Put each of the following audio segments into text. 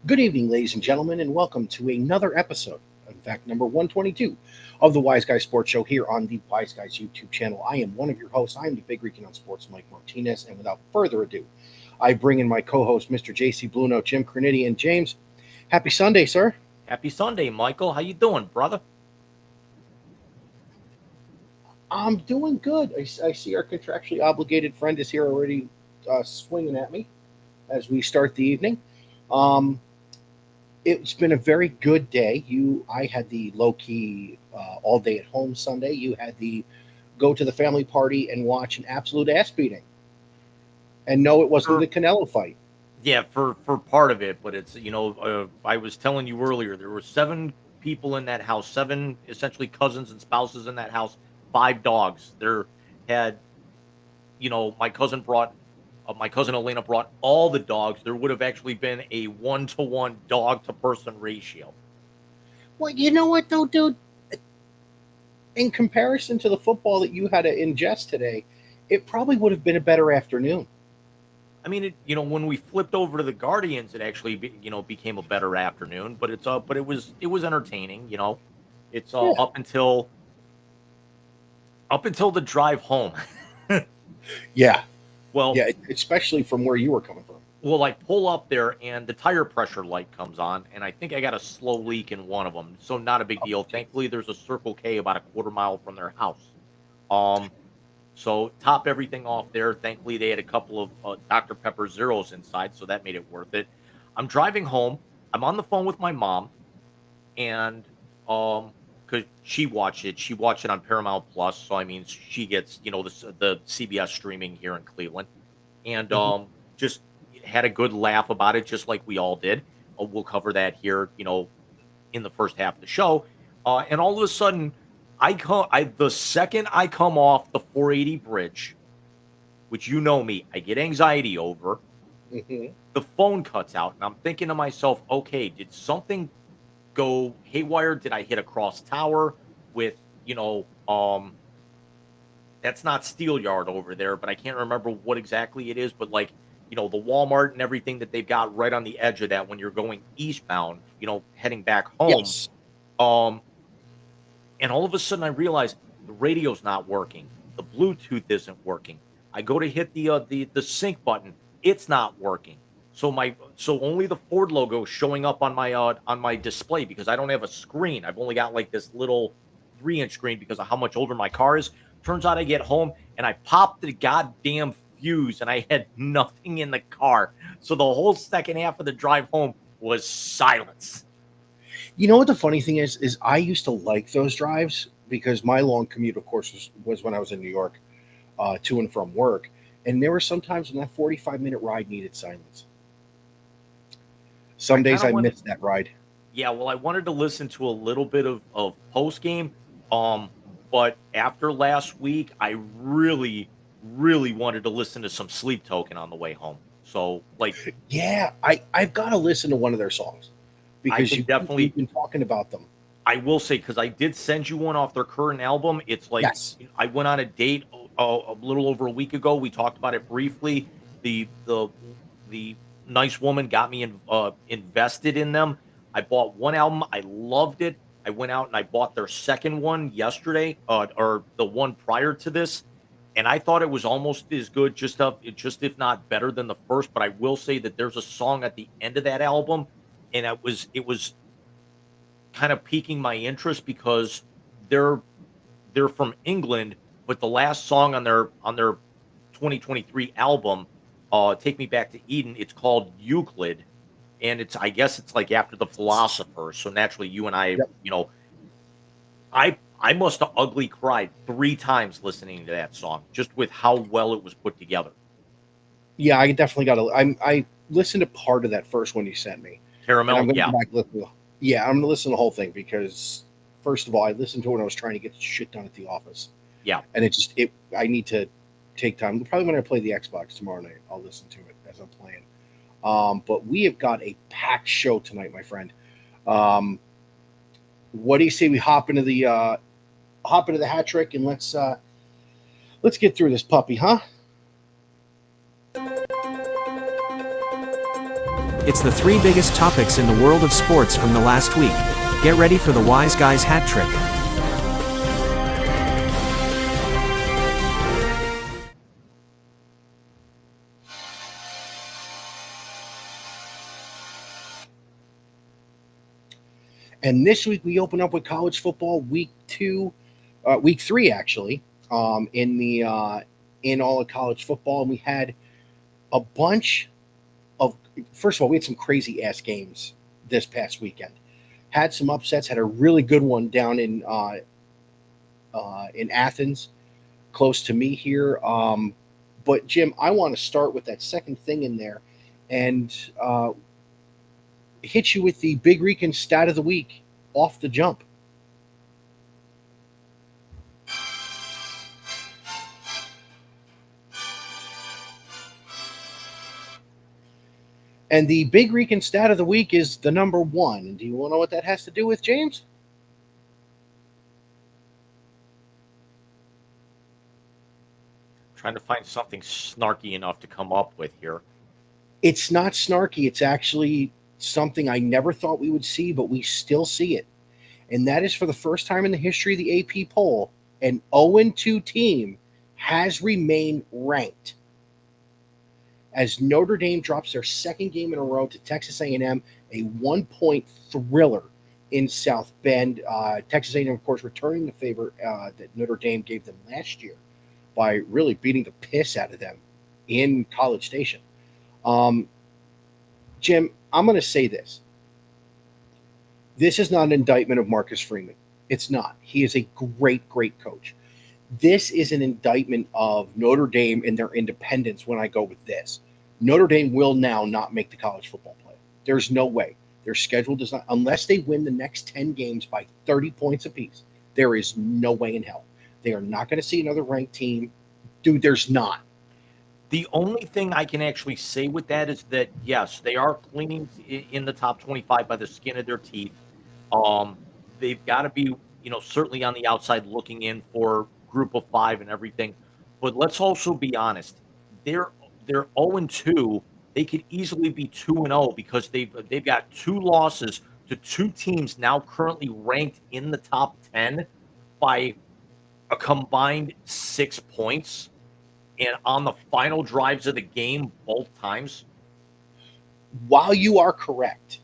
Good evening, ladies and gentlemen, and welcome to another episode, in fact, number 122 of the Wise Guys Sports Show here on the Wise Guys YouTube channel. I am one of your hosts. I am the Big Rican on Sports, Mike Martinez, and without further ado, I bring in my co-host, Mr. JC Bluno, Jim Cerniti, and James. Happy Sunday, sir. Happy Sunday, Michael. How you doing, brother? I'm doing good. I see our contractually obligated friend is here already swinging at me as we start the evening. It's been a very good day. I had the low-key all day at home Sunday. You had the go to the family party and watch an absolute ass beating. And no, it wasn't the Canelo fight. Yeah, for part of it, but it's I was telling you earlier there were 7 people in that house, 7 essentially cousins and spouses in that house, 5 dogs. There had my cousin Elena brought all the dogs. There would have actually been a 1-to-1 dog to person ratio. Well, you know what though, dude? In comparison to the football that you had to ingest today, it probably would have been a better afternoon. I mean, when we flipped over to the Guardians, it actually became a better afternoon. But it was entertaining. It's up until the drive home. Yeah. Well, yeah, especially from where you were coming from. Well, I pull up there and the tire pressure light comes on, and I think I got a slow leak in one of them. So not a big deal. Thankfully, there's a Circle K about a quarter mile from their house. So top everything off there. Thankfully, they had a couple of Dr. Pepper Zeros inside, so that made it worth it. I'm driving home. I'm on the phone with my mom, and because she watched it on Paramount Plus. So I mean, she gets the CBS streaming here in Cleveland, and just had a good laugh about it, just like we all did. We'll cover that here, in the first half of the show. And all of a sudden, the second I come off the 480 bridge, which me, I get anxiety over. Mm-hmm. The phone cuts out, and I'm thinking to myself, okay, did something go haywire? Did I hit a cross tower with, that's not Steel Yard over there, but I can't remember what exactly it is, but the Walmart and everything that they've got right on the edge of that when you're going eastbound, heading back home. Yes. And all of a sudden I realize the radio's not working. The Bluetooth isn't working. I go to hit the sync button. It's not working. So only the Ford logo is showing up on my display because I don't have a screen. I've only got this little 3-inch screen because of how much older my car is. Turns out I get home and I popped the goddamn fuse and I had nothing in the car. So the whole second half of the drive home was silence. You know what the funny thing is I used to like those drives because my long commute, of course, was when I was in New York, to and from work. And there were some times when that 45-minute ride needed silence. I Some kind days of I wanted, missed that ride. yeah, well, I wanted to listen to a little bit of post game, um, but after last week, I really wanted to listen to some Sleep Token on the way home. So, like, Yeah, I've got to listen to one of their songs I because can you've definitely, been talking about them. I will say, because I did send you one off their current album. It's like Yes. I went on a date a little over a week ago. We talked about it briefly. The nice woman got me invested in them. I bought one album. I loved it. I went out and I bought their second one yesterday, or the one prior to this, and I thought it was almost as good, just if not better than the first. But I will say that there's a song at the end of that album, and it was kind of piquing my interest because they're they're from England, but the last song on their 2023 album, "Take Me Back to Eden," it's called Euclid, and it's I guess it's like after the philosopher. So naturally, you and I, Yep. I must have ugly cried 3 times listening to that song, just with how well it was put together. Yeah, I definitely got to. I listened to part of that first one you sent me, and I'm Caramel, going to yeah, go back and listen. Yeah, I'm going to listen to the whole thing because first of all, I listened to it when I was trying to get shit done at the office, yeah. and it. I need to take time. Probably when I play the Xbox tomorrow night, I'll listen to it as I'm playing. But we have got a packed show tonight, my friend. Um, what do you say we hop into the hat trick and let's get through this puppy, huh? It's the three biggest topics in the world of sports from the last week. Get ready for the Wise Guys hat trick. And this week we open up with college football week 3 actually, in the in all of college football, and we had a bunch of. First of all, we had some crazy ass games this past weekend. Had some upsets. Had a really good one down in Athens, close to me here. But Jim, I want to start with that second thing in there, and hit you with the Big Rican stat of the week off the jump. And the Big Rican stat of the week is the number one. And do you want to know what that has to do with, James? Trying to find something snarky enough to come up with here. It's not snarky. It's actually something I never thought we would see, but we still see it. And that is for the first time in the history of the AP poll, an 0-2 team has remained ranked as Notre Dame drops their second game in a row to Texas A&M, a 1-point thriller in South Bend. Texas A&M, of course, returning the favor that Notre Dame gave them last year by really beating the piss out of them in College Station. Jim, I'm going to say this. This is not an indictment of Marcus Freeman. It's not. He is a great, great coach. This is an indictment of Notre Dame and their independence when I go with this. Notre Dame will now not make the college football play. There's no way. Their schedule does not, unless they win the next 10 games by 30 points apiece, there is no way in hell. They are not going to see another ranked team. Dude, there's not. The only thing I can actually say with that is that yes, they are cleaning in the top 25 by the skin of their teeth. Um, they've got to be, certainly on the outside looking in for group of 5 and everything. But let's also be honest. They're 0-2. They could easily be 2-0 because they've got 2 losses to 2 teams now currently ranked in the top 10 by a combined 6 points and on the final drives of the game both times. While you are correct,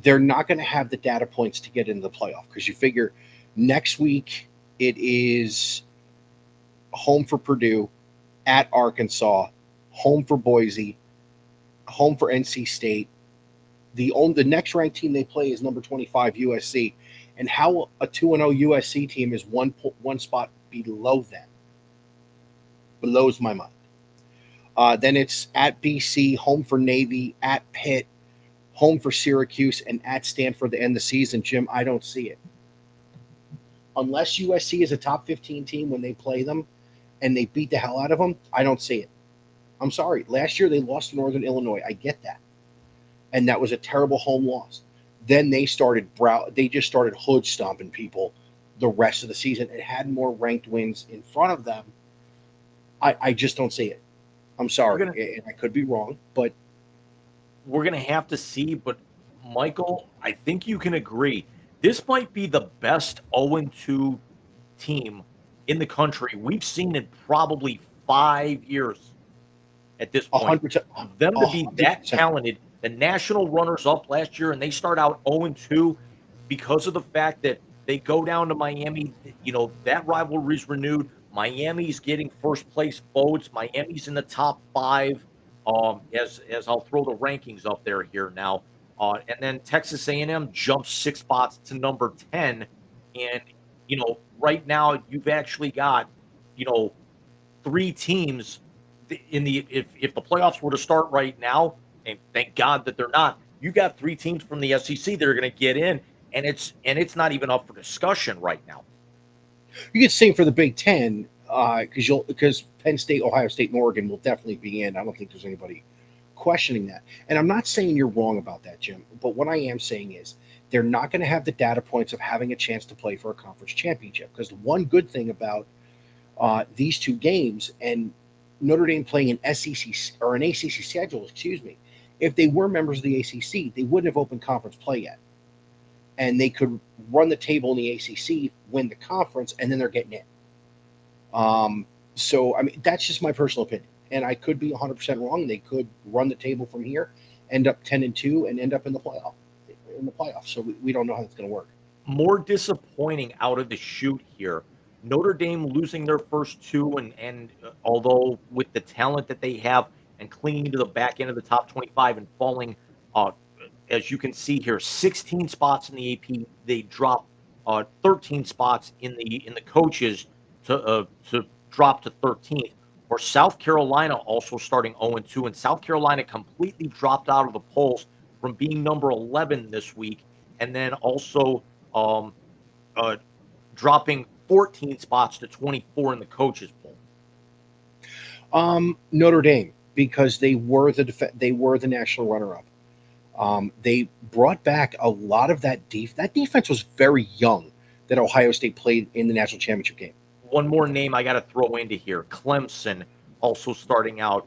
they're not going to have the data points to get into the playoff because you figure next week it is home for Purdue, at Arkansas, home for Boise, home for NC State, The next ranked team they play is number 25 USC, and how a 2-0 USC team is one spot below them blows my mind. Then it's at BC, home for Navy, at Pitt, home for Syracuse, and at Stanford to end the season. Jim, I don't see it. Unless USC is a top 15 team when they play them and they beat the hell out of them, I don't see it. I'm sorry. Last year they lost to Northern Illinois. I get that. And that was a terrible home loss. Then they just started hood stomping people the rest of the season and had more ranked wins in front of them. I just don't see it. I'm sorry. And I could be wrong, but we're going to have to see. But Michael, I think you can agree. This might be the best 0-2 team in the country we've seen in probably 5 years at this point. 100%. Them to be that talented, the national runners-up last year, and they start out 0-2 because of the fact that they go down to Miami. You know, that rivalry's renewed. Miami's getting first-place votes. Miami's in the top 5 as I'll throw the rankings up there here now. And then Texas A&M jumps 6 spots to number 10. And, you know, right now you've actually got, you know, 3 teams in the if the playoffs were to start right now, and thank God that they're not, you got 3 teams from the SEC that are going to get in, and it's not even up for discussion right now. You get the same for the Big Ten because Penn State, Ohio State, and Oregon will definitely be in. I don't think there's anybody questioning that. And I'm not saying you're wrong about that, Jim, but what I am saying is they're not going to have the data points of having a chance to play for a conference championship. Because the one good thing about these 2 games and Notre Dame playing an SEC or an ACC schedule, if they were members of the ACC, they wouldn't have opened conference play yet. And they could run the table in the ACC, win the conference, and then they're getting in. So, I mean, that's just my personal opinion. And I could be 100% wrong. They could run the table from here, end up 10-2, and end up in the playoffs. So we don't know how it's going to work. More disappointing out of the chute here. Notre Dame losing their first 2, and although with the talent that they have and clinging to the back end of the top 25 and falling, as you can see here, 16 spots in the AP. They drop 13 spots in the coaches to drop to 13th. Or South Carolina also starting 0-2, and South Carolina completely dropped out of the polls from being number 11 this week, and then also dropping 14 spots to 24 in the coaches poll. Notre Dame, because they were the national runner-up. They brought back a lot of that defense. That defense was very young that Ohio State played in the national championship game. One more name I got to throw into here. Clemson also starting out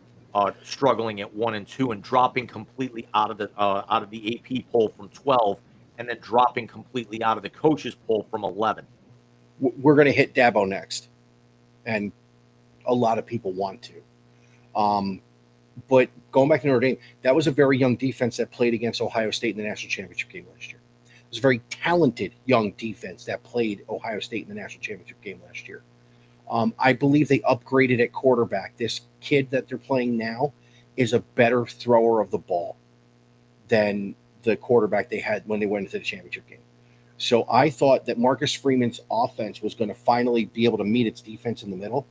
struggling at 1-2 and dropping completely out of the AP poll from 12, and then dropping completely out of the coaches poll from 11. We're going to hit Dabo next, and a lot of people want to. But going back to Notre Dame, that was a very young defense that played against Ohio State in the national championship game last year. It was a very talented young defense that played Ohio State in the national championship game last year. I believe they upgraded at quarterback. This kid that they're playing now is a better thrower of the ball than the quarterback they had when they went into the championship game. So I thought that Marcus Freeman's offense was going to finally be able to meet its defense in the middle,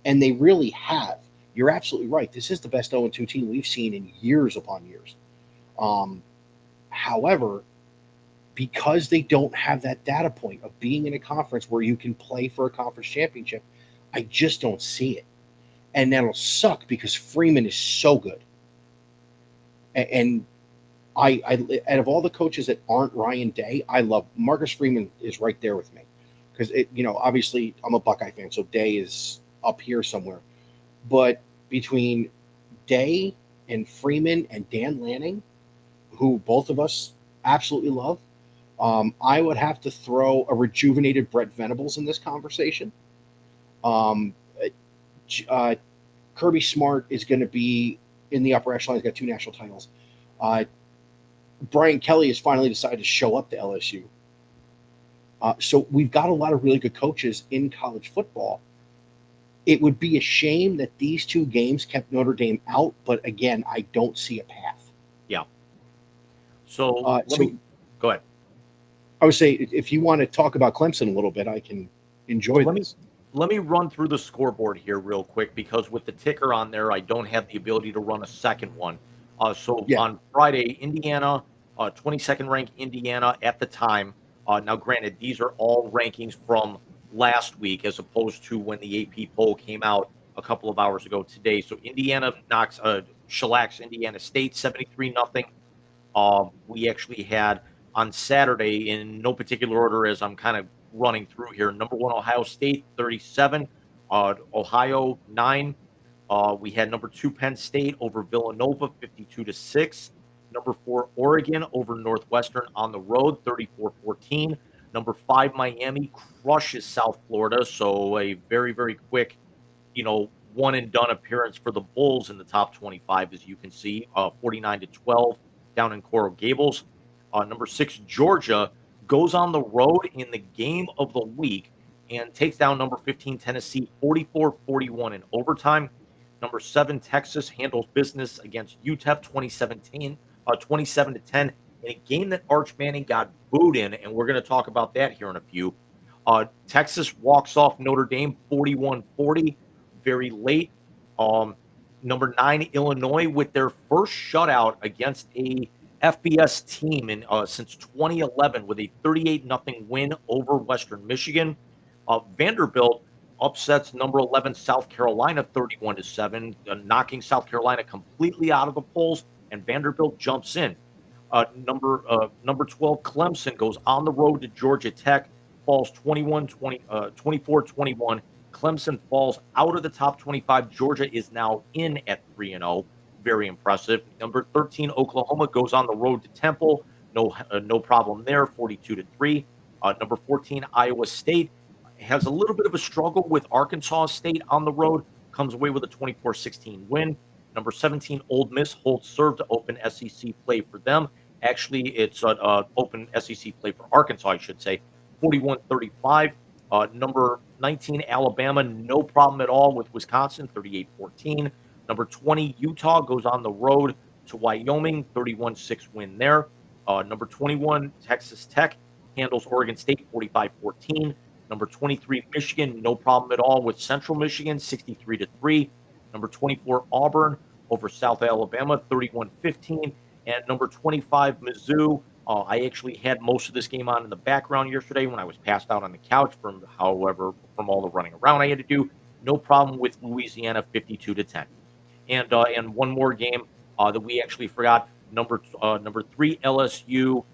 and they really have. You're absolutely right. This is the best 0-2 team we've seen in years upon years. However, because they don't have that data point of being in a conference where you can play for a conference championship, I just don't see it. And that'll suck because Freeman is so good. And I out of all the coaches that aren't Ryan Day, I love Marcus Freeman is right there with me. Because obviously I'm a Buckeye fan, so Day is up here somewhere. But between Day and Freeman and Dan Lanning, who both of us absolutely love, I would have to throw a rejuvenated Brett Venables in this conversation. Kirby Smart is going to be in the upper echelon. He's got 2 national titles. Brian Kelly has finally decided to show up to LSU. So we've got a lot of really good coaches in college football. It would be a shame that these 2 games kept Notre Dame out, but again, I don't see a path. Yeah. So let So me go ahead. I would say if you want to talk about Clemson a little bit, I can enjoy Let me this. let me run through the scoreboard here real quick because with the ticker on there, I don't have the ability to run a second one. So Yeah, on Friday, Indiana, 22nd ranked Indiana at the time. Now, granted, these are all rankings from last week as opposed to when the AP poll came out a couple of hours ago today. So Indiana shellacks Indiana State 73-0. We actually had on Saturday, in no particular order as I'm kind of running through here, number one, Ohio State, 37, Ohio, 9. We had number two, Penn State over Villanova, 52-6. Number four, Oregon over Northwestern on the road, 34-14. Number five, Miami crushes South Florida. So a very, very quick, one and done appearance for the Bulls in the top 25, as you can see, 49-12 down in Coral Gables. Number six, Georgia goes on the road in the game of the week and takes down number 15, Tennessee, 44-41 in overtime. Number seven, Texas handles business against UTEP 27-10 in a game that Arch Manning got booed in, and we're going to talk about that here in a few. Texas walks off Notre Dame 41-40 very late. Number nine, Illinois, with their first shutout against a FBS team since 2011 with a 38-0 win over Western Michigan. Vanderbilt upsets number 11 South Carolina 31-7, knocking South Carolina completely out of the polls, and Vanderbilt jumps in. Number 12 Clemson goes on the road to Georgia Tech, falls 24-21. Clemson falls out of the top 25. Georgia is now in at 3-0. Very impressive. Number 13 Oklahoma goes on the road to Temple. No problem there. 42-3. Number 14 Iowa State has a little bit of a struggle with Arkansas State on the road. Comes away with a 24-16 win. Number 17 Ole Miss holds serve to open SEC play for them. Actually, it's an open SEC play for Arkansas, I should say. 41-35. Number 19, Alabama, no problem at all with Wisconsin, 38-14. Number 20, Utah goes on the road to Wyoming, 31-6 win there. Number 21, Texas Tech handles Oregon State, 45-14. Number 23, Michigan, no problem at all with Central Michigan, 63-3. Number 24, Auburn over South Alabama, 31-15. And number 25, Mizzou. I actually had most of this game on in the background yesterday when I was passed out on the couch from all the running around I had to do. No problem with Louisiana, 52-10. And one more game that we actually forgot. Number 3 LSU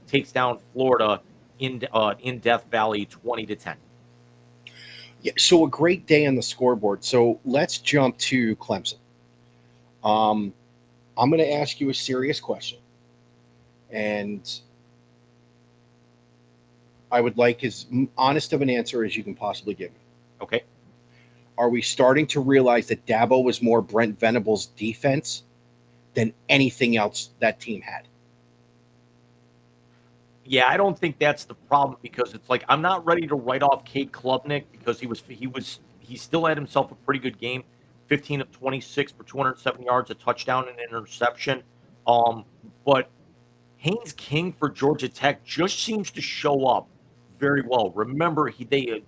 takes down Florida in Death Valley, 20-10. yeah. So a great day on the scoreboard. So let's jump to Clemson. I'm going to ask you a serious question, and I would like as honest of an answer as you can possibly give me. Okay. Are we starting to realize that Dabo was more Brent Venables' defense than anything else that team had? Yeah, I don't think that's the problem because it's like I'm not ready to write off Cade Klubnik because he still had himself a pretty good game, 15 of 26 for 207 yards, a touchdown, and an interception. But Haynes King for Georgia Tech just seems to show up very well. Remember,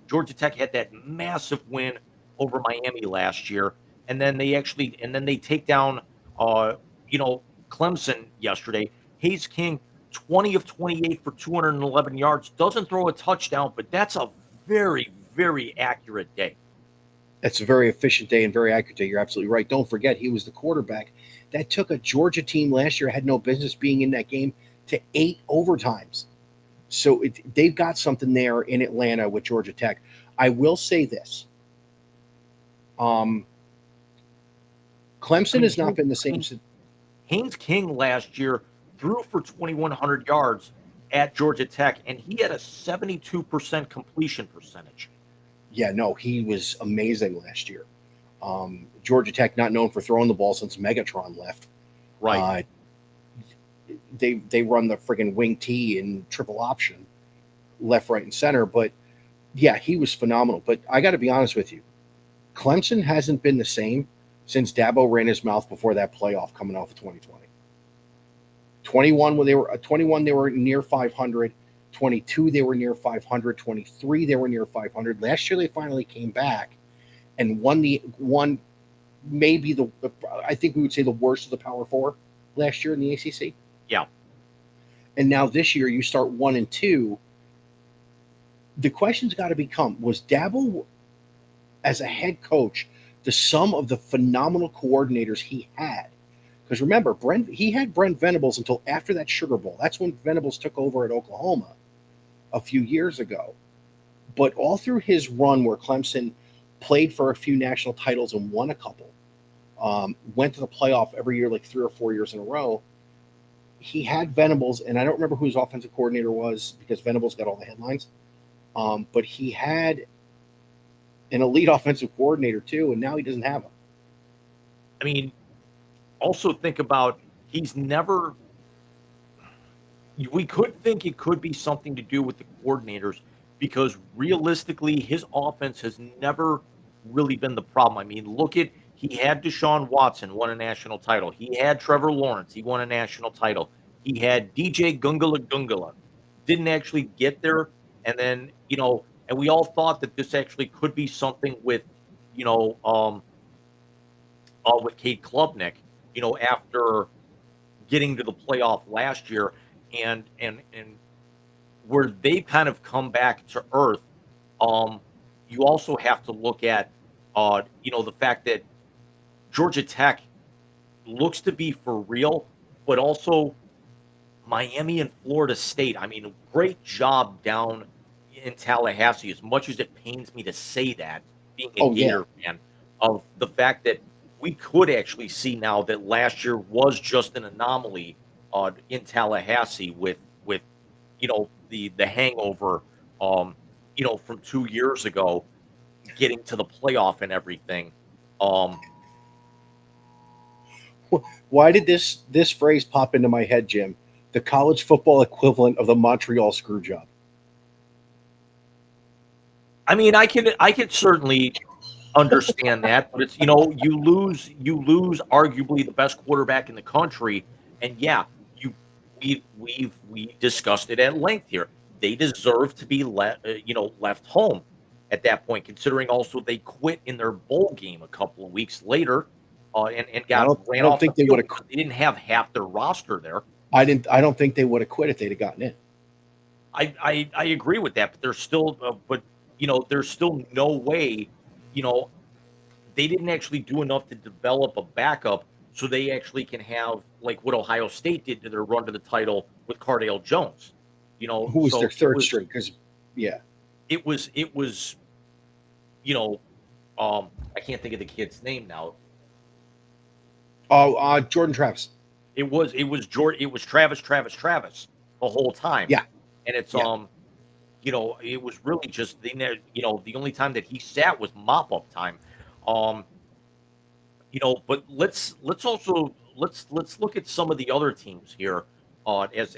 Georgia Tech had that massive win over Miami last year, and then they take down Clemson yesterday. Haynes King, 20 of 28 for 211 yards, doesn't throw a touchdown, but that's a very, very accurate day. That's a very efficient day and very accurate day. You're absolutely right. Don't forget, he was the quarterback that took a Georgia team last year, had no business being in that game, to 8 overtimes. So they've got something there in Atlanta with Georgia Tech. I will say this. Clemson has not been the same. Haynes King last year threw for 2,100 yards at Georgia Tech, and he had a 72% completion percentage. Yeah, no, he was amazing last year. Georgia Tech, not known for throwing the ball since Megatron left. Right. They run the friggin' wing T in triple option, left, right, and center. But yeah, he was phenomenal. But I got to be honest with you, Clemson hasn't been the same since Dabo ran his mouth before that playoff coming off of 2020. 21 when they were 21 they were near 500. 22 they were near 500. 23 they were near 500. Last year they finally came back and won maybe the I think we would say the worst of the Power Four last year in the ACC. Yeah. And now this year you start 1-2. The question's got to become: was Dabo, as a head coach, the sum of the phenomenal coordinators he had? Because remember, he had Brent Venables until after that Sugar Bowl. That's when Venables took over at Oklahoma a few years ago. But all through his run where Clemson played for a few national titles and won a couple, went to the playoff every year, like 3 or 4 years in a row, he had Venables, and I don't remember who his offensive coordinator was because Venables got all the headlines. But he had an elite offensive coordinator too, and now he doesn't have him. I mean, also think about he's never. We could think it could be something to do with the coordinators because realistically, his offense has never really been the problem. I mean, look at he had Deshaun Watson, won a national title. He had Trevor Lawrence, he won a national title. He had DJ Gungala, didn't actually get there, and then and we all thought that this actually could be something with with Cade Klubnik, after getting to the playoff last year, and where they've kind of come back to earth. You also have to look at the fact that Georgia Tech looks to be for real, but also Miami and Florida State. I mean, great job down in Tallahassee, as much as it pains me to say that, being a Gator fan, of the fact that we could actually see now that last year was just an anomaly in Tallahassee with the hangover from 2 years ago, getting to the playoff and everything. Why did this phrase pop into my head, Jim? The college football equivalent of the Montreal screw job. I mean, I can certainly understand that, but it's you lose arguably the best quarterback in the country, and we discussed it at length here. They deserve to be left home at that point, considering also they quit in their bowl game a couple of weeks later, and got ran off. They didn't have half their roster there. I don't think they would have quit if they'd have gotten in. I agree with that, but there's still there's still no way. They didn't actually do enough to develop a backup so they actually can have like what Ohio State did to their run to the title with Cardale Jones. Who was their third string? Because it was I can't think of the kid's name now. Jordan Travis. It was Travis the whole time. Yeah. And it's it was really just the only time that he sat was mop up time. But let's look at some of the other teams here as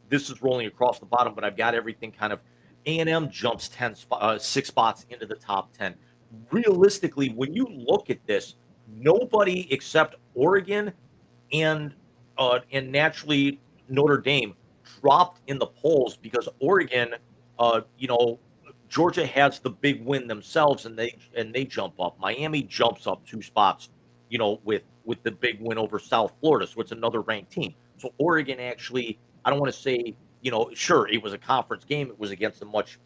this is rolling across the bottom, but I've got everything kind of. A&M jumps 6 spots into the top 10. Realistically, when you look at this, nobody except Oregon and naturally Notre Dame dropped in the polls because Oregon, Georgia has the big win themselves and they jump up. Miami jumps up 2 spots, with the big win over South Florida, so it's another ranked team. So Oregon actually, I don't want to say, sure, it was a conference game. It was against a much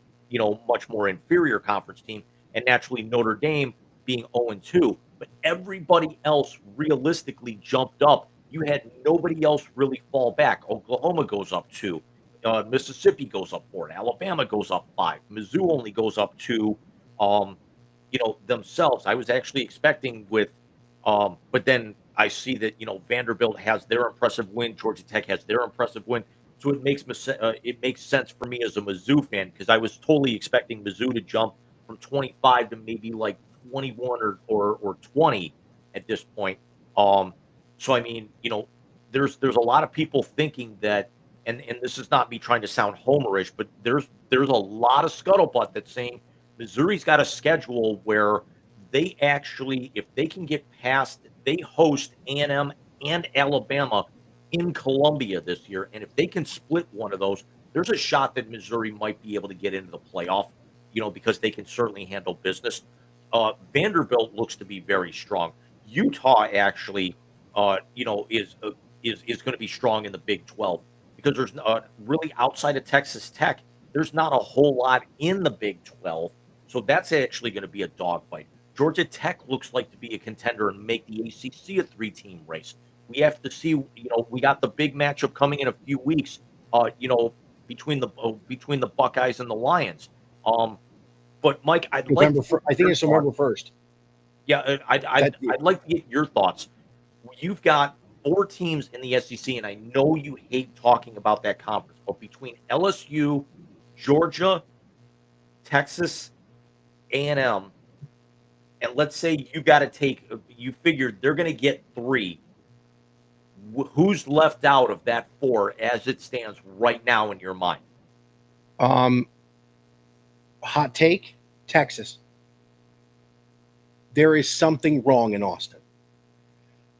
more inferior conference team, and naturally Notre Dame being 0-2. But everybody else realistically jumped up. You had nobody else really fall back. Oklahoma goes up 2. Mississippi goes up 4. Alabama goes up 5. Mizzou only goes up 2. Themselves. I was actually expecting with, but then I see that Vanderbilt has their impressive win. Georgia Tech has their impressive win. So it makes sense for me as a Mizzou fan because I was totally expecting Mizzou to jump from 25 to maybe like 21 or 20 at this point. So I mean, there's a lot of people thinking that, and this is not me trying to sound homerish, but there's a lot of scuttlebutt that's saying Missouri's got a schedule where they actually, if they can get past, they host A&M and Alabama in Columbia this year, and if they can split one of those, there's a shot that Missouri might be able to get into the playoff, because they can certainly handle business. Vanderbilt looks to be very strong. Utah actually, is going to be strong in the Big 12 because there's really outside of Texas Tech, there's not a whole lot in the Big 12, so that's actually going to be a dogfight. Georgia Tech looks like to be a contender and make the ACC a three-team race. We have to see. We got the big matchup coming in a few weeks. Between the Buckeyes and the Lions. But Mike, I'd like. I think it's November 1st. Yeah, I'd like to get your thoughts. You've got 4 teams in the SEC, and I know you hate talking about that conference, but between LSU, Georgia, Texas, A&M, and let's say you figured they're going to get 3. Who's left out of that 4 as it stands right now in your mind? Hot take, Texas. There is something wrong in Austin.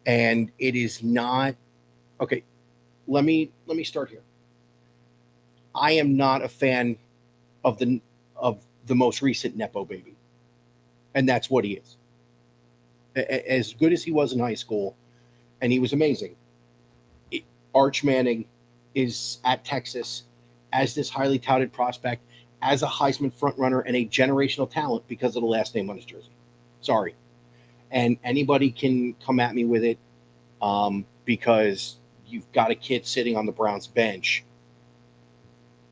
And it is not okay. Let me start here. I am not a fan of the most recent Nepo baby. And that's what he is. As good as he was in high school, and he was amazing. Arch Manning is at Texas as this highly touted prospect, as a Heisman frontrunner and a generational talent because of the last name on his jersey. Sorry. And anybody can come at me with it because you've got a kid sitting on the Browns bench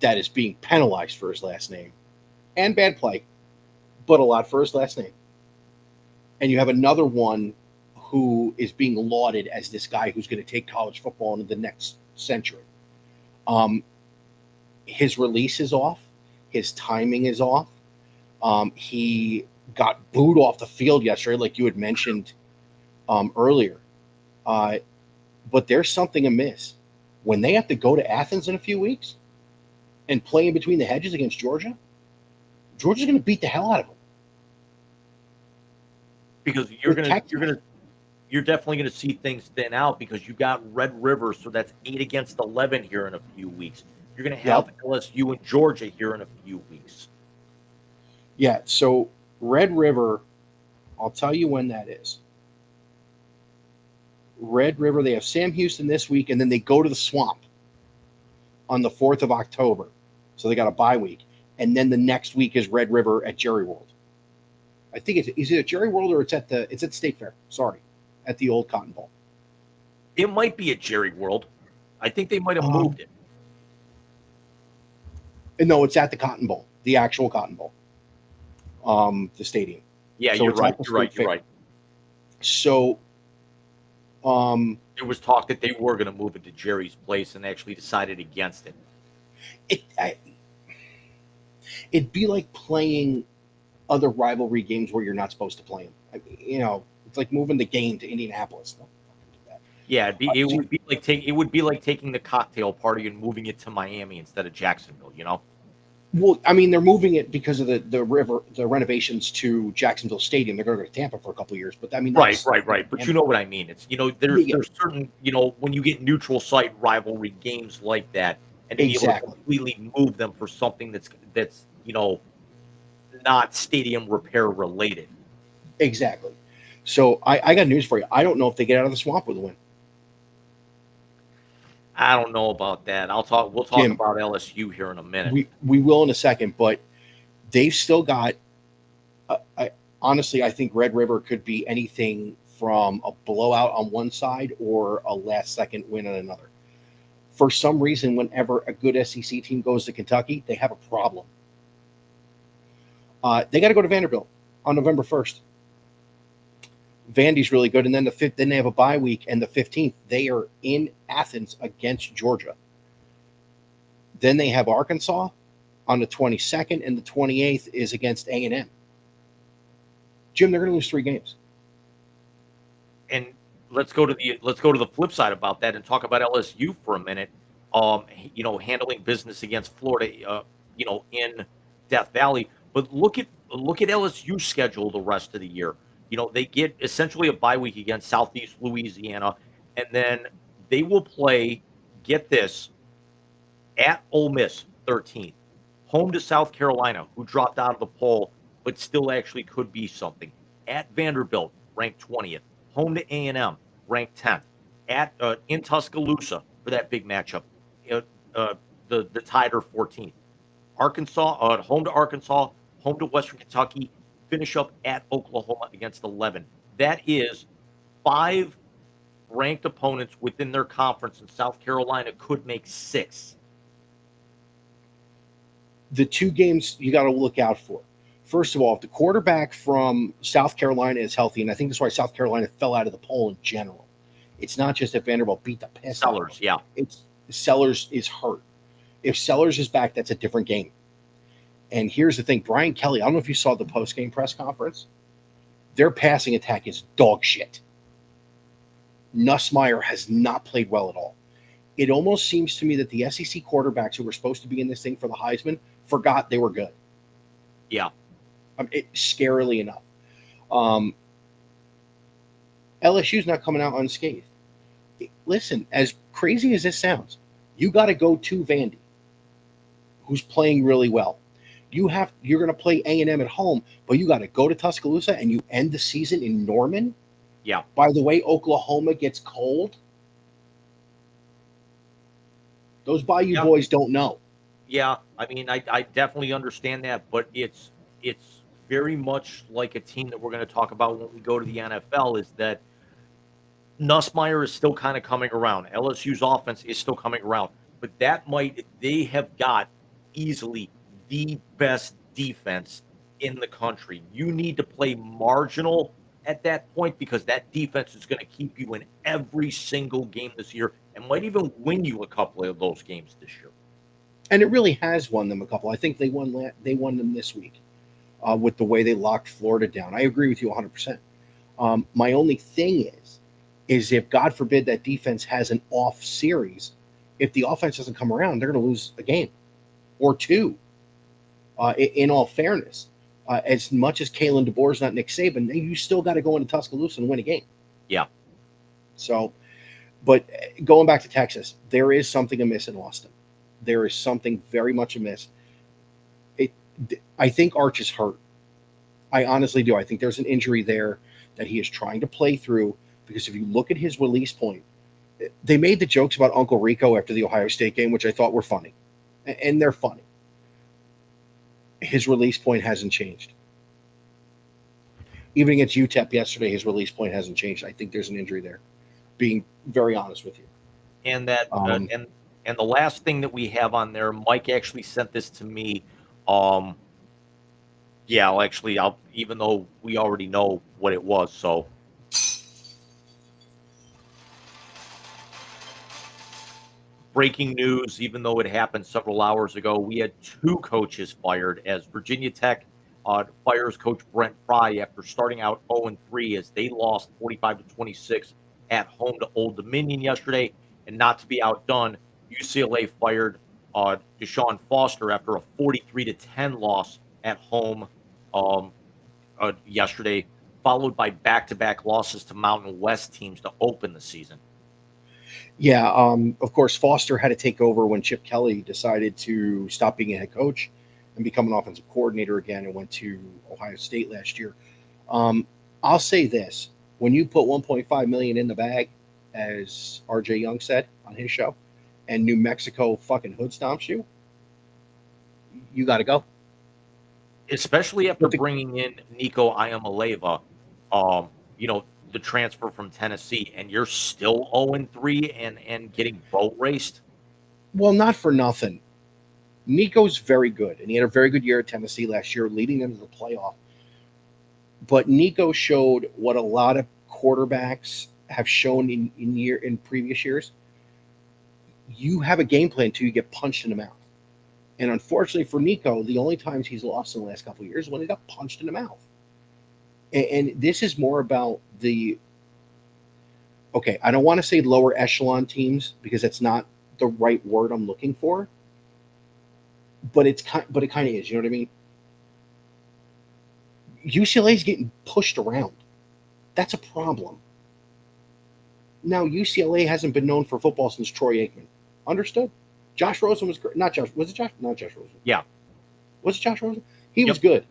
that is being penalized for his last name and bad play, but a lot for his last name. And you have another one who is being lauded as this guy who's going to take college football into the next century. His release is off. His timing is off. He got booed off the field yesterday, like you had mentioned earlier. But there's something amiss. When they have to go to Athens in a few weeks and play in between the hedges against Georgia, Georgia's going to beat the hell out of them. Because you're definitely going to see things thin out because you got Red River, so that's 8 against 11 here in a few weeks. You're going to have LSU and Georgia here in a few weeks. Yeah, so Red River, I'll tell you when that is. Red River, they have Sam Houston this week, and then they go to the Swamp on the 4th of October. So they got a bye week. And then the next week is Red River at Jerry World. I think is it at Jerry World or it's at State Fair. Sorry, at the old Cotton Bowl. It might be at Jerry World. I think they might have moved it. No, it's at the Cotton Bowl, the actual Cotton Bowl, the stadium. Yeah, so you're right. So, there was talk that they were going to move it to Jerry's place, and they actually decided against it. It'd be like playing other rivalry games where you're not supposed to play them. It's like moving the game to Indianapolis. Yeah, it would be like taking the cocktail party and moving it to Miami instead of Jacksonville. Well, I mean, they're moving it because of the renovations to Jacksonville Stadium. They're going to go to Tampa for a couple of years, but I mean, right. But you know what I mean. It's there's certain when you get neutral site rivalry games like that, and be able to completely move them for something that's not stadium repair related. Exactly. So I got news for you. I don't know if they get out of the Swamp with a win. I don't know about that. We'll talk Jim, about LSU here in a minute. We will in a second, but they've still got. Honestly, I think Red River could be anything from a blowout on one side or a last-second win on another. For some reason, whenever a good SEC team goes to Kentucky, they have a problem. They got to go to Vanderbilt on November 1st. Vandy's really good, and then then they have a bye week, and the 15th they are in Athens against Georgia. Then they have Arkansas on the 22nd, and the 28th is against A&M. Jim, they're going to lose 3 games. And let's go to the flip side about that and talk about LSU for a minute. Handling business against Florida, in Death Valley. But look at LSU's schedule the rest of the year. They get essentially a bye week against Southeast Louisiana, and then They will play, get this, at Ole Miss, 13th, home to South Carolina, who dropped out of the poll, but still actually could be something. At Vanderbilt, ranked 20th, home to A&M, ranked 10th. At in Tuscaloosa for that big matchup, uh, the Tide are 14th. Arkansas, home to Arkansas, home to Western Kentucky, finish up at Oklahoma against 11. That is 5 ranked opponents within their conference, and South Carolina could make 6. The 2 games you got to look out for. First of all, if the quarterback from South Carolina is healthy, and I think that's why South Carolina fell out of the poll in general. It's not just that Vanderbilt beat the piss out of them. Sellers, yeah. It's Sellers is hurt. If Sellers is back, that's a different game. And here's the thing, Brian Kelly, I don't know if you saw the post-game press conference. Their passing attack is dog shit. Nussmeier has not played well at all. It almost seems to me that the SEC quarterbacks who were supposed to be in this thing for the Heisman forgot they were good. Yeah. Scarily enough. LSU's not coming out unscathed. Listen, as crazy as this sounds, you got to go to Vandy, who's playing really well. You're going to play A&M at home, but you got to go to Tuscaloosa and you end the season in Norman. Yeah. By the way, Oklahoma gets cold. Those Bayou boys don't know. Yeah, I mean, I definitely understand that, but it's very much like a team that we're going to talk about when we go to the NFL, is that Nussmeier is still kind of coming around. LSU's offense is still coming around, but they have got easily the best defense in the country. You need to play marginal at that point because that defense is going to keep you in every single game this year and might even win you a couple of those games this year. And it really has won them a couple. I think they won them this week with the way they locked Florida down. I agree with you 100%. My only thing is if, God forbid, that defense has an off series, if the offense doesn't come around, they're going to lose a game or 2. In all fairness, as much as Kalen DeBoer is not Nick Saban, you still got to go into Tuscaloosa and win a game. Yeah. So, but going back to Texas, there is something amiss in Austin. There is something very much amiss. I think Arch is hurt. I honestly do. I think there's an injury there that he is trying to play through, because if you look at his release point, they made the jokes about Uncle Rico after the Ohio State game, which I thought were funny. And they're funny. His release point hasn't changed. Even against UTEP yesterday, his release point hasn't changed. I think there's an injury there, being very honest with you. And that and the last thing that we have on there, Mike actually sent this to me. Even though we already know what it was, so breaking news, even though it happened several hours ago, we had 2 coaches fired as Virginia Tech fires Coach Brent Pry after starting out 0-3 as they lost 45-26 at home to Old Dominion yesterday. And not to be outdone, UCLA fired Deshaun Foster after a 43-10 loss at home yesterday, followed by back-to-back losses to Mountain West teams to open the season. Yeah, of course, Foster had to take over when Chip Kelly decided to stop being a head coach and become an offensive coordinator again and went to Ohio State last year. I'll say this. When you put $1.5 million in the bag, as RJ Young said on his show, and New Mexico fucking hood stomps you, you got to go. Especially after bringing in Nico Iamaleava, the transfer from Tennessee, and you're still 0-3 and getting boat raced? Well, not for nothing. Nico's very good, and he had a very good year at Tennessee last year, leading them to the playoff. But Nico showed what a lot of quarterbacks have shown in previous years. You have a game plan till you get punched in the mouth. And unfortunately for Nico, the only times he's lost in the last couple of years is when he got punched in the mouth. And this is more about I don't want to say lower echelon teams because that's not the right word I'm looking for. But it kind of is, you know what I mean? UCLA is getting pushed around. That's a problem. Now, UCLA hasn't been known for football since Troy Aikman. Understood? Josh Rosen was great. Not Josh. Was it Josh? Not Josh Rosen. Yeah. Was it Josh Rosen? He was Yep. good.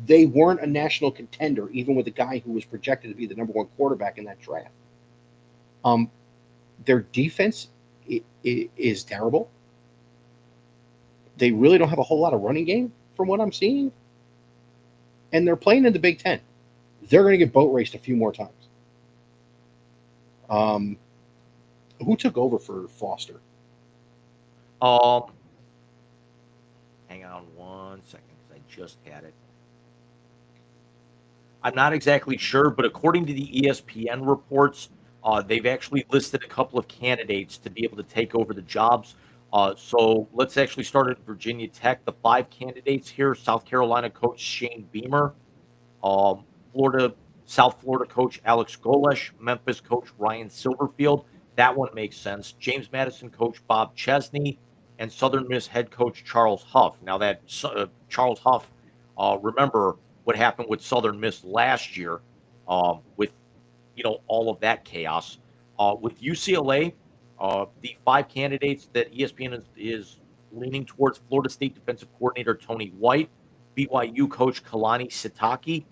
They weren't a national contender, even with a guy who was projected to be the number one quarterback in that draft. Their defense is terrible. They really don't have a whole lot of running game from what I'm seeing. And they're playing in the Big Ten. They're going to get boat raced a few more times. Who took over for Foster? Hang on 1 second, because I just had it. I'm not exactly sure, but according to the ESPN reports, they've actually listed a couple of candidates to be able to take over the jobs. So let's actually start at Virginia Tech. The 5 candidates here: South Carolina coach Shane Beamer, South Florida coach Alex Golesh, Memphis coach Ryan Silverfield. That one makes sense. James Madison coach Bob Chesney, and Southern Miss head coach Charles Huff. Now that Charles Huff, remember what happened with Southern Miss last year, with all of that chaos. With UCLA, the 5 candidates that ESPN is leaning towards: Florida State defensive coordinator Tony White, BYU coach Kalani Sitake,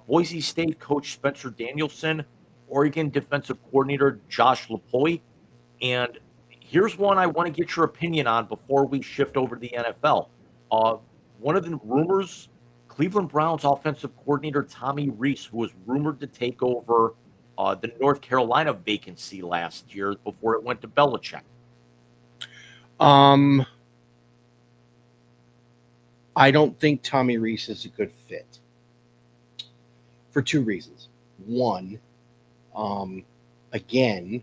Boise State coach Spencer Danielson, Oregon defensive coordinator Josh Lupoi. And here's one I want to get your opinion on before we shift over to the NFL. One of the rumors, Cleveland Browns offensive coordinator Tommy Rees, who was rumored to take over the North Carolina vacancy last year before it went to Belichick. I don't think Tommy Rees is a good fit for 2 reasons. One, again,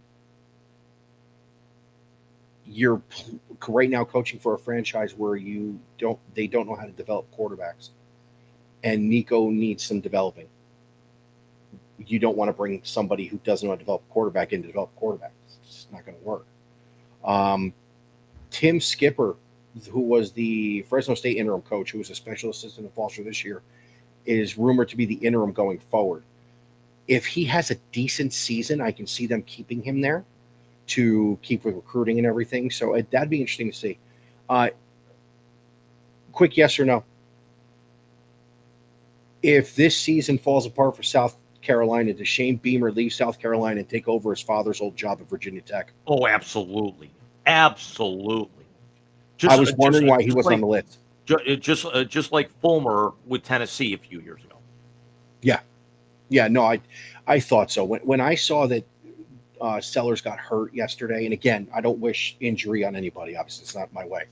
you're right now coaching for a franchise where they don't know how to develop quarterbacks, and Nico needs some developing. You don't want to bring somebody who doesn't know how to develop a quarterback in to develop quarterbacks. It's just not going to work. Tim Skipper, who was the Fresno State interim coach, who was a special assistant at Foster this year, is rumored to be the interim going forward. If he has a decent season, I can see them keeping him there to keep with recruiting and everything. So that'd be interesting to see. Quick yes or no. If this season falls apart for South Carolina, does Shane Beamer leave South Carolina and take over his father's old job at Virginia Tech? Oh, absolutely. Absolutely. I was wondering why he wasn't on the list. Just like Fulmer with Tennessee a few years ago. Yeah, no, I thought so. When I saw that Sellers got hurt yesterday, and again, I don't wish injury on anybody. Obviously, it's not my way.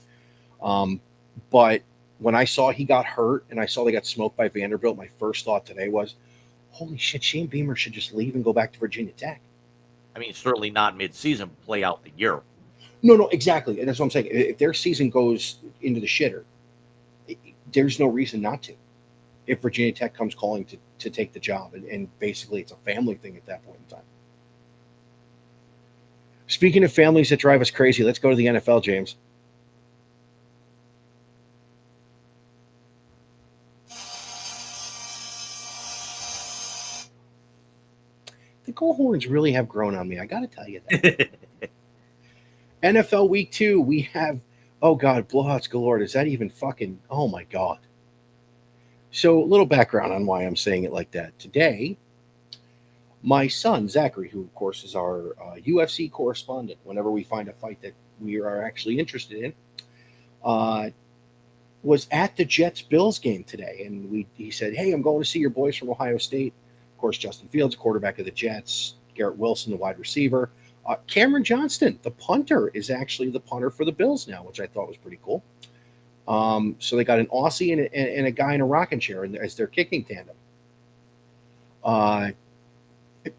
But when I saw he got hurt and I saw they got smoked by Vanderbilt, my first thought today was, holy shit, Shane Beamer should just leave and go back to Virginia Tech. I mean, certainly not mid-season, play out the year. No, exactly. And that's what I'm saying. If their season goes into the shitter, there's no reason not to. If Virginia Tech comes calling to take the job, and basically it's a family thing at that point in time. Speaking of families that drive us crazy, let's go to the NFL, James. The Gold Horns really have grown on me. I got to tell you that. NFL Week 2, we have, oh God, blowouts galore. Is that even fucking, oh my God. So a little background on why I'm saying it like that. Today, my son, Zachary, who of course is our UFC correspondent, whenever we find a fight that we are actually interested in, was at the Jets-Bills game today. And he said, hey, I'm going to see your boys from Ohio State. Of course, Justin Fields, quarterback of the Jets, Garrett Wilson, the wide receiver. Cameron Johnston, the punter, is actually the punter for the Bills now, which I thought was pretty cool. So they got an Aussie and a guy in a rocking chair as their kicking tandem.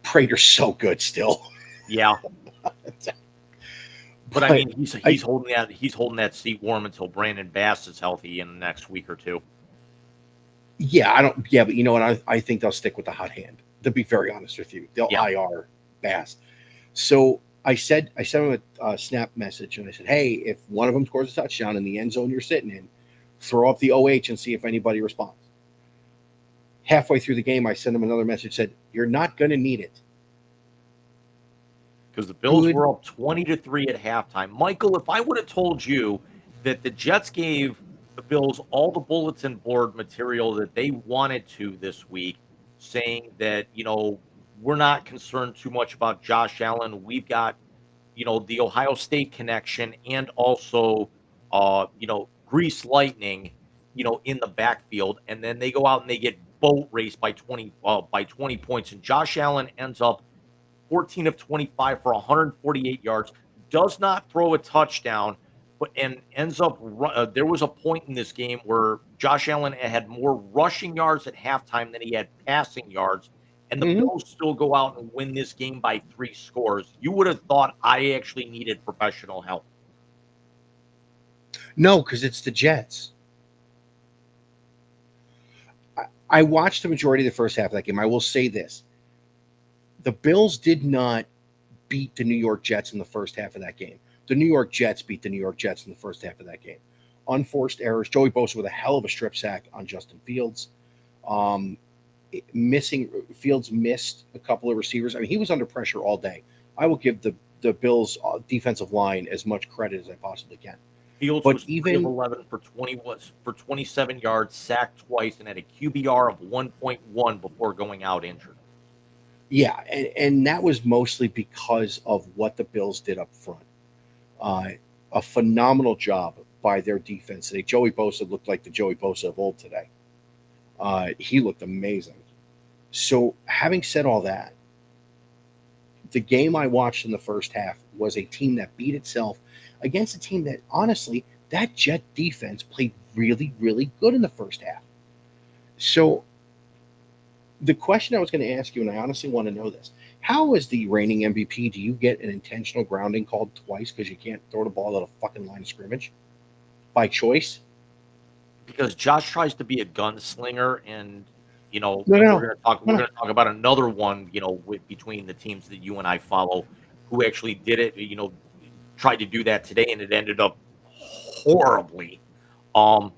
Prater's so good still. Yeah. But I mean, he's holding that seat warm until Brandon Bass is healthy in the next week or two. Yeah, but you know what? I think they'll stick with the hot hand. To be very honest with you, they'll IR Bass. So I sent him a snap message, and I said, hey, if one of them scores a touchdown in the end zone you're sitting in, throw up the OH and see if anybody responds. Halfway through the game, I sent him another message, said, you're not going to need it. because the Bills Good. were up 20-3 at halftime. Michael, if I would have told you that the Jets gave the Bills all the bulletin board material that they wanted to this week, saying that, we're not concerned too much about Josh Allen. We've got, the Ohio State connection and also, Grease Lightning, in the backfield. And then they go out and they get boat raced by 20 points. And Josh Allen ends up 14 of 25 for 148 yards, does not throw a touchdown, and ends up. There was a point in this game where Josh Allen had more rushing yards at halftime than he had passing yards, and the Mhm. Bills still go out and win this game by 3 scores. You would have thought I actually needed professional help. No, because it's the Jets. I watched the majority of the first half of that game. I will say this. The Bills did not beat the New York Jets in the first half of that game. The New York Jets beat the New York Jets in the first half of that game. Unforced errors. Joey Bosa with a hell of a strip sack on Justin Fields. Fields missed a couple of receivers. I mean, he was under pressure all day. I will give the Bills defensive line as much credit as I possibly can. Fields But was 3 even- of 11 for 27 yards, sacked twice, and had a QBR of 1.1 before going out injured. Yeah, and that was mostly because of what the Bills did up front. A phenomenal job by their defense today. Joey Bosa looked like the Joey Bosa of old today. He looked amazing. So, having said all that, the game I watched in the first half was a team that beat itself against a team that, honestly, that Jet defense played really, really good in the first half. So, the question I was going to ask you, and I honestly want to know this: how, as the reigning MVP, do you get an intentional grounding called twice because you can't throw the ball at a fucking line of scrimmage by choice? Because Josh tries to be a gunslinger, and No. we're going to talk about another one, between the teams that you and I follow, who actually did it. Tried to do that today, and it ended up horribly. But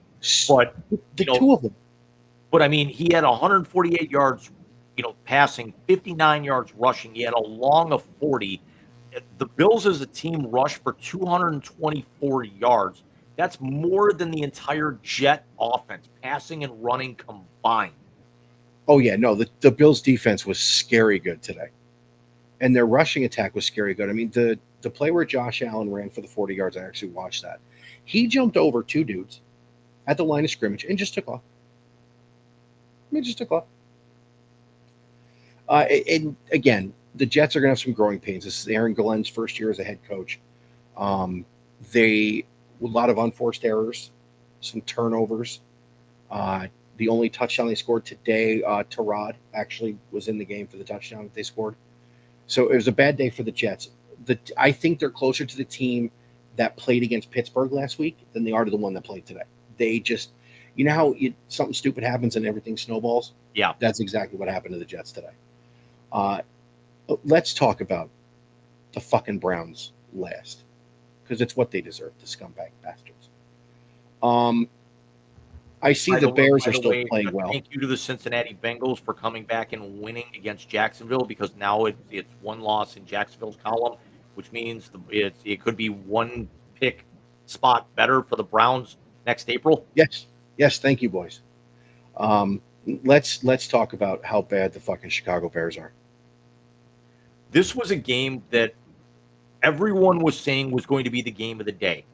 The two of them. But I mean, he had 148 yards, passing, 59 yards rushing. He had a long of 40. The Bills as a team rushed for 224 yards. That's more than the entire Jet offense, passing and running combined. Oh, yeah, no, the Bills' defense was scary good today. And their rushing attack was scary good. I mean, the play where Josh Allen ran for the 40 yards, I actually watched that. He jumped over 2 dudes at the line of scrimmage and just took off. And again, the Jets are going to have some growing pains. This is Aaron Glenn's first year as a head coach. A lot of unforced errors, some turnovers. The only touchdown they scored today, Tyrod actually was in the game for the touchdown that they scored. So it was a bad day for the Jets. I think they're closer to the team that played against Pittsburgh last week than they are to the one that played today. They just, how something stupid happens and everything snowballs? Yeah. That's exactly what happened to the Jets today. Let's talk about the fucking Browns last, because it's what they deserve, the scumbag bastards. I see the Bears are still playing well. Thank you to the Cincinnati Bengals for coming back and winning against Jacksonville, because now it's one loss in Jacksonville's column, which means it could be one pick spot better for the Browns next April. Yes, thank you, boys. Let's talk about how bad the fucking Chicago Bears are. This was a game that everyone was saying was going to be the game of the day.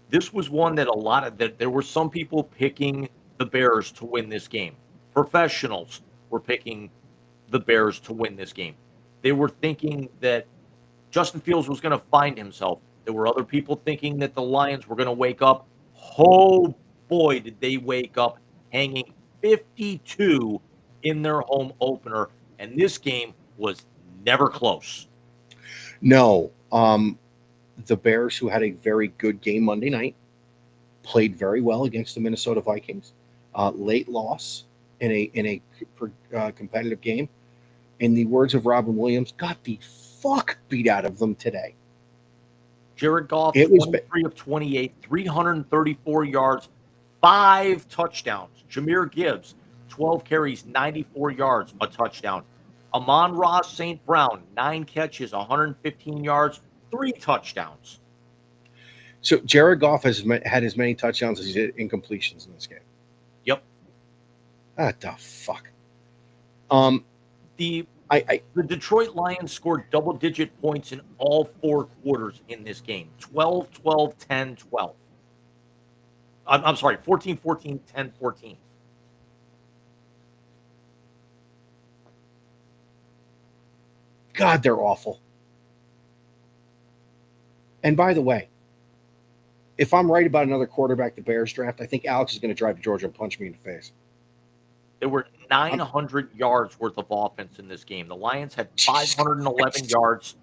This was one that there were some people picking the Bears to win this game. Professionals were picking the Bears to win this game. They were thinking that Justin Fields was going to find himself. There were other people thinking that the Lions were going to wake up. Oh boy, did they wake up, hanging 52 in their home opener, and this game was never close. No, the Bears, who had a very good game Monday night, played very well against the Minnesota Vikings. Late loss in a competitive game. In the words of Robin Williams, got the fuck beat out of them today. Jared Goff, 23 of 28, 334 yards, 5 touchdowns. Jahmyr Gibbs, 12 carries, 94 yards, a touchdown. Amon-Ra St. Brown, 9 catches, 115 yards, 3 touchdowns. So Jared Goff has had as many touchdowns as he did incompletions in this game. Yep. What the fuck? The I Detroit Lions scored double-digit points in all 4 quarters in this game. 12, 12, 10, 12. I'm sorry, 14, 14, 10, 14. God, they're awful. And by the way, if I'm right about another quarterback the Bears draft, I think Alex is going to drive to Georgia and punch me in the face. There were 900 yards worth of offense in this game. The Lions had Jesus 511 Christ. yards.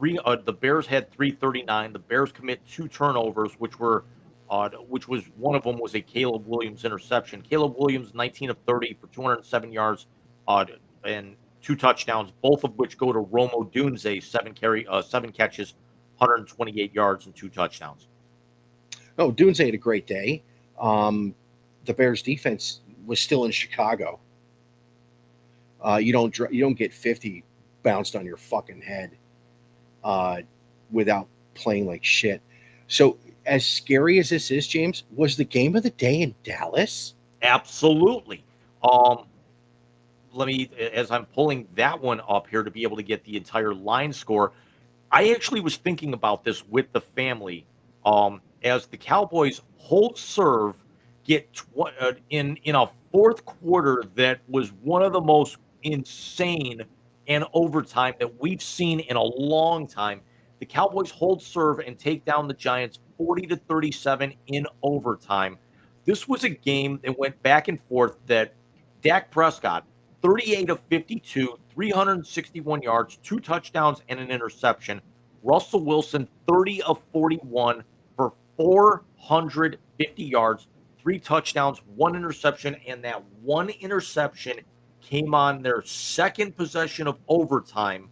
The Bears had 339. The Bears commit 2 turnovers, which was one of them was a Caleb Williams interception. Caleb Williams, 19 of 30 for 207 yards and 2 touchdowns, both of which go to Romo Dunze, 7 catches, 128 yards and 2 touchdowns. Oh, Dunze had a great day. The Bears defense was still in Chicago. You don't get 50 bounced on your fucking head without playing like shit. So as scary as this is, James, was the game of the day in Dallas? Absolutely. Let me, as I'm pulling that one up here to be able to get the entire line score, I actually was thinking about this with the family. As the Cowboys hold serve, get in a fourth quarter that was one of the most insane and overtime that we've seen in a long time. The Cowboys hold serve and take down the Giants 40-37 in overtime. This was a game that went back and forth that Dak Prescott, 38 of 52, 361 yards, 2 touchdowns, and an interception. Russell Wilson, 30 of 41 for 450 yards, 3 touchdowns, 1 interception, and that 1 interception came on their second possession of overtime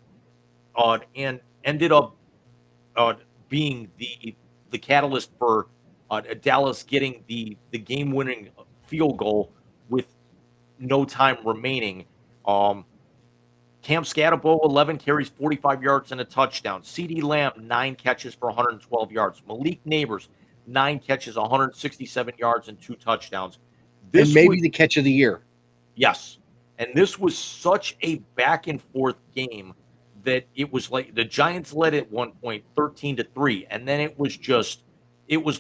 and ended up being the catalyst for Dallas getting the game-winning field goal with no time remaining. Cam Scatterbo, 11 carries, 45 yards, and a touchdown. CeeDee Lamb, 9 catches for 112 yards. Malik Neighbors, 9 catches, 167 yards, and 2 touchdowns. And maybe the catch of the year. Yes. And this was such a back-and-forth game that it was like the Giants led at one point 13-3, and then it was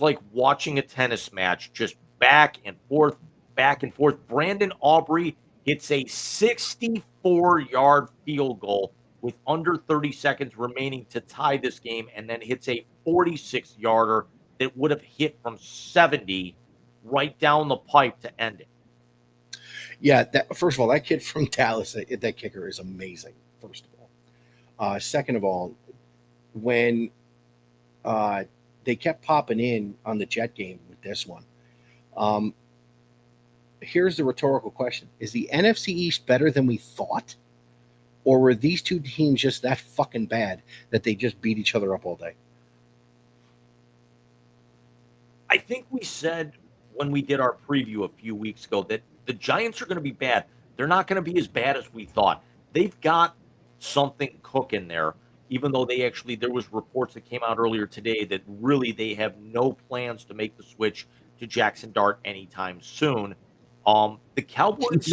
like watching a tennis match, just back and forth, back and forth. Brandon Aubrey hits a 64-yard field goal with under 30 seconds remaining to tie this game, and then hits a 46-yarder that would have hit from 70 right down the pipe to end it. Yeah, first of all, that kid from Dallas, that kicker is amazing, first of all. Second of all, when they kept popping in on the Jet game with this one, here's the rhetorical question. Is the NFC East better than we thought? Or were these two teams just that fucking bad that they just beat each other up all day? I think we said when we did our preview a few weeks ago that the Giants are going to be bad. They're not going to be as bad as we thought. They've got something cooking there, even though there was reports that came out earlier today that really they have no plans to make the switch to Jackson Dart anytime soon. The Cowboys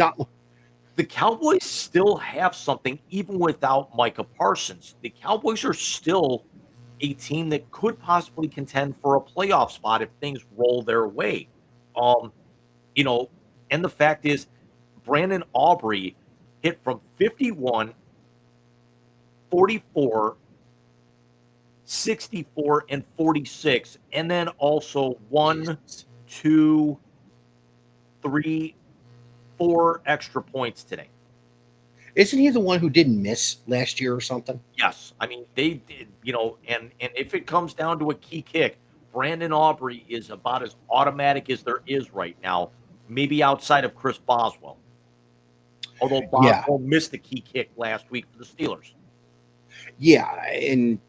still have something even without Micah Parsons. The Cowboys are still a team that could possibly contend for a playoff spot if things roll their way. And the fact is, Brandon Aubrey hit from 51, 44, 64, and 46, and then also 1, 2, 3, 4 extra points today. Isn't he the one who didn't miss last year or something? Yes. I mean, they did, and if it comes down to a key kick, Brandon Aubrey is about as automatic as there is right now, maybe outside of Chris Boswell. Although Boswell missed the key kick last week for the Steelers. Yeah, and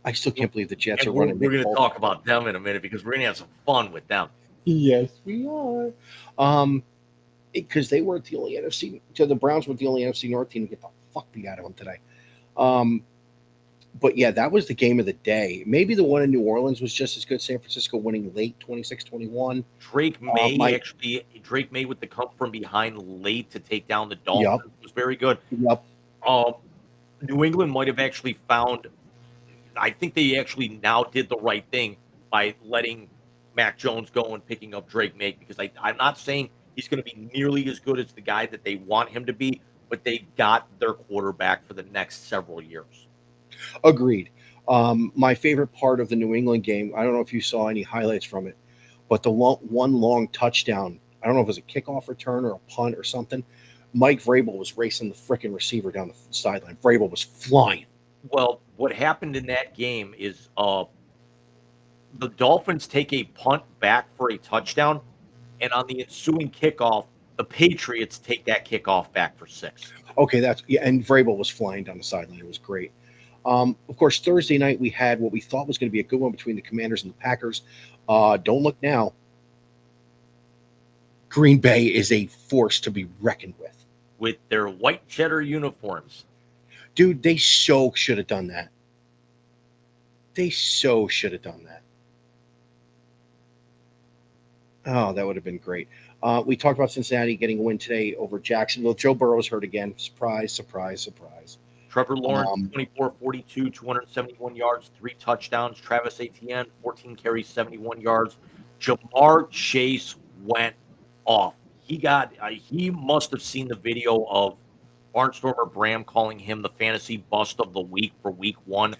I still can't believe the Jets are running. We're going to talk about them in a minute because we're going to have some fun with them. Yes, we are. because they were the only NFC. To the Browns were the only NFC North team to get the fuck beat out of them today. Um, but yeah, that was the game of the day. Maybe the one in New Orleans was just as good. San Francisco winning late 26-21. Drake May with the come from behind late to take down the Yep. Dolphins was very good. Yep. Um, New England might have actually found. I think they actually now did the right thing by letting Mac Jones go and picking up Drake May, because I'm not saying he's going to be nearly as good as the guy that they want him to be, but they got their quarterback for the next several years. Agreed. My favorite part of the New England game, I don't know if you saw any highlights from it, but the one long touchdown, I don't know if it was a kickoff return or a punt or something. Mike Vrabel was racing the freaking receiver down the sideline. Vrabel was flying. Well, what happened in that game is the Dolphins take a punt back for a touchdown, and on the ensuing kickoff, the Patriots take that kickoff back for 6. Okay, and Vrabel was flying down the sideline. It was great. Of course, Thursday night we had what we thought was going to be a good one between the Commanders and the Packers. Don't look now. Green Bay is a force to be reckoned with. With their white cheddar uniforms. Dude, they so should have done that. They so should have done that. Oh, that would have been great. We talked about Cincinnati getting a win today over Jacksonville. Joe Burrow's hurt again. Surprise, surprise, surprise. Trevor Lawrence, 24-42, 271 yards, 3 touchdowns. Travis Etienne, 14 carries, 71 yards. Jamar Chase went off. He must have seen the video of Barnstormer Bram calling him the fantasy bust of the week for week 1.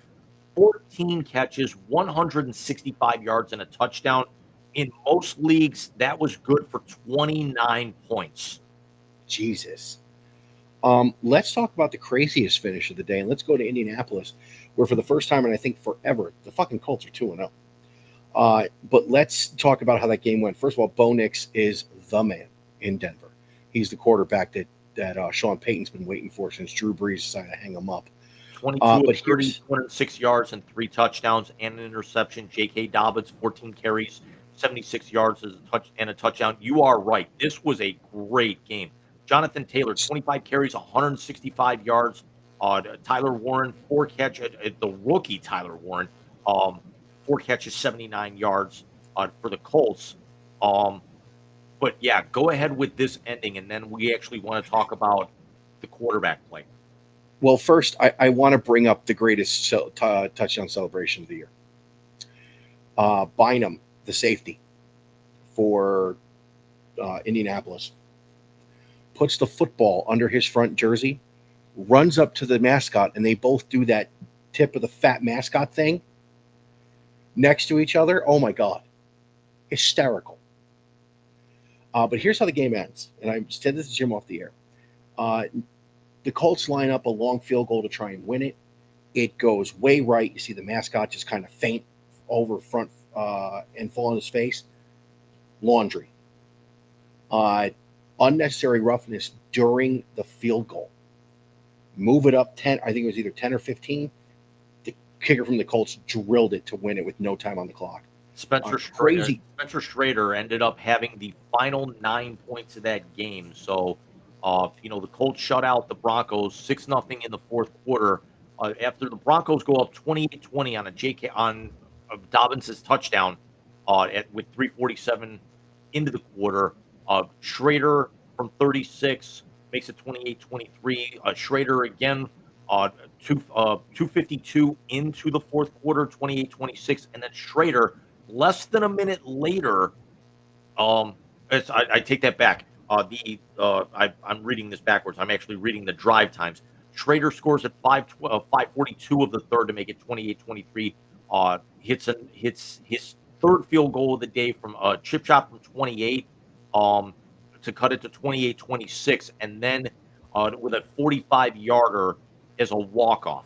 14 catches, 165 yards, and a touchdown. In most leagues, that was good for 29 points. Jesus. Let's talk about the craziest finish of the day, and let's go to Indianapolis, where for the first time in I think forever, the fucking Colts are 2-0. But let's talk about how that game went. First of all, Bo Nix is the man in Denver. He's the quarterback that Sean Payton's been waiting for since Drew Brees decided to hang him up. 22 of 30, 206 yards and 3 touchdowns and an interception. J.K. Dobbins, 14 carries, 76 yards and a touchdown. You are right. This was a great game. Jonathan Taylor, 25 carries, 165 yards. Tyler Warren, 4 catches. The rookie Tyler Warren, 4 catches, 79 yards for the Colts. But yeah, go ahead with this ending, and then we actually want to talk about the quarterback play. Well, first, I want to bring up the greatest touchdown celebration of the year. Bynum, the safety for Indianapolis, puts the football under his front jersey, runs up to the mascot, and they both do that tip of the fat mascot thing next to each other. Oh, my God. Hysterical. But here's how the game ends. And I said this to Jim off the air. The Colts line up a long field goal to try and win it. It goes way right. You see the mascot just kind of faint over front and fall on his face. Laundry. Unnecessary roughness during the field goal. Move it up 10. I think it was either 10 or 15. The kicker from the Colts drilled it to win it with no time on the clock. Spencer Schrader ended up having the final 9 points of that game. So, the Colts shut out the Broncos 6-0 in the fourth quarter. After the Broncos go up 28-20 on Dobbins' touchdown with 3:47 into the quarter, Schrader from 36 makes it 28-23. Schrader again, 2:52 into the fourth quarter, 28-26, and then Schrader less than a minute later. I take that back. I'm reading this backwards. I'm actually reading the drive times. Schrader scores at 5:42 of the third to make it 28-23. Hits his third field goal of the day from a chip shot from 28 to cut it to 28-26, and then with a 45-yarder as a walk-off.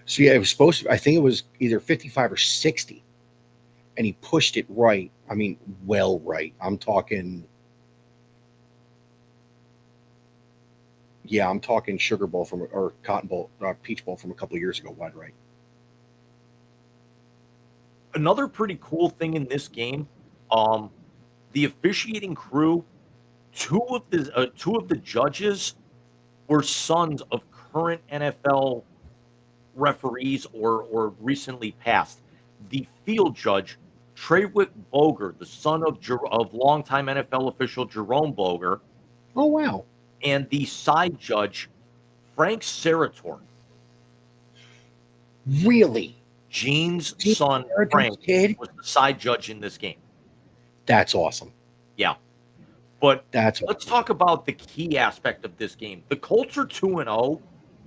So yeah, it was supposed to. I think it was either 55 or 60, and he pushed it right. I mean, well, right. I'm talking. Yeah, I'm talking Sugar Bowl or Cotton Bowl, Peach Bowl from a couple of years ago, wide right. Another pretty cool thing in this game, the officiating crew two of the judges were sons of current NFL referees or recently passed. The field judge, Treywick Boger, the son of longtime NFL official Jerome Boger, Oh wow, and the side judge, Frank Serator, really? Gene's Gene son, Serator's Frank, kid? was the side judge in this game. That's awesome. Yeah. But That's let's talk about the key aspect of this game. The Colts are 2-0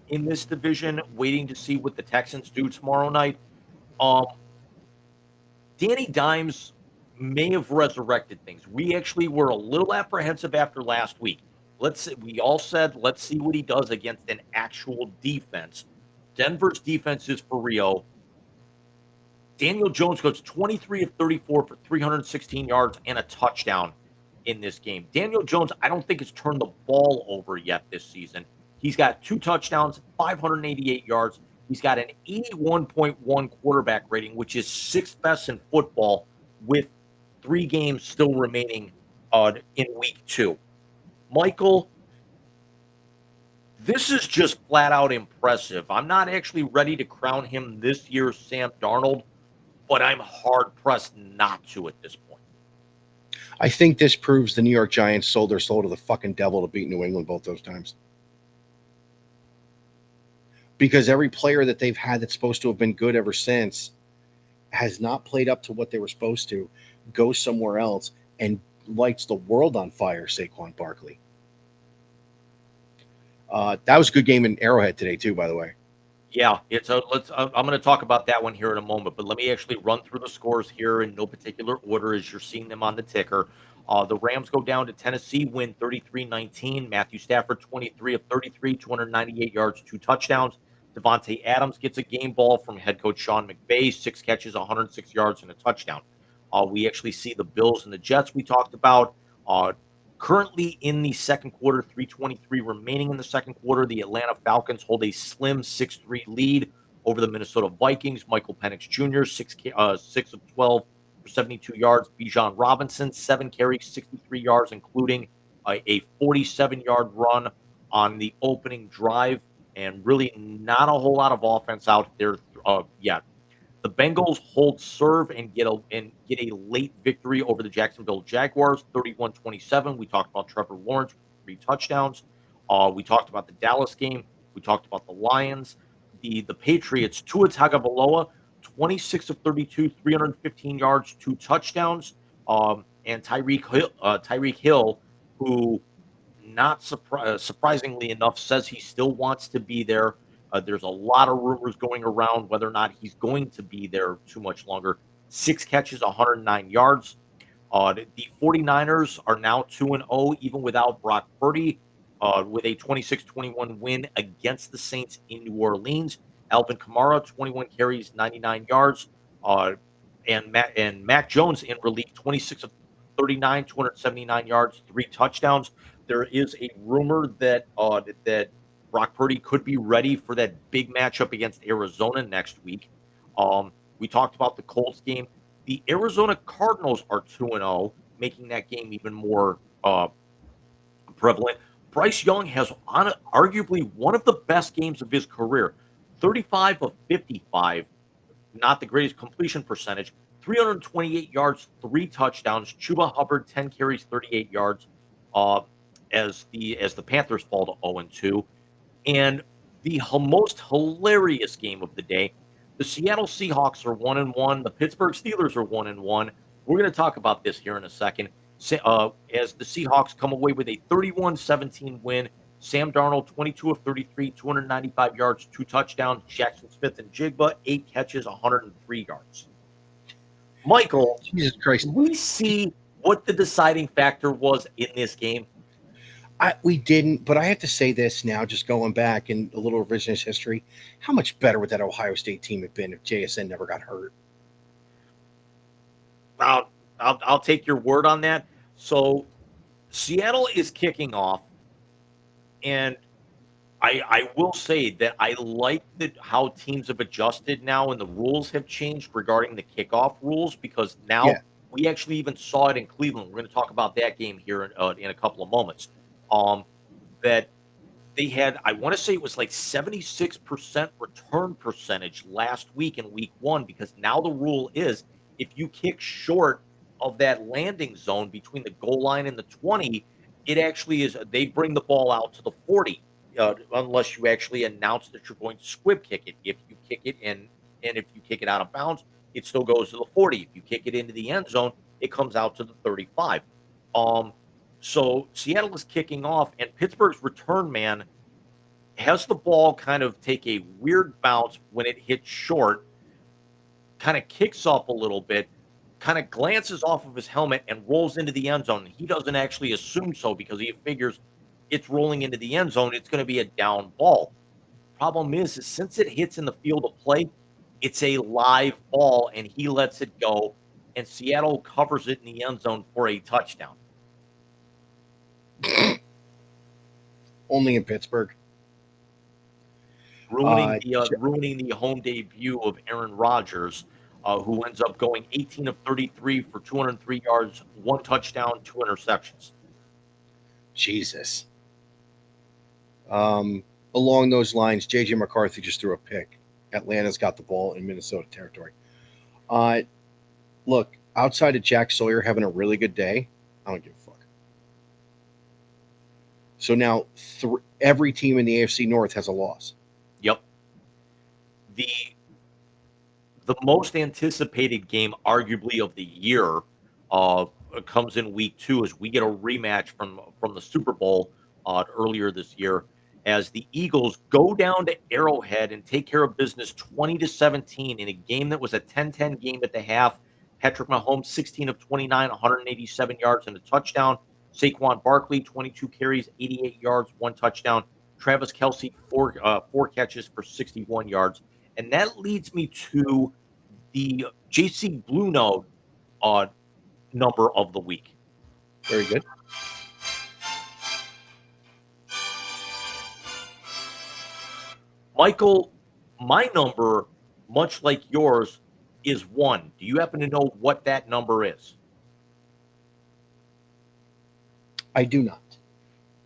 in this division, waiting to see what the Texans do tomorrow night. Danny Dimes may have resurrected things. We actually were a little apprehensive after last week. We all said, let's see what he does against an actual defense. Denver's defense is for real. Daniel Jones goes 23 of 34 for 316 yards and a touchdown in this game. Daniel Jones, I don't think has turned the ball over yet this season. He's got 2 touchdowns, 588 yards. He's got an 81.1 quarterback rating, which is 6th best in football, with 3 games still remaining in week 2. Michael, this is just flat out impressive. I'm not actually ready to crown him this year's Sam Darnold, but I'm hard pressed not to at this point. I think this proves the New York Giants sold their soul to the fucking devil to beat New England both those times. Because every player that they've had that's supposed to have been good ever since has not played up to what they were supposed to, goes somewhere else and lights the world on fire, Saquon Barkley. That was a good game in Arrowhead today, too, by the way. Yeah, I'm going to talk about that one here in a moment, but let me actually run through the scores here in no particular order as you're seeing them on the ticker. The Rams go down to Tennessee, win 33-19. Matthew Stafford, 23 of 33, 298 yards, 2 touchdowns. Devontae Adams gets a game ball from head coach Sean McVay, 6 catches, 106 yards, and a touchdown. We actually see the Bills and the Jets we talked about. Currently in the second quarter, 3:23 remaining in the second quarter, the Atlanta Falcons hold a slim 6-3 lead over the Minnesota Vikings. Michael Penix Jr., 6 of 12 for 72 yards. Bijan Robinson, 7 carries, 63 yards, including a 47-yard run on the opening drive, and really not a whole lot of offense out there yet. The Bengals hold serve and get a late victory over the Jacksonville Jaguars, 31-27. We talked about Trevor Lawrence with 3 touchdowns. We talked about the Dallas game. We talked about the Lions. The Patriots, Tua Tagovailoa, 26 of 32, 315 yards, 2 touchdowns. And Tyreek Hill, who not surprisingly enough says he still wants to be there. There's a lot of rumors going around whether or not he's going to be there too much longer. 6 catches, 109 yards. The 49ers are now 2-0, even without Brock Purdy, with a 26-21 win against the Saints in New Orleans. Alvin Kamara, 21 carries, 99 yards. And Mac Jones in relief, 26 of 39, 279 yards, 3 touchdowns. There is a rumor that that Brock Purdy could be ready for that big matchup against Arizona next week. We talked about the Colts game. The Arizona Cardinals are 2-0, making that game even more prevalent. Bryce Young has arguably one of the best games of his career. 35 of 55, not the greatest completion percentage. 328 yards, 3 touchdowns. Chuba Hubbard, 10 carries, 38 yards. As the Panthers fall to 0-2. And the most hilarious game of the day, the Seattle Seahawks are 1-1. The Pittsburgh Steelers are 1-1. We're going to talk about this here in a second. As the Seahawks come away with a 31-17 win, Sam Darnold, 22 of 33, 295 yards, 2 touchdowns. Jackson Smith and Jigba, 8 catches, 103 yards. Michael, Jesus Christ. did we see what the deciding factor was in this game? We didn't, but I have to say this now, just going back in a little revisionist history. How much better would that Ohio State team have been if JSN never got hurt? I'll take your word on that. So Seattle is kicking off, and I will say that I like how teams have adjusted now and the rules have changed regarding the kickoff rules, because now We actually even saw it in Cleveland. We're going to talk about that game here in a couple of moments. Um, that they had, I want to say it was like 76% return percentage last week in week one, because now the rule is if you kick short of that landing zone between the goal line and the 20, it actually is, they bring the ball out to the 40, unless you actually announce that you're going to squib kick it. If you kick it in, and if you kick it out of bounds, it still goes to the 40. If you kick it into the end zone, it comes out to the 35. Um, so Seattle is kicking off, and Pittsburgh's return man has the ball kind of take a weird bounce when it hits short, kind of kicks up a little bit, kind of glances off of his helmet and rolls into the end zone. He doesn't actually assume so because he figures it's rolling into the end zone, it's going to be a down ball. Problem is since it hits in the field of play, it's a live ball and he lets it go, and Seattle covers it in the end zone for a touchdown. Only in Pittsburgh. Ruining the home debut of Aaron Rodgers, who ends up going 18 of 33 for 203 yards, one touchdown, two interceptions. Jesus. Along those lines, J.J. McCarthy just threw a pick. Atlanta's got the ball in Minnesota territory. Look, outside of Jack Sawyer having a really good day, I don't give a fuck. So now every team in the AFC North has a loss. Yep. The most anticipated game, arguably, of the year comes in week 2 as we get a rematch from the Super Bowl earlier this year, as the Eagles go down to Arrowhead and take care of business 20-17 in a game that was a 10-10 game at the half. Patrick Mahomes, 16 of 29, 187 yards and a touchdown. Saquon Barkley, 22 carries, 88 yards, one touchdown. Travis Kelce, four catches for 61 yards. And that leads me to the JC Blue Note number of the week. Very good. Michael, my number, much like yours, is 1. Do you happen to know what that number is? I do not.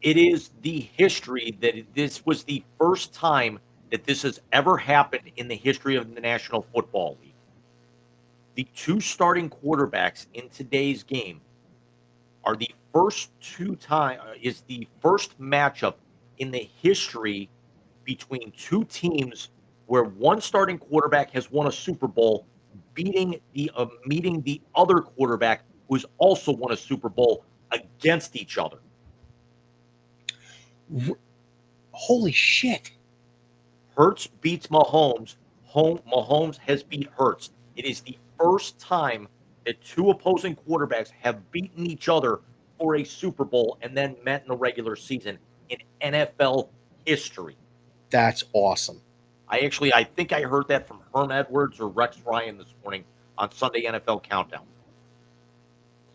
It is the history that this was the first time that this has ever happened in the history of the National Football League. The two starting quarterbacks in today's game are the first is the first matchup in the history between two teams where one starting quarterback has won a Super Bowl, meeting the other quarterback who's also won a Super Bowl against each other. Holy shit. Hurts beats Mahomes. Mahomes has beat Hurts. It is the first time that two opposing quarterbacks have beaten each other for a Super Bowl and then met in the regular season in NFL history. That's awesome. I think I heard that from Herm Edwards or Rex Ryan this morning on Sunday NFL Countdown.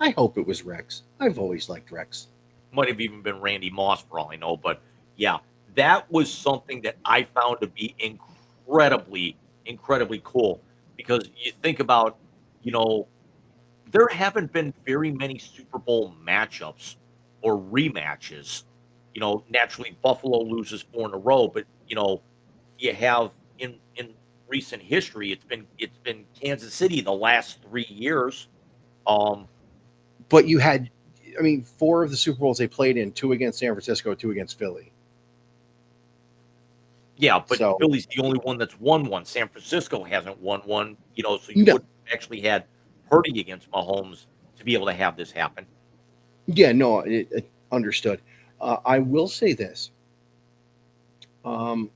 I hope it was Rex. I've always liked Rex. Might have even been Randy Moss for all I know, but yeah, that was something that I found to be incredibly, incredibly cool, because you think about, there haven't been very many Super Bowl matchups or rematches. Naturally Buffalo loses 4 in a row, but you have in recent history, it's been Kansas City the last 3 years. But you had, 4 of the Super Bowls they played in, 2 against San Francisco, 2 against Philly. Yeah, but Philly's the only one that's won one. San Francisco hasn't won one, so you wouldn't have actually had Purdy against Mahomes to be able to have this happen. Yeah, no, it understood. I will say this. I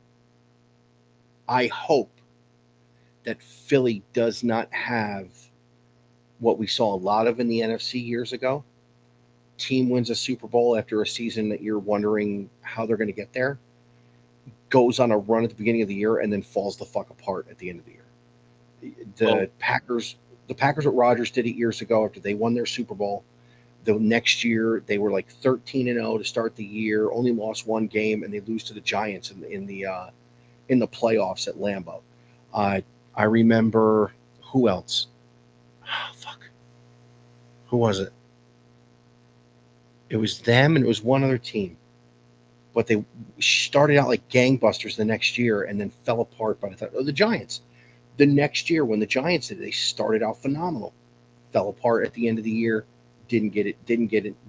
hope that Philly does not have what we saw a lot of in the NFC years ago. Team wins a Super Bowl after a season that you're wondering how they're going to get there, goes on a run at the beginning of the year, and then falls the fuck apart at the end of the year. The Packers with Rodgers did it years ago after they won their Super Bowl. The next year, they were like 13-0 to start the year, only lost 1 game, and they lose to the Giants in the playoffs at Lambeau. I remember who else? Oh, fuck. Who was it? It was them, and it was one other team. But they started out like gangbusters the next year, and then fell apart by the time. Oh, the Giants. The next year, when the Giants did, they started out phenomenal, fell apart at the end of the year, didn't get it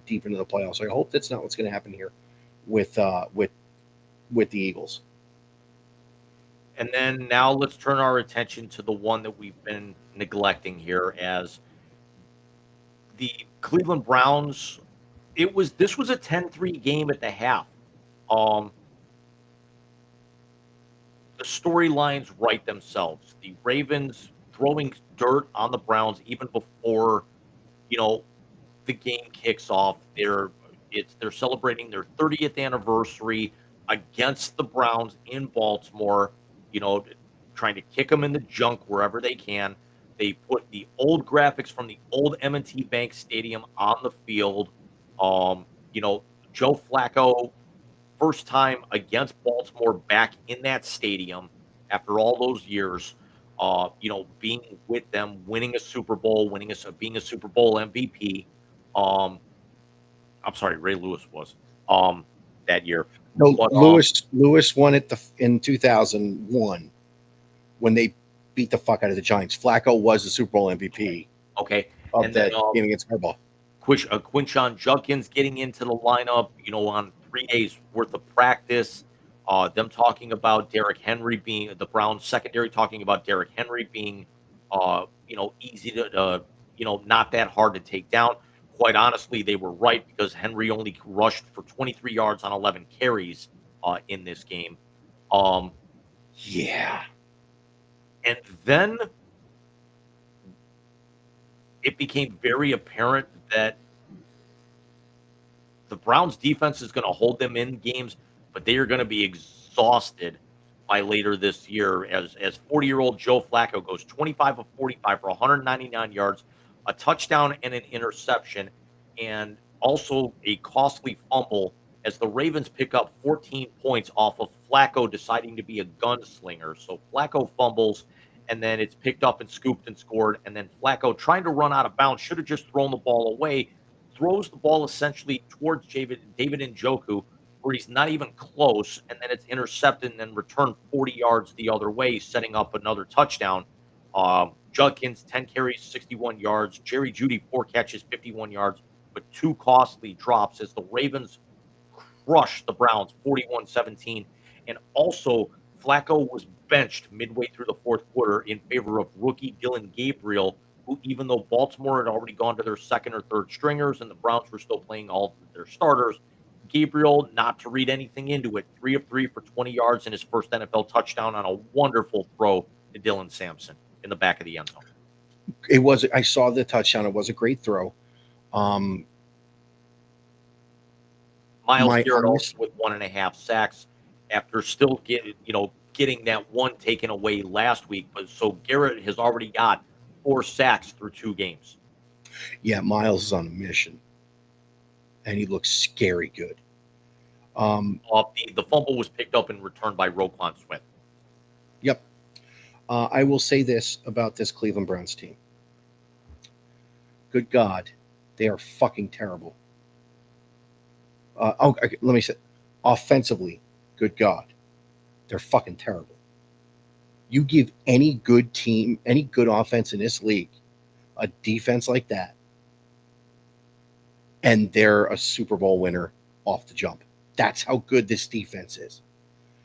deep into the playoffs. I hope that's not what's going to happen here with the Eagles. And then now let's turn our attention to the one that we've been neglecting here as the Cleveland Browns. This was a 10-3 game at the half. Um, the storylines write themselves. The Ravens throwing dirt on the Browns even before, you know, the game kicks off. They're celebrating their 30th anniversary against the Browns in Baltimore. You know, trying to kick them in the junk wherever they can. They put the old graphics from the old M&T Bank Stadium on the field. You know, Joe Flacco, first time against Baltimore back in that stadium after all those years. You know, being with them, winning a Super Bowl, being a Super Bowl MVP. Um, I'm sorry, Ray Lewis was that year. No, But Lewis won it in 2001 when they beat the fuck out of the Giants. Flacco was the Super Bowl MVP okay, of and then that game against Harbaugh. Quinshon Judkins getting into the lineup, you know, on 3 days worth of practice. Them talking about Derrick Henry being the Browns secondary, talking about Derrick Henry being, you know, easy to, you know, not that hard to take down. Quite honestly, they were right because Henry only rushed for 23 yards on 11 carries in this game. Um, Yeah. and then it became very apparent that the Browns defense is going to hold them in games, but they are going to be exhausted by later this year as 40-year-old Joe Flacco goes 25 of 45 for 199 yards, a touchdown and an interception, and also a costly fumble as the Ravens pick up 14 points off of Flacco deciding to be a gunslinger. So Flacco fumbles, and then it's picked up and scooped and scored, and then Flacco trying to run out of bounds should have just thrown the ball away, throws the ball essentially towards David Njoku, where he's not even close, and then it's intercepted and then returned 40 yards the other way, setting up another touchdown. Judkins, 10 carries, 61 yards. Jerry Jeudy, 4 catches, 51 yards, but 2 costly drops as the Ravens crushed the Browns 41-17. And also, Flacco was benched midway through the fourth quarter in favor of rookie Dylan Gabriel, who, even though Baltimore had already gone to their second or third stringers and the Browns were still playing all of their starters, Gabriel, not to read anything into it, 3 of 3 for 20 yards in his first NFL touchdown on a wonderful throw to Dylan Sampson in the back of the end zone. It was. I saw the touchdown. It was a great throw. Miles My Garrett honest- also with 1.5 sacks after still getting that one taken away last week. But so Garrett has already got 4 sacks through 2 games. Yeah, Miles is on a mission, and he looks scary good. The fumble was picked up and returned by Roquan Smith. Yep. I will say this about this Cleveland Browns team. Good God, they are fucking terrible. Okay, let me say, offensively, good God, they're fucking terrible. You give any good team, any good offense in this league, a defense like that, and they're a Super Bowl winner off the jump. That's how good this defense is.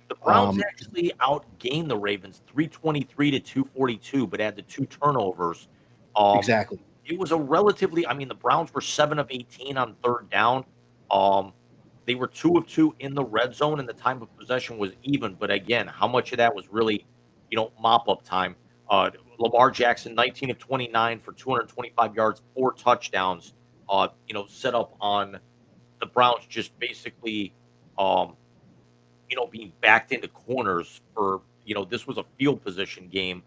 The Browns actually outgained the Ravens 323 to 242, but had the 2 turnovers. Exactly. It was a relatively, I mean, the Browns were 7 of 18 on third down. They were 2 of 2 in the red zone, and the time of possession was even. But again, how much of that was really, mop up time? Lamar Jackson, 19 of 29 for 225 yards, 4 touchdowns. Set up on the Browns just basically, being backed into corners for, this was a field position game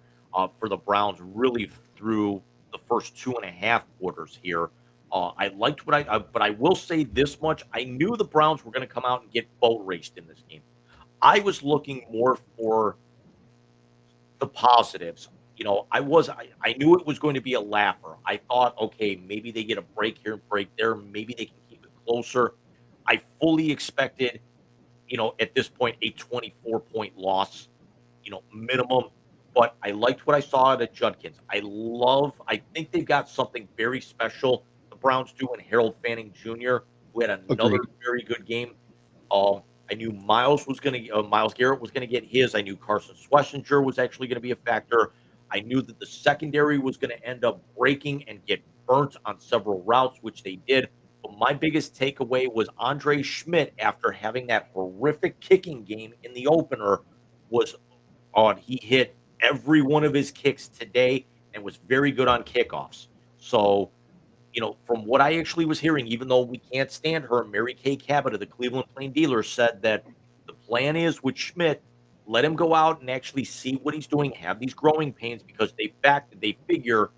for the Browns really through the first 2.5 quarters here. I liked but I will say this much. I knew the Browns were going to come out and get boat raced in this game. I was looking more for the positives. I knew it was going to be a laugher. I thought, okay, maybe they get a break here, break there, maybe they can keep it closer. I fully expected, at this point, a 24-point loss, minimum. But I liked what I saw out of Judkins. I think they've got something very special. The Browns do, and Harold Fanning Jr., who had another Agreed. very good game. I knew Miles Garrett was gonna get his. I knew Carson Schlesinger was actually gonna be a factor. I knew that the secondary was gonna end up breaking and get burnt on several routes, which they did. But my biggest takeaway was Andre Schmidt, after having that horrific kicking game in the opener, was on. He hit every one of his kicks today and was very good on kickoffs. So, from what I actually was hearing, even though we can't stand her, Mary Kay Cabot of the Cleveland Plain Dealer said that the plan is with Schmidt, let him go out and actually see what he's doing, have these growing pains, because they figure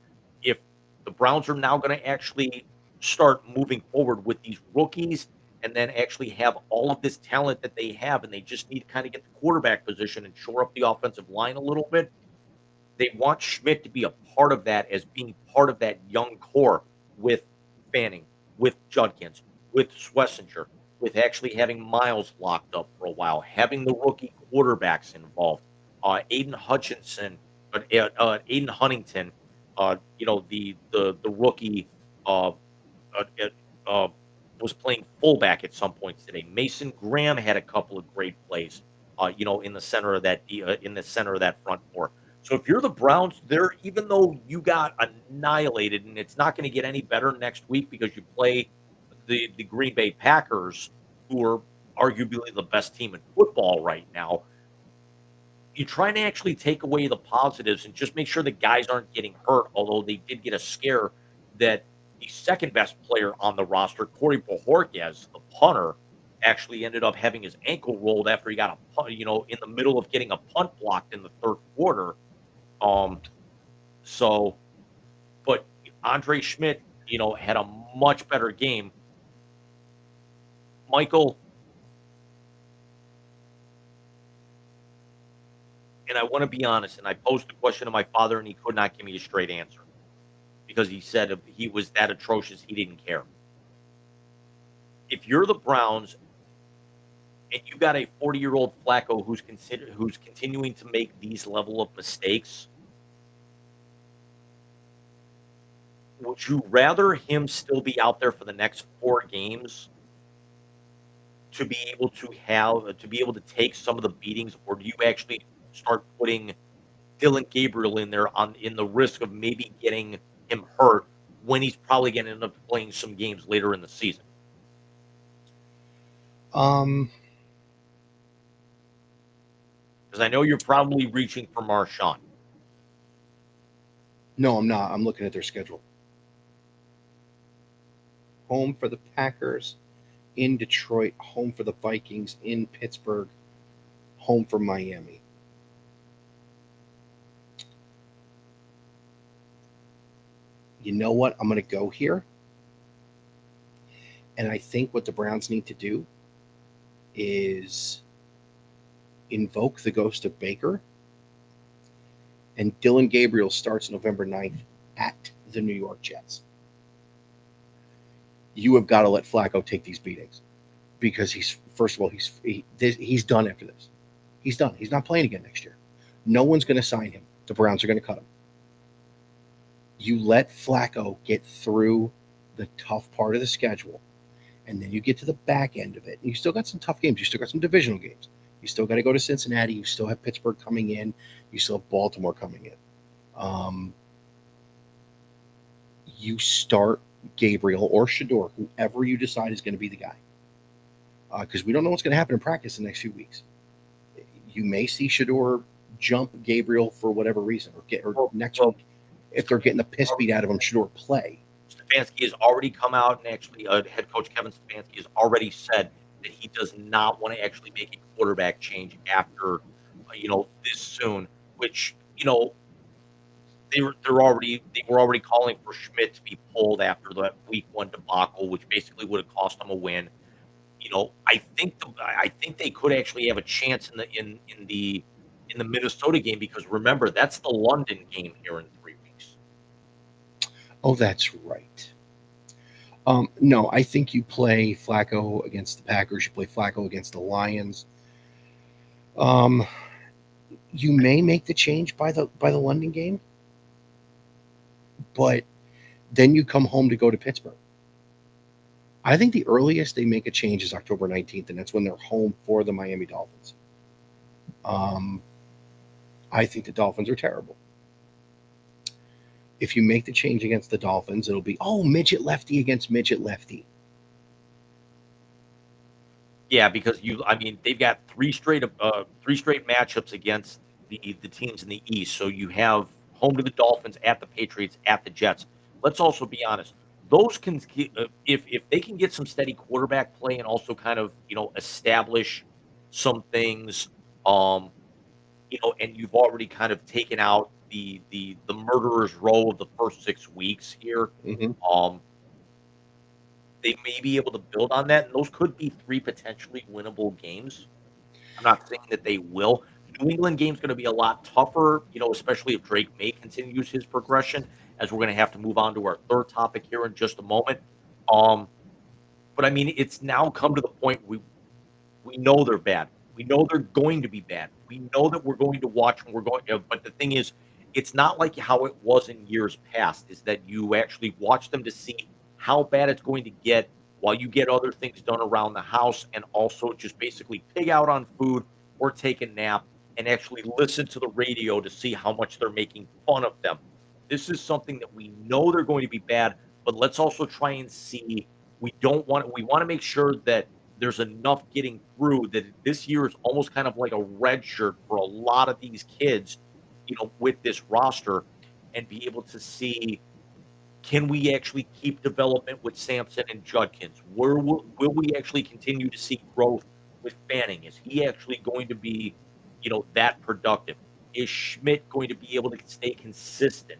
if the Browns are now going to actually start moving forward with these rookies and then actually have all of this talent that they have, and they just need to kind of get the quarterback position and shore up the offensive line a little bit. They want Schmidt to be a part of that, as being part of that young core with Fanning, with Judkins, with Schlesinger, with actually having Miles locked up for a while, having the rookie quarterbacks involved, Aiden Hutchinson, Aiden Huntington, the rookie uh, uh, uh, uh, was playing fullback at some points today. Mason Graham had a couple of great plays, in the center of that front four. So if you're the Browns, there, even though you got annihilated, and it's not going to get any better next week because you play the Green Bay Packers, who are arguably the best team in football right now. You try and actually take away the positives and just make sure the guys aren't getting hurt. Although they did get a scare that the second best player on the roster, Corey Bojorquez, the punter, actually ended up having his ankle rolled after he got a punt, in the middle of getting a punt blocked in the third quarter. Um, so, but Andre Schmidt, had a much better game. Michael, and I want to be honest, and I posed the question to my father, and he could not give me a straight answer because he said if he was that atrocious, he didn't care. If you're the Browns and you got a 40-year-old Flacco who's continuing to make these level of mistakes, would you rather him still be out there for the next 4 games to be able to take some of the beatings, or do you actually start putting Dylan Gabriel in there in the risk of maybe getting him hurt when he's probably going to end up playing some games later in the season? Um, Because I know you're probably reaching for Marshawn. no, I'm not. I'm looking at their schedule. Home for the Packers, in Detroit, home for the Vikings, in Pittsburgh, home for Miami. You know what? I'm going to go here. And I think what the Browns need to do is invoke the ghost of Baker. And Dylan Gabriel starts November 9th at the New York Jets. You have got to let Flacco take these beatings because he's done after this. He's done. He's not playing again next year. No one's going to sign him. The Browns are going to cut him. You let Flacco get through the tough part of the schedule, and then you get to the back end of it. And you still got some tough games. You still got some divisional games. You still got to go to Cincinnati. You still have Pittsburgh coming in. You still have Baltimore coming in. You start Gabriel or Shador, whoever you decide is going to be the guy. Because we don't know what's going to happen in practice the next few weeks. You may see Shador jump Gabriel for whatever reason, or next week, if they're getting the piss beat out of him, Shador play. Stefanski has already come out, and actually head coach Kevin Stefanski has already said that he does not want to actually make a quarterback change after, this soon, which, they were already calling for Schmidt to be pulled after that week 1 debacle, which basically would have cost them a win. I think they could actually have a chance in in the Minnesota game, because remember, that's the London game here in 3 weeks. Oh, that's right. No, I think you play Flacco against the Packers. You play Flacco against the Lions. You may make the change by the London game, but then you come home to go to Pittsburgh. I think the earliest they make a change is October 19th, and that's when they're home for the Miami Dolphins. I think the Dolphins are terrible. If you make the change against the Dolphins, it'll be, midget lefty against midget lefty. Yeah, because they've got three straight matchups against the teams in the East. So you have home to the Dolphins, at the Patriots, at the Jets. Let's also be honest; those can, if they can get some steady quarterback play and also kind of establish some things, and you've already kind of taken out the murderer's row of the first 6 weeks here. Mm-hmm. They may be able to build on that, and those could be 3 potentially winnable games. I'm not saying that they will. The New England game's going to be a lot tougher, especially if Drake May continues his progression, as we're going to have to move on to our third topic here in just a moment. But it's now come to the point we know they're bad. We know they're going to be bad. We know that we're going to watch and but the thing is, it's not like how it was in years past, is that you actually watch them to see how bad it's going to get while you get other things done around the house, and also just basically pig out on food or take a nap and actually listen to the radio to see how much they're making fun of them. This is something that we know they're going to be bad, but let's also try and see. We want to make sure that there's enough getting through, that this year is almost kind of like a red shirt for a lot of these kids, with this roster, and be able to see, can we actually keep development with Sampson and Judkins? Where will we actually continue to see growth with Fanning? Is he actually going to be, that productive? Is Schmidt going to be able to stay consistent?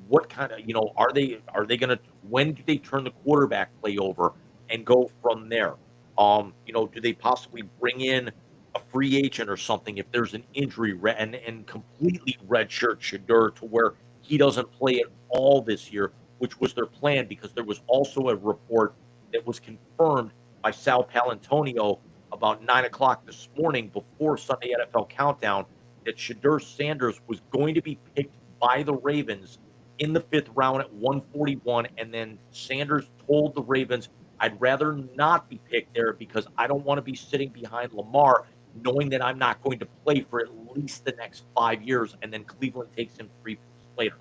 What kind of, are they going to, when do they turn the quarterback play over and go from there? Do they possibly bring in a free agent or something if there's an injury, and completely redshirt Shedeur to where he doesn't play at all this year, which was their plan, because there was also a report that was confirmed by Sal Palantonio about 9:00 this morning before Sunday NFL Countdown, that Shedeur Sanders was going to be picked by the Ravens in the 5th round at 141, and then Sanders told the Ravens, I'd rather not be picked there because I don't want to be sitting behind Lamar knowing that I'm not going to play for at least the next 5 years, and then Cleveland takes him 3 picks later.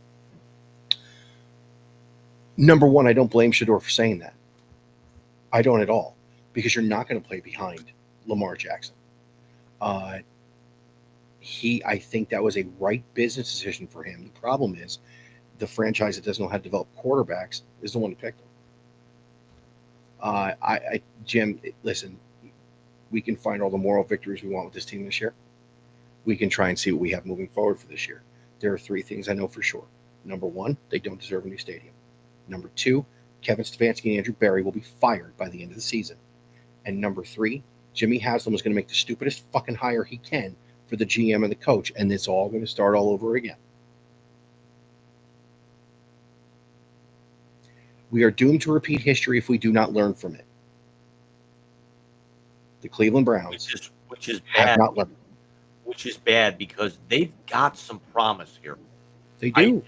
Number one, I don't blame Shedeur for saying that. I don't at all, because you're not going to play behind Lamar Jackson. I think that was a right business decision for him. The problem is the franchise that doesn't know how to develop quarterbacks is the one who picked him. Jim, listen, we can find all the moral victories we want with this team this year. We can try and see what we have moving forward for this year. There are 3 things I know for sure. Number 1, they don't deserve a new stadium. Number 2, Kevin Stefanski and Andrew Berry will be fired by the end of the season. And number 3, Jimmy Haslam is going to make the stupidest fucking hire he can for the GM and the coach, and it's all going to start all over again. We are doomed to repeat history if we do not learn from it. The Cleveland Browns which is have bad. not learned. Which is bad, because they've got some promise here. They do.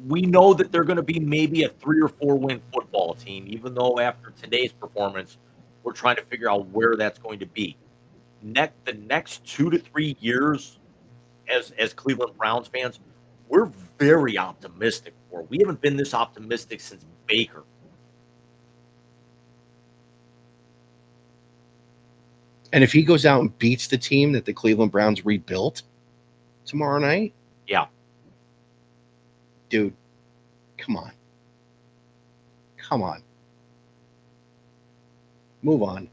We know that they're going to be maybe a 3 or 4 win football team, even though after today's performance, we're trying to figure out where that's going to be. The next 2 to 3 years, as Cleveland Browns fans, we're very optimistic for. We haven't been this optimistic since Baker. And if he goes out and beats the team that the Cleveland Browns rebuilt tomorrow night, yeah, dude, come on. Move on.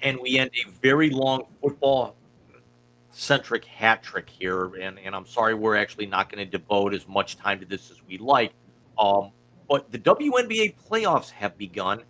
And we end a very long football-centric hat trick here, and I'm sorry we're actually not going to devote as much time to this as we like. But the WNBA playoffs have begun,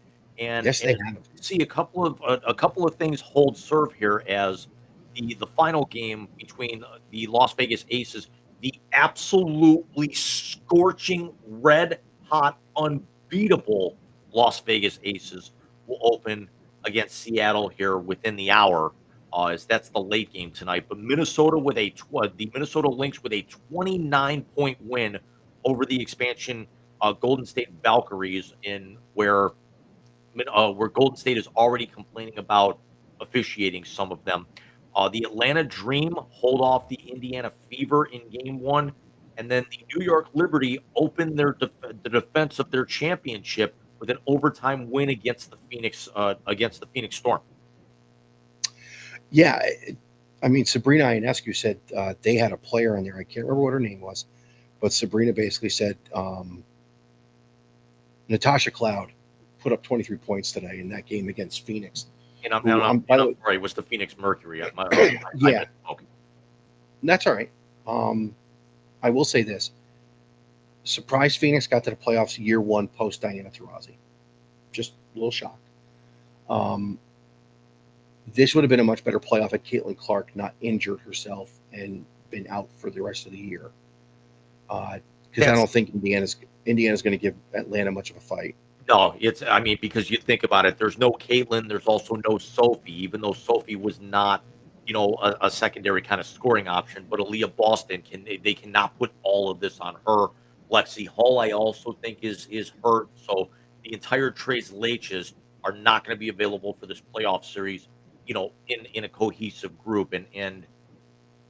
Yes, they And have. see a couple of things hold serve here as the final game between the Las Vegas Aces, the absolutely scorching red hot unbeatable Las Vegas Aces will open against Seattle here within the hour, as that's the late game tonight. But Minnesota with the Minnesota Lynx with a 29-point win over the expansion Golden State Valkyries, in where Golden State is already complaining about officiating some of them. The Atlanta Dream hold off the Indiana Fever in Game One, and then the New York Liberty open the defense of their championship with an overtime win against the Phoenix Storm. Yeah, I mean, Sabrina Ionescu said they had a player on there. I can't remember what her name was, but Sabrina basically said Natasha Cloud put up 23 points today in that game against Phoenix. Who, by the way, Right, it was the Phoenix Mercury. yeah, Okay. that's all right. I will say this: surprise Phoenix got to the playoffs year one post Diana Taurasi. Just a little shocked. Um, this would have been a much better playoff had Caitlin Clark not injured herself and been out for the rest of the year. Because I don't think Indiana's going to give Atlanta much of a fight. No, I mean, because you think about it, there's no Caitlin, there's also no Sophie, even though Sophie was not, a secondary kind of scoring option. But Aaliyah Boston they cannot put all of this on her. Lexi Hull, I also think is hurt. So the entire Trace Laches are not going to be available for this playoff series, in a cohesive group. And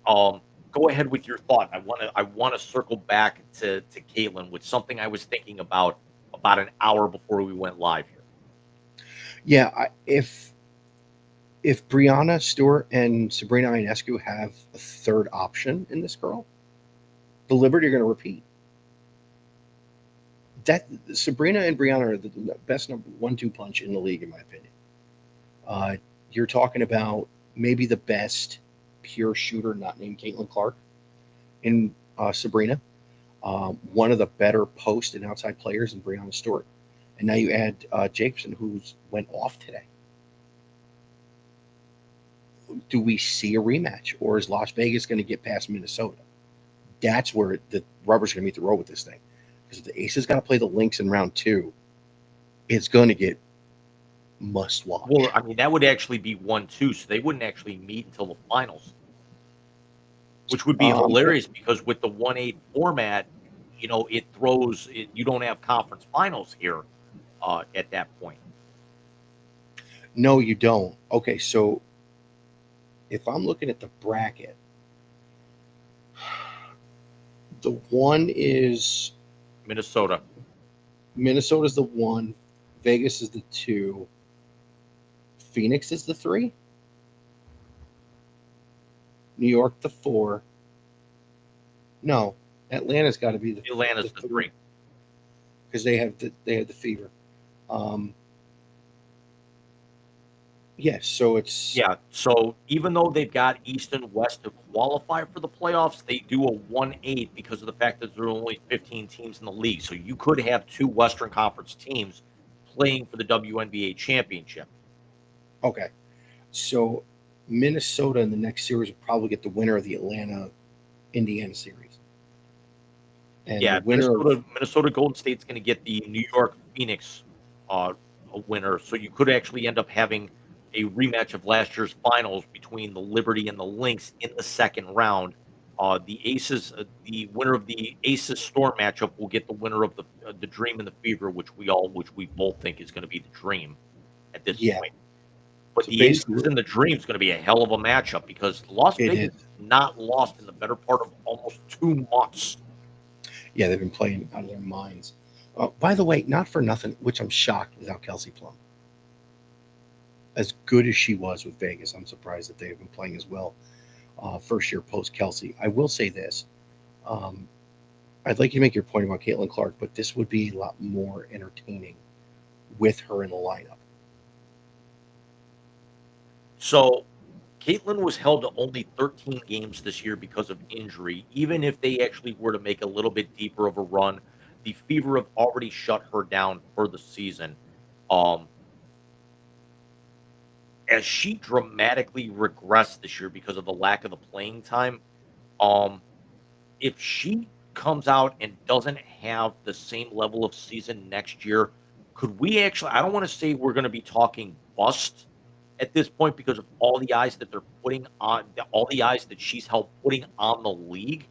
go ahead with your thought. I want to circle back to Caitlin with something I was thinking about an hour before we went live here. Yeah, if Brianna Stewart and Sabrina Ionescu have a third option in this girl, the Liberty are going to repeat. That Sabrina and Brianna are the best number 1-2 punch in the league, in my opinion. You're talking about maybe the best pure shooter not named Caitlin Clark in Sabrina. One of the better post and outside players in Brianna Stewart. And now you add Jacobson, who's went off today. Do we see a rematch, or is Las Vegas going to get past Minnesota? That's where the rubber's going to meet the road with this thing. Because if the Aces got to play the Lynx in round 2, it's going to get must watch. Well, I mean, that would actually be 1-2, so they wouldn't actually meet until the finals, which would be hilarious because with the 1-8 format, it throws it, you don't have conference finals here at that point. No, you don't. Okay, so if I'm looking at the bracket, the 1 is Minnesota. Minnesota's the 1, Vegas is the 2, Phoenix is the 3, New York the 4. No, Atlanta's got to be the Atlanta's the 3 because they have the Fever. Yes, so it's So even though they've got East and West to qualify for the playoffs, they do a 1-8 because of the fact that there are only 15 teams in the league. So you could have 2 Western Conference teams playing for the WNBA championship. okay. So Minnesota in the next series will probably get the winner of the Atlanta Indiana series. And the winner Minnesota Golden State's going to get the New York Phoenix a winner. So you could actually end up having a rematch of last year's finals between the Liberty and the Lynx in the second round. The Aces, the winner of the Aces Storm matchup will get the winner of the Dream and the Fever, which we both think is going to be the Dream at this point. But so the Aces and the Dream is going to be a hell of a matchup because Las Vegas is not lost in the better part of almost 2 months. Yeah, they've been playing out of their minds. By the way, not for nothing, which I'm shocked without Kelsey Plum. As good as she was with Vegas, I'm surprised that they've been playing as well. First year post Kelsey. I will say this. I'd like you to make your point about Caitlin Clark, but this would be a lot more entertaining with her in the lineup. So Caitlin was held to only 13 games this year because of injury. Even if they actually were to make a little bit deeper of a run, the Fever have already shut her down for the season. as she dramatically regressed this year because of the lack of the playing time, um, if she comes out and doesn't have the same level of season next year, could we actually? I don't want to say we're going to be talking bust at this point because of all the eyes that they're putting on, all the eyes that she's helped putting on the league,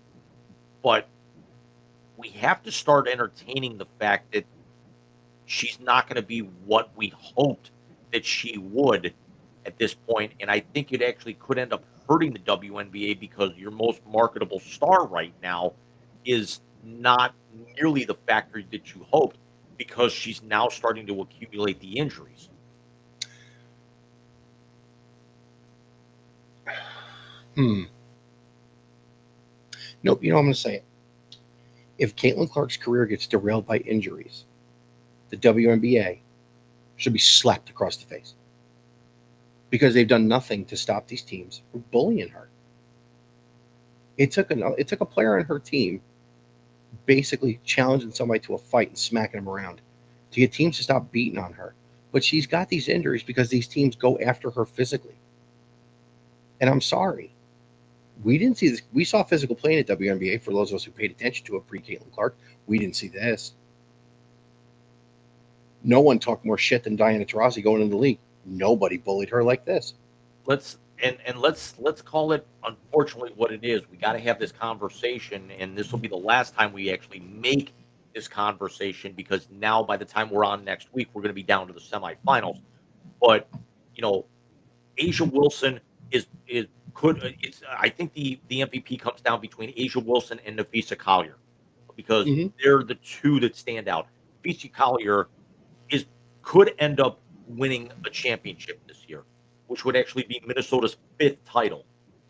but we have to start entertaining the fact that she's not going to be what we hoped that she would at this point. And I think it actually could end up hurting the WNBA because your most marketable star right now is not nearly the factor that you hoped because she's now starting to accumulate the injuries. Nope, you know, I'm going to say it. If Caitlin Clark's career gets derailed by injuries, the WNBA should be slapped across the face because they've done nothing to stop these teams from bullying her. It took a player on her team basically challenging somebody to a fight and smacking them around to get teams to stop beating on her. But she's got these injuries because these teams go after her physically. And I'm sorry. We didn't see this. We saw physical play in the WNBA for those of us who paid attention to it pre-Caitlin Clark. We didn't see this. No one talked more shit than Diana Taurasi going into the league. Nobody bullied her like this. Let's call it unfortunately what it is. We got to have this conversation, and this will be the last time we actually make this conversation because now by the time we're on next week, we're going to be down to the semifinals. But you know, Asia Wilson is could it's I think the MVP comes down between Asia Wilson and Nafisa Collier because they're the two that stand out. Nafisa Collier is could end up winning a championship this year, which would actually be Minnesota's fifth title.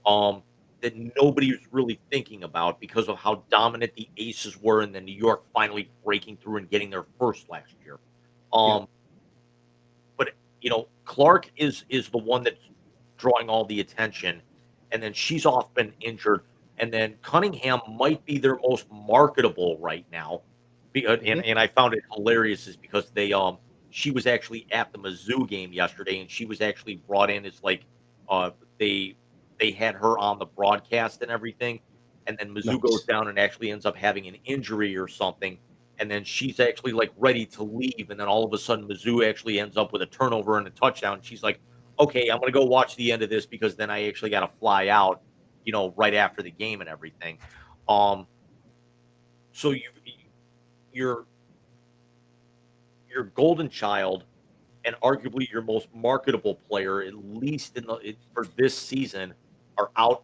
That nobody was really thinking about because of how dominant the Aces were, and then New York finally breaking through and getting their first last year. Yeah. But Clark is the one that's drawing all the attention, and then she's off been injured, and then Cunningham might be their most marketable right now. And I found it hilarious is because she was actually at the Mizzou game yesterday, and she was actually brought in as like they had her on the broadcast and everything, and then Mizzou goes down and actually ends up having an injury or something, and then she's actually like ready to leave, and then all of a sudden Mizzou actually ends up with a turnover and a touchdown. And she's like, "Okay, I'm gonna go watch the end of this because then I actually got to fly out, right after the game and everything." So your golden child and arguably your most marketable player, at least for this season, are out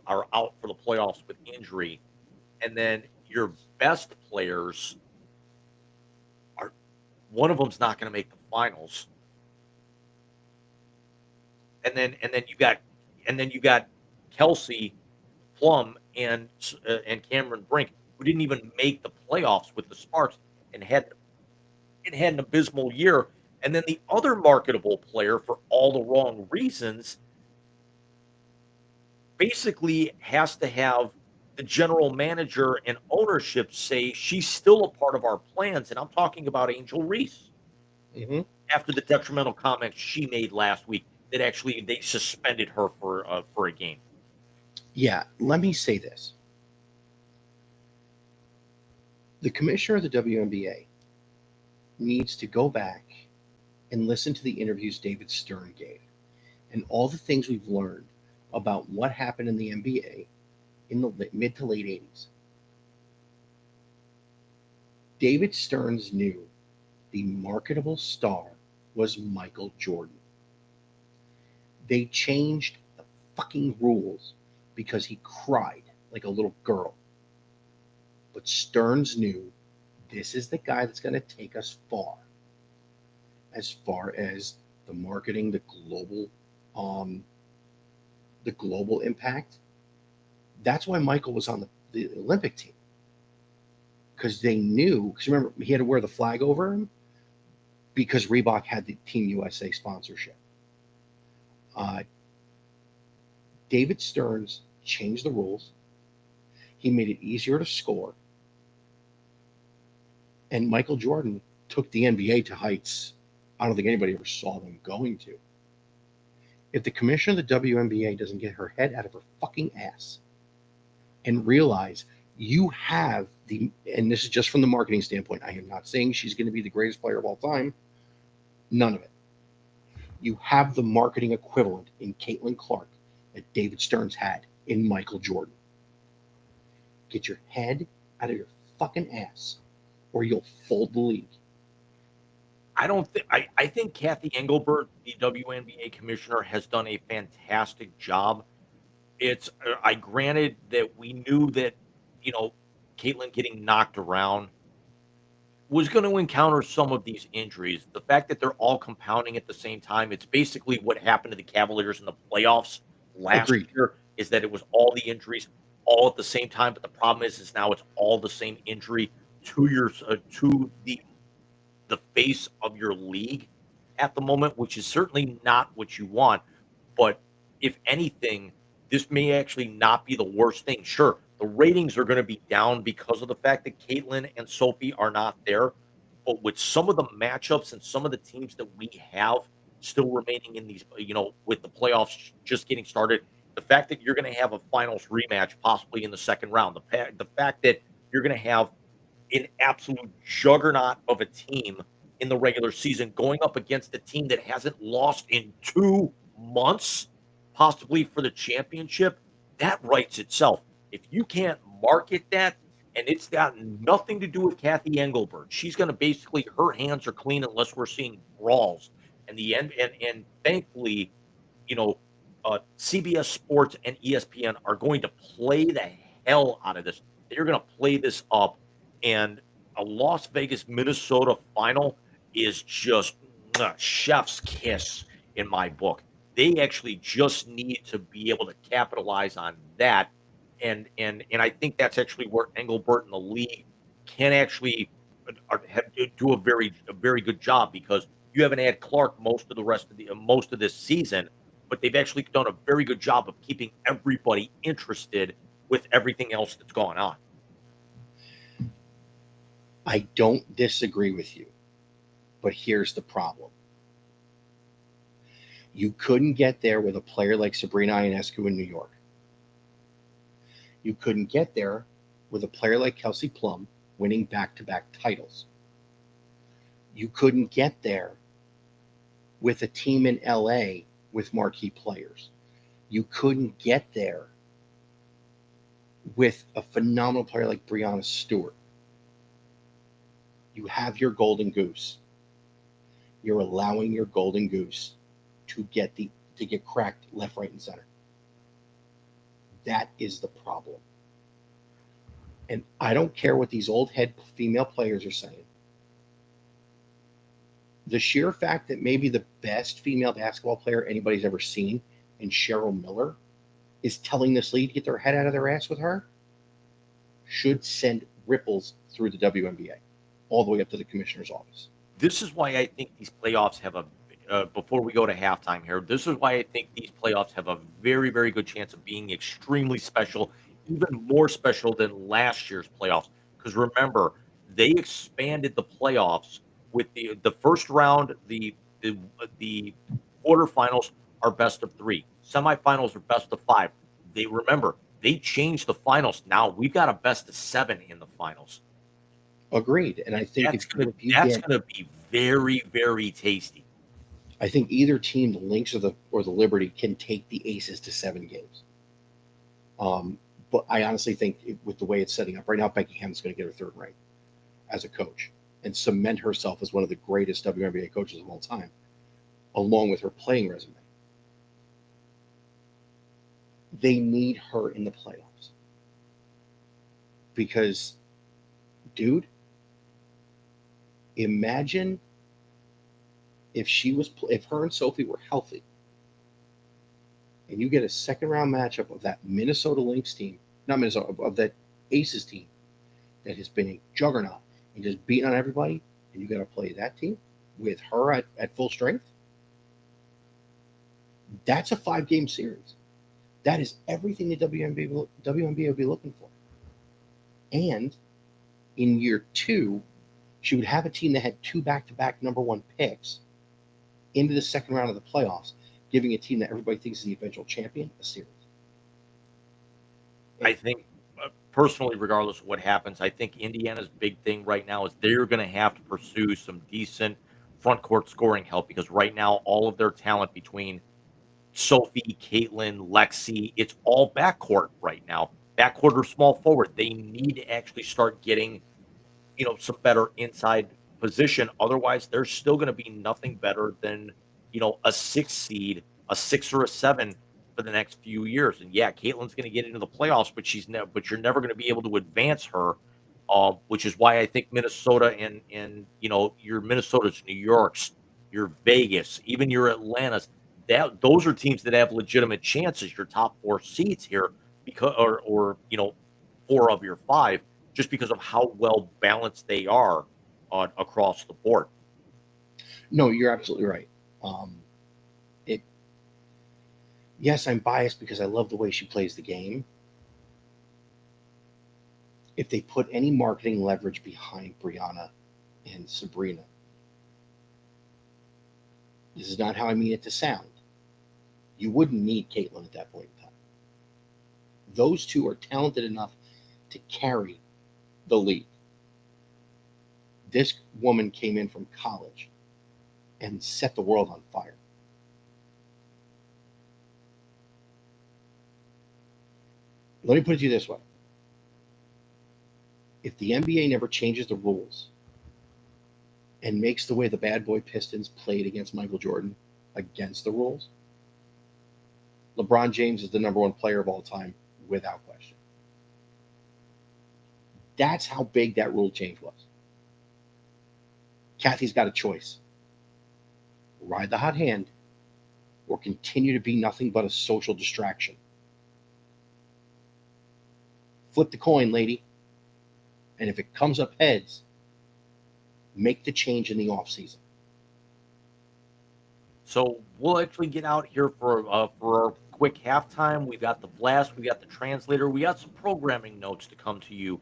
are out for the playoffs with injury, and then your best players are one of them's not going to make the finals, and then you got Kelsey Plum and Cameron Brink who didn't even make the playoffs with the Sparks and had an abysmal year. And then the other marketable player, for all the wrong reasons, basically has to have the general manager and ownership say she's still a part of our plans. And I'm talking about Angel Reese. After the detrimental comments she made last week, that actually they suspended her for a game. Yeah, let me say this. The commissioner of the WNBA needs to go back and listen to the interviews David Stern gave and all the things we've learned about what happened in the NBA in the mid to late 80s. David Stearns knew the marketable star was Michael Jordan. They changed the fucking rules because he cried like a little girl. But Stearns knew this is the guy that's going to take us far as the marketing, the global impact. That's why Michael was on the Olympic team, because they knew. Because remember, he had to wear the flag over him because Reebok had the Team USA sponsorship. David Stearns changed the rules. He made it easier to score. And Michael Jordan took the NBA to heights I don't think anybody ever saw them going to. If the commissioner of the WNBA doesn't get her head out of her fucking ass and realize you have and this is just from the marketing standpoint, I am not saying she's going to be the greatest player of all time. None of it. You have the marketing equivalent in Caitlin Clark that David Stearns had in Michael Jordan. Get your head out of your fucking ass or you'll fold the league. I think Kathy Engelbert, the WNBA commissioner, has done a fantastic job. I granted that we knew that, you know, Caitlin getting knocked around was going to encounter some of these injuries. The fact that they're all compounding at the same time, it's basically what happened to the Cavaliers in the playoffs last Agreed. year, is that it was all the injuries all at the same time. But the problem is now it's all the same injury to the face of your league at the moment, which is certainly not what you want. But if anything, this may actually not be the worst thing. Sure, the ratings are going to be down because of the fact that Caitlin and Sophie are not there. But with some of the matchups and some of the teams that we have still remaining in these, with the playoffs just getting started, the fact that you're going to have a finals rematch possibly in the second round, the fact that you're going to have an absolute juggernaut of a team in the regular season going up against a team that hasn't lost in 2 months, possibly for the championship, that writes itself. If you can't market that, and it's got nothing to do with Kathy Engelbert, she's going to basically, her hands are clean unless we're seeing brawls. And the end, and thankfully, you know, CBS Sports and ESPN are going to play the hell out of this. They're going to play this up, and a Las Vegas Minnesota final is just chef's kiss in my book. They actually just need to be able to capitalize on that, and I think that's actually where Engelbert and the league can actually do a very good job, because you haven't had Clark most of this season, but they've actually done a very good job of keeping everybody interested with everything else that's gone on. I don't disagree with you, but here's the problem. You couldn't get there with a player like Sabrina Ionescu in New York. You couldn't get there with a player like Kelsey Plum winning back-to-back titles. You couldn't get there with a team in LA with marquee players. You couldn't get there with a phenomenal player like Breanna Stewart. You have your golden goose. You're allowing your golden goose to get cracked left, right, and center. That is the problem. And I don't care what these old head female players are saying. The sheer fact that maybe the best female basketball player anybody's ever seen in Cheryl Miller is telling this league to get their head out of their ass with her should send ripples through the WNBA all the way up to the commissioner's office. This is why I think these playoffs have before we go to halftime here, this is why I think these playoffs have a very, very good chance of being extremely special, even more special than last year's playoffs. Because remember, they expanded the playoffs with the first round, the quarterfinals are best of 3, semifinals are best of 5. They changed the finals. Now we've got a best of 7 in the finals. Agreed, and I think that's going to be very, very tasty. I think either team, the Lynx or the Liberty, can take the Aces to 7 games. But I honestly think with the way it's setting up right now, Becky Hammon's going to get her 3rd ring as a coach and cement herself as one of the greatest WNBA coaches of all time, along with her playing resume. They need her in the playoffs because, dude, imagine if her and Sophie were healthy, and you get a second round matchup of that Minnesota Lynx team, not Minnesota, of that Aces team that has been a juggernaut and just beating on everybody, and you got to play that team with her at full strength. That's a 5-game series. That is everything the WNBA will be looking for. And in year 2, she would have a team that had 2 back-to-back number 1 picks into the second round of the playoffs. giving a team that everybody thinks is the eventual champion a series. I think personally, regardless of what happens, I think Indiana's big thing right now is they're going to have to pursue some decent front court scoring help because right now all of their talent between Sophie, Caitlin, Lexi, it's all backcourt right now. Backcourt or small forward. They need to actually start getting, some better inside position. Otherwise, they're still going to be nothing better than, a 6 seed, a 6 or a 7 for the next few years. And yeah, Caitlin's going to get into the playoffs, but but you're never going to be able to advance her. Which is why I think Minnesota and your Minnesota's, New York's, your Vegas, even your Atlanta's, that those are teams that have legitimate chances. Your top 4 seeds here, because or 4 of your 5, just because of how well balanced they are on across the board. No, you're absolutely right. It Yes, I'm biased because I love the way she plays the game. If they put any marketing leverage behind Brianna and Sabrina, this is not how I mean it to sound. You wouldn't need Caitlin at that point in time. Those two are talented enough to carry the league. This woman came in from college and set the world on fire. Let me put it to you this way. If the NBA never changes the rules and makes the way the bad boy Pistons played against Michael Jordan against the rules, LeBron James is the #1 player of all time without question. That's how big that rule change was. Kathy's got a choice. Ride the hot hand or continue to be nothing but a social distraction. Flip the coin, lady. And if it comes up heads, make the change in the offseason. So we'll actually get out here for our quick halftime. We've got the blast, we got the translator, we got some programming notes to come to you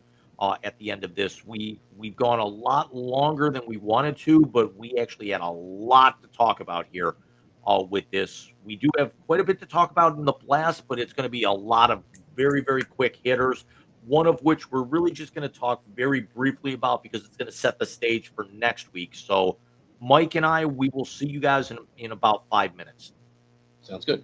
at the end of this. We've gone a lot longer than we wanted to, but we actually had a lot to talk about here with this. We do have quite a bit to talk about in the blast, but it's going to be a lot of very, very quick hitters. One of which we're really just going to talk very briefly about because it's going to set the stage for next week. So Mike and I, we will see you guys in about 5 minutes. Sounds good.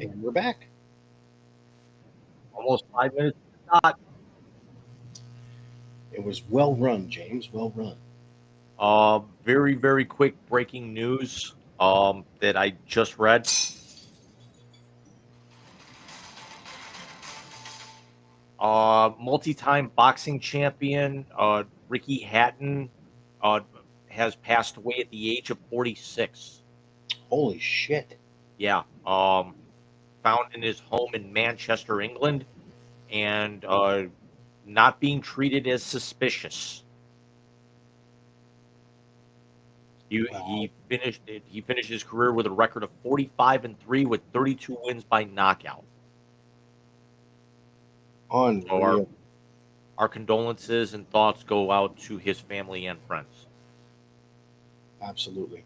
And we're back. Almost 5 minutes to start. It was well run, James. Well run. Very, very quick breaking news that I just read. Multi-time boxing champion Ricky Hatton uh, has passed away at the age of 46. Holy shit. Yeah. Found in his home in Manchester, England, and not being treated as suspicious. Wow. He finished his career with a record of 45-3 with 32 wins by knockout. So Unreal. our condolences and thoughts go out to his family and friends. Absolutely.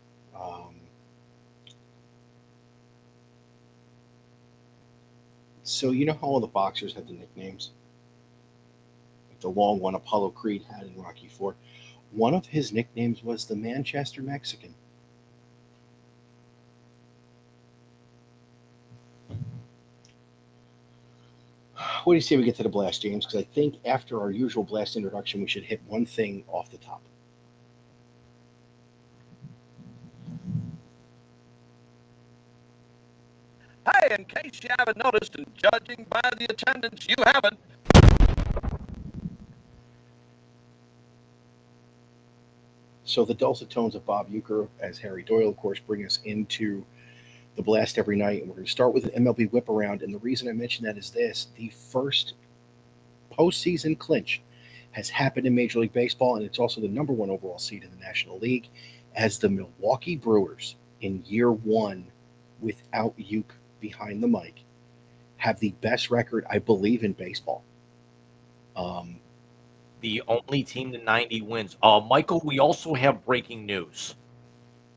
So you know how all the boxers had the nicknames? Like the long one Apollo Creed had in Rocky IV. One of his nicknames was the Manchester Mexican. What do you say we get to the blast, James? Because I think after our usual blast introduction, we should hit one thing off the top. Hey, in case you haven't noticed, and judging by the attendance, you haven't. So the dulcet tones of Bob Uecker as Harry Doyle, of course, bring us into the blast every night. And we're going to start with an MLB whip around. And the reason I mention that is this: the first postseason clinch has happened in Major League Baseball, and it's also the number one overall seed in the National League, as the Milwaukee Brewers, in year one, without Uke behind the mic, have the best record, I believe, in baseball. The only team to 90 wins. Michael, we also have breaking news.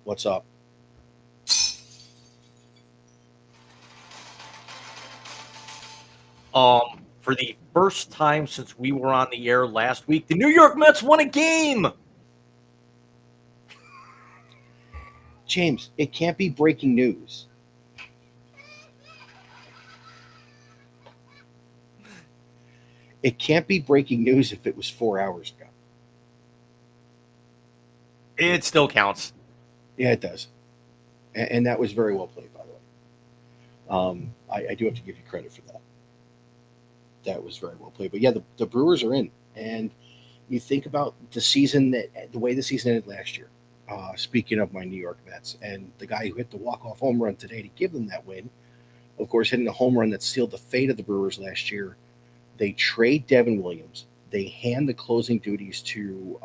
What's up? For the first time since we were on the air last week, the New York Mets won a game. James, it can't be breaking news. It can't be breaking news if it was 4 hours ago. It still counts. Yeah, it does. And that was very well played, by the way. I do have to give you credit for that. That was very well played. But yeah, the Brewers are in. And you think about the way the season ended last year. Speaking of my New York Mets, and the guy who hit the walk-off home run today to give them that win, of course, hitting the home run that sealed the fate of the Brewers last year. They trade Devin Williams. They hand the closing duties to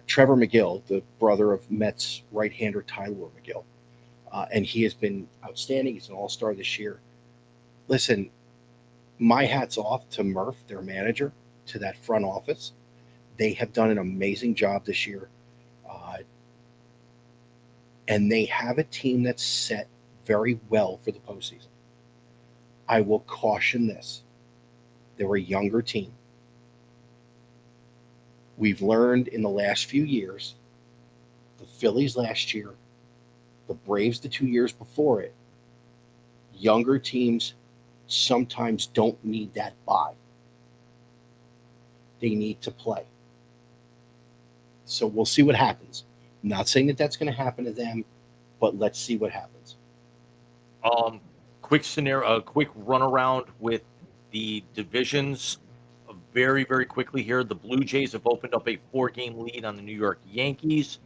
Trevor McGill, the brother of Mets right-hander Tyler McGill. And he has been outstanding. He's an all-star this year. Listen, my hat's off to Murph, their manager, to that front office. They have done an amazing job this year. And they have a team that's set very well for the postseason. I will caution this. They're a younger team. We've learned in the last few years, the Phillies last year, the Braves the 2 years before it, younger teams sometimes don't need that bye. They need to play. So we'll see what happens. I'm not saying that that's going to happen to them, but let's see what happens. Quick scenario, a quick run around with the divisions. Very, very quickly here, the Blue Jays have opened up a 4-game lead on the New York Yankees.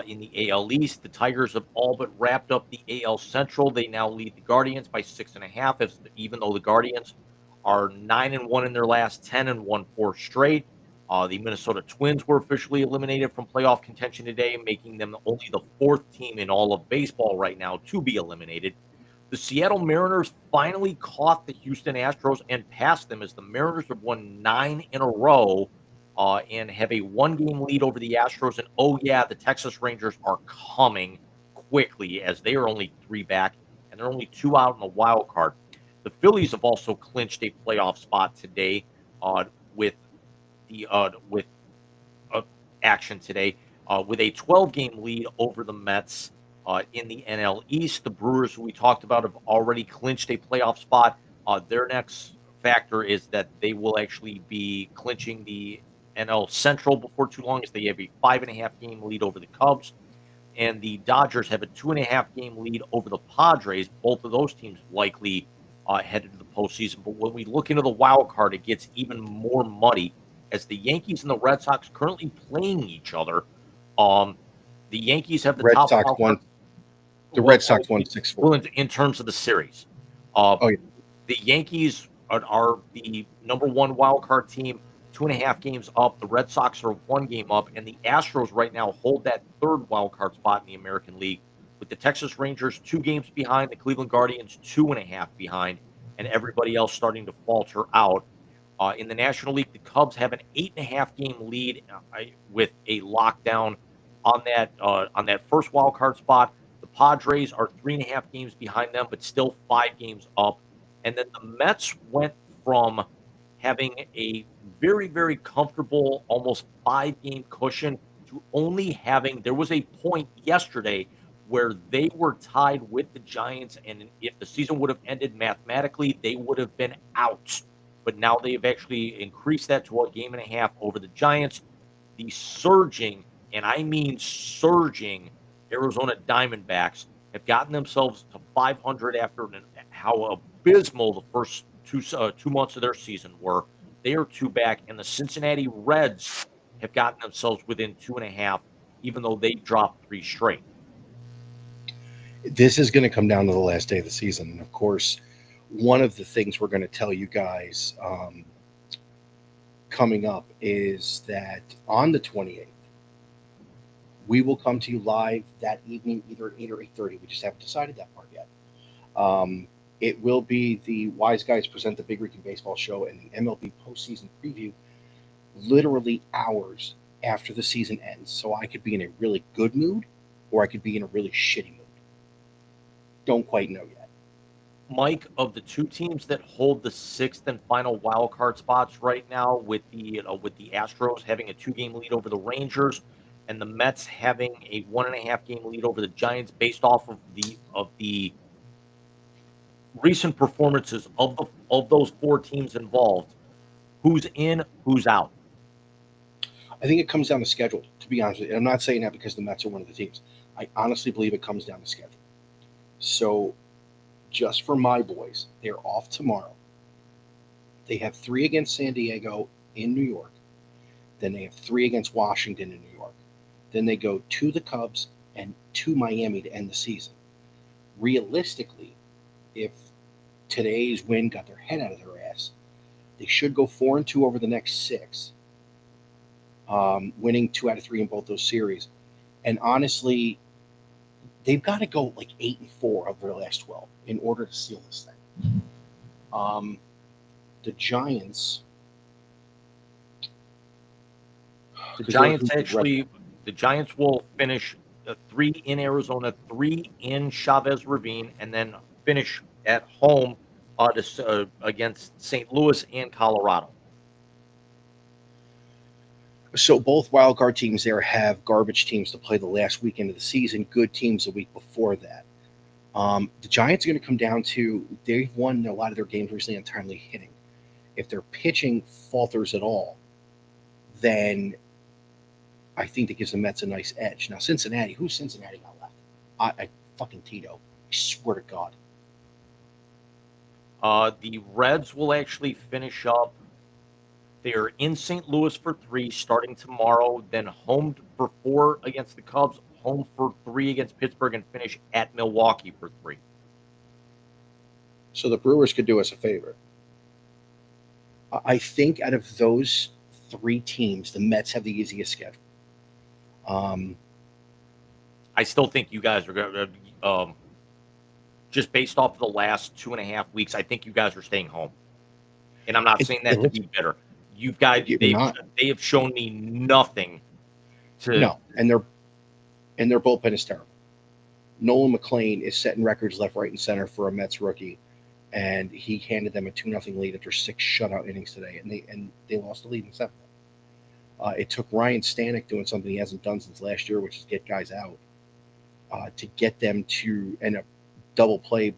In the AL East, the Tigers have all but wrapped up the AL Central. They now lead the Guardians by 6.5, even though the Guardians are 9-1 in their last 10 and won 4 straight. The Minnesota Twins were officially eliminated from playoff contention today, making them only the 4th team in all of baseball right now to be eliminated. The Seattle Mariners finally caught the Houston Astros and passed them as the Mariners have won 9 in a row and have a 1-game lead over the Astros. And oh yeah, the Texas Rangers are coming quickly as they are only 3 back and they're only 2 out in the wild card. The Phillies have also clinched a playoff spot today with action today with a 12-game lead over the Mets. In the NL East, the Brewers, who we talked about, have already clinched a playoff spot. Their next factor is that they will actually be clinching the NL Central before too long, as they have a 5.5-game lead over the Cubs. And the Dodgers have a 2.5-game lead over the Padres. Both of those teams likely headed to the postseason. But when we look into the wild card, it gets even more muddy as the Yankees and the Red Sox currently playing each other. The Yankees have the Red top Sox wild won. card. The Red Sox won 6-4. Well, in terms of the series, yeah. The Yankees are the number 1 wild card team, 2.5 games up. The Red Sox are 1 game up, and the Astros right now hold that 3rd wild card spot in the American League, with the Texas Rangers 2 games behind, the Cleveland Guardians 2.5 behind, and everybody else starting to falter out. In the National League, the Cubs have an 8.5-game lead with a lockdown on that first wild card spot. The Padres are 3.5 games behind them, but still 5 games up. And then the Mets went from having a very, very comfortable, almost 5-game cushion to only having, there was a point yesterday where they were tied with the Giants. And if the season would have ended mathematically, they would have been out. But now they've actually increased that to 1.5 games over the Giants. The surging, and I mean surging, Arizona Diamondbacks have gotten themselves to 500 after how abysmal the first two months of their season were. They are 2 back, and the Cincinnati Reds have gotten themselves within 2.5, even though they dropped 3 straight. This is going to come down to the last day of the season. And of course, one of the things we're going to tell you guys coming up is that on the 28th, we will come to you live that evening, either at 8 or 8:30. We just haven't decided that part yet. It will be the Wise Guys Present the Big Rican Baseball Show and the MLB postseason preview literally hours after the season ends. So I could be in a really good mood or I could be in a really shitty mood. Don't quite know yet. Mike, of the two teams that hold the sixth and final wild card spots right now, with the Astros having a 2-game lead over the Rangers, and the Mets having a 1.5-game lead over the Giants, based off of the recent performances of those four teams involved, who's in, who's out? I think it comes down to schedule, to be honest with you. I'm not saying that because the Mets are one of the teams. I honestly believe it comes down to schedule. So, just for my boys, they're off tomorrow. They have 3 against San Diego in New York. Then they have 3 against Washington in New York. Then they go to the Cubs and to Miami to end the season. Realistically, if today's win got their head out of their ass, they should go 4-2 over the next 6. Winning 2 out of 3 in both those series. And honestly, they've got to go like 8-4 of their last 12 in order to seal this thing. The Giants. The Giants will finish 3 in Arizona, 3 in Chavez Ravine, and then finish at home against St. Louis and Colorado. So both wild card teams there have garbage teams to play the last weekend of the season, good teams the week before that. The Giants are going to come down to, they've won a lot of their games recently on timely hitting. If their pitching falters at all, then I think that gives the Mets a nice edge. Now, Cincinnati, who's Cincinnati got left? I fucking Tito. I swear to God. The Reds will actually finish up. They're in St. Louis for 3 starting tomorrow, then home for 4 against the Cubs, home for 3 against Pittsburgh, and finish at Milwaukee for 3. So the Brewers could do us a favor. I think out of those 3 teams, the Mets have the easiest schedule. I still think you guys are going to, just based off of the last 2.5 weeks, I think you guys are staying home. And I'm not saying that to be bitter. You guys, they have shown me nothing to. No, and their bullpen is terrible. Nolan McLean is setting records left, right, and center for a Mets rookie, and he handed them a 2-0 lead after 6 shutout innings today, and they lost the lead in 7th. It took Ryan Stanek doing something he hasn't done since last year, which is get guys out, to get them to end up double play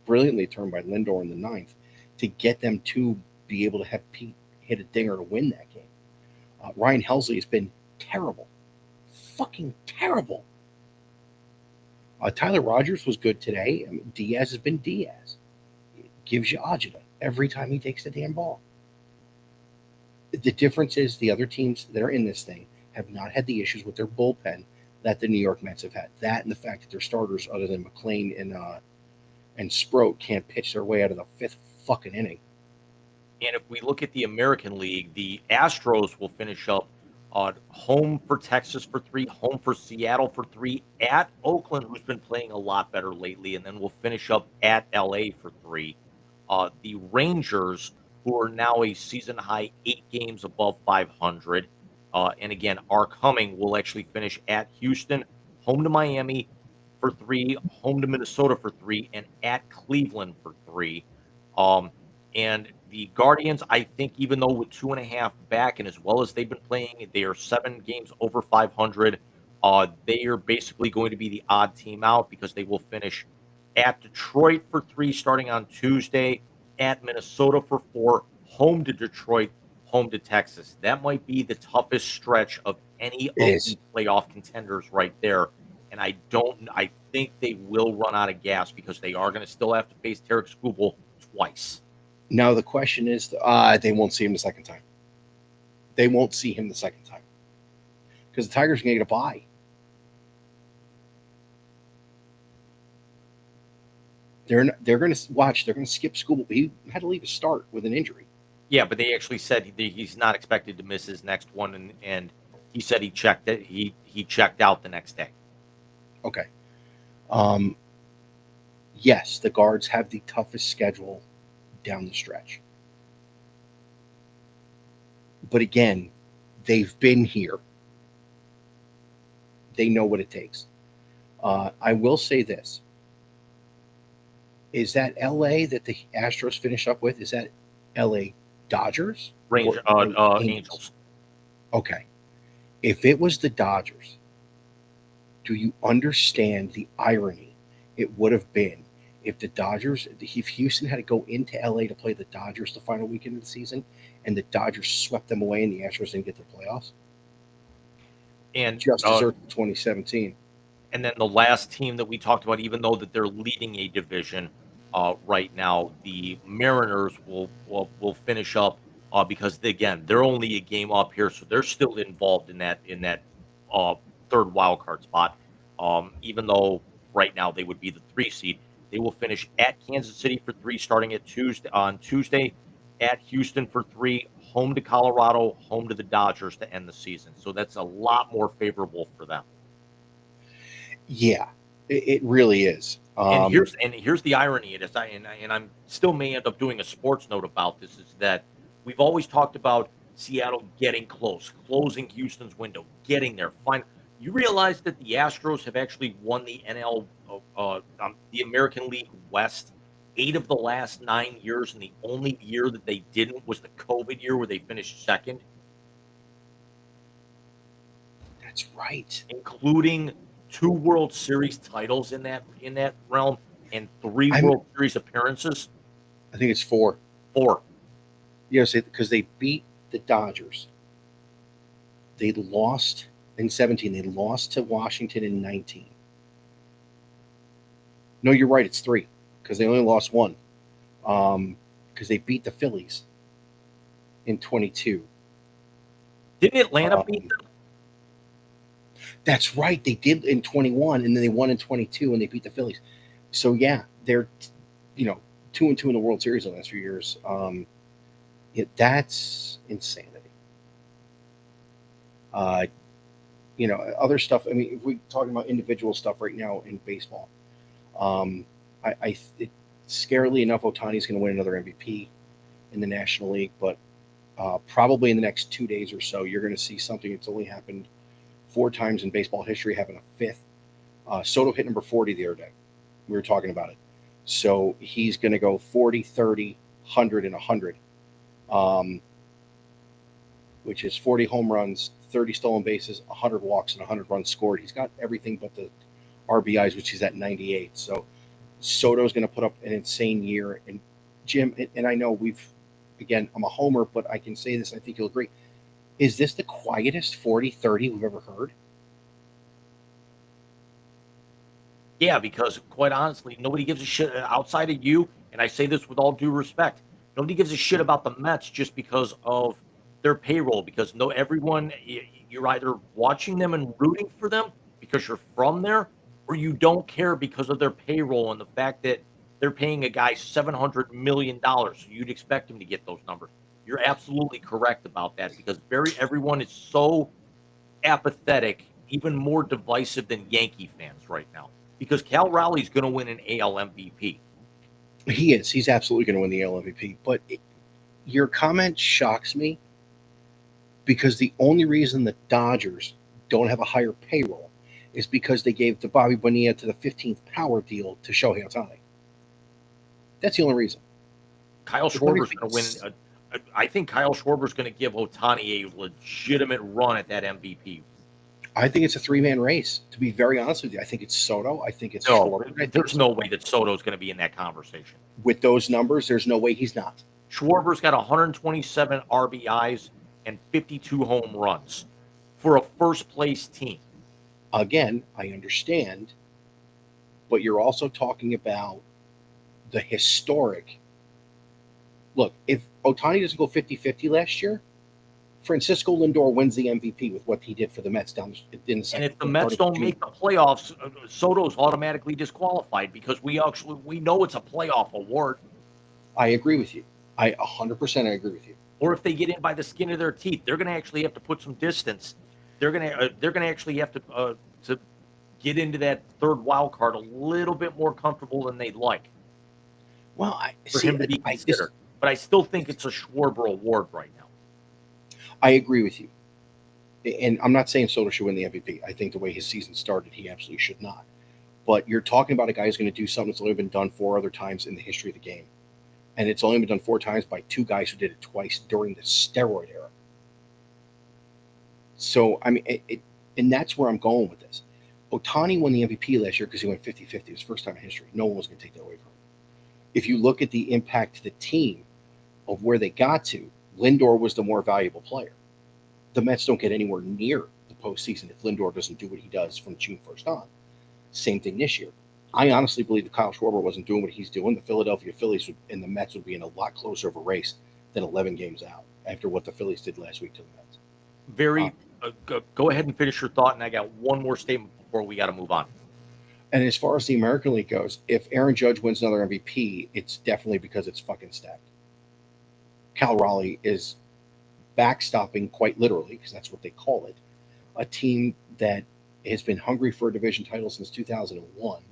brilliantly turned by Lindor in the 9th, to get them to be able to have Pete hit a dinger to win that game. Ryan Helsley has been terrible. Fucking terrible. Tyler Rogers was good today. I mean, Diaz has been Diaz. It gives you agita every time he takes the damn ball. The difference is the other teams that are in this thing have not had the issues with their bullpen that the New York Mets have had. That and the fact that their starters, other than McLean and Sproat, can't pitch their way out of the 5th fucking inning. And if we look at the American League, the Astros will finish up home for Texas for 3, home for Seattle for 3, at Oakland, who's been playing a lot better lately, and then we'll finish up at LA for 3. The Rangers, who are now a season high 8 games above 500, and again are coming, will actually finish at Houston, home to Miami for 3, home to Minnesota for 3, and at Cleveland for 3. And the Guardians, I think, even though with 2.5 back, and as well as they've been playing, they are 7 games over 500. They are basically going to be the odd team out because they will finish at Detroit for 3 starting on Tuesday, at Minnesota for 4, home to Detroit, home to Texas. That might be the toughest stretch of any of the playoff contenders right there. And I think they will run out of gas because they are going to still have to face Tarek Skubal twice. Now the question is, they won't see him the second time. They won't see him the second time because the Tigers are going to get a bye. They're going to watch. They're going to skip Skubal. He had to leave a start with an injury. Yeah, but they actually said he's not expected to miss his next one, and he said he checked it. He checked out the next day. Okay. Yes, the Guards have the toughest schedule down the stretch. But again, they've been here. They know what it takes. I will say this. Is that LA that the Astros finish up with? Is that LA Dodgers? Range Or LA Angels. Okay. If it was the Dodgers, do you understand the irony it would have been if if Houston had to go into LA to play the Dodgers the final weekend of the season and the Dodgers swept them away and the Astros didn't get the playoffs? And Just as early as 2017. and then the last team that we talked about, even though that they're leading a division right now, the Mariners will finish up because again they're only a game up here, so they're still involved in that uh, third wild card spot. Even though right now they would be the 3 seed, they will finish at Kansas City for 3, starting at Tuesday, at Houston for 3, home to Colorado, home to the Dodgers to end the season. So that's a lot more favorable for them. Yeah, it really is. And here's the irony in it, and I'm still may end up doing a sports note about this, is that we've always talked about Seattle getting close, closing Houston's window, getting there. Fine. You realize that the Astros have actually won the the American League West 8 of the last 9 years, and the only year that they didn't was the COVID year where they finished second, That's right. including 2 World Series titles in that realm and 3 World Series appearances. I think it's 4. 4. Yes, because they beat the Dodgers. They lost in 17. They lost to Washington in 19. No, you're right. It's 3 because they only lost 1. Because they beat the Phillies in 22. Didn't Atlanta beat them? That's right. They did in 21, and then they won in 22, and they beat the Phillies. So yeah, they're 2-2 in the World Series in the last few years. That's insanity. Other stuff. I mean, if we're talking about individual stuff right now in baseball, scarily enough, Ohtani's going to win another MVP in the National League, but probably in the next 2 days or so, you're going to see something that's only happened 4 times in baseball history, having a 5th. Soto hit number 40 the other day. We were talking about it. So he's going to go 40, 30, 100, and 100, which is 40 home runs, 30 stolen bases, 100 walks, and 100 runs scored. He's got everything but the RBIs, which is at 98. So Soto's going to put up an insane year. And Jim, and I know I'm a homer, but I can say this, I think you'll agree. Is this the quietest 40-30 we've ever heard? Yeah, because quite honestly, nobody gives a shit outside of you, and I say this with all due respect. Nobody gives a shit about the Mets just because of their payroll, because everyone, you're either watching them and rooting for them because you're from there, or you don't care because of their payroll and the fact that they're paying a guy $700 million. So you'd expect him to get those numbers. You're absolutely correct about that, because everyone is so apathetic, even more divisive than Yankee fans right now, because Cal Raleigh's going to win an AL MVP. He is. He's absolutely going to win the AL MVP. But your comment shocks me, because the only reason the Dodgers don't have a higher payroll is because they gave the Bobby Bonilla to the 15th power deal to Shohei Ohtani. That's the only reason. Kyle Schwarber's going to win. I think Kyle Schwarber's going to give Ohtani a legitimate run at that MVP. I think it's a 3-man race, to be very honest with you. I think it's Soto. I think it's Schwarber. There's no way that Soto's going to be in that conversation. With those numbers, there's no way he's not. Schwarber's got 127 RBIs and 52 home runs for a first-place team. Again, I understand, but you're also talking about the historic. Look, if Ohtani doesn't go 50-50 last year, Francisco Lindor wins the MVP with what he did for the Mets down in the second. And if the Mets don't make the playoffs, Soto's automatically disqualified, because we know it's a playoff award. I agree with you. I 100% agree with you. Or if they get in by the skin of their teeth, they're going to actually have to put some distance. They're going to actually have to get into that third wild card a little bit more comfortable than they'd like. Well, for him to be considered. But I still think it's a Schwarber award right now. I agree with you. And I'm not saying Soto should win the MVP. I think the way his season started, he absolutely should not. But you're talking about a guy who's going to do something that's only been done 4 other times in the history of the game. And it's only been done 4 times by 2 guys who did it twice during the steroid era. So, I mean, and that's where I'm going with this. Ohtani won the MVP last year because he went 50-50. It was first time in history. No one was going to take that away from him. If you look at the impact to the team of where they got to, Lindor was the more valuable player. The Mets don't get anywhere near the postseason if Lindor doesn't do what he does from June 1st on. Same thing this year. I honestly believe if Kyle Schwarber wasn't doing what he's doing, the Philadelphia Phillies and the Mets would be in a lot closer of a race than 11 games out after what the Phillies did last week to the Mets. Go ahead and finish your thought, and I got one more statement before we got to move on. And as far as the American League goes, if Aaron Judge wins another MVP, it's definitely because it's fucking stacked. Cal Raleigh is backstopping, quite literally, because that's what they call it, a team that has been hungry for a division title since 2001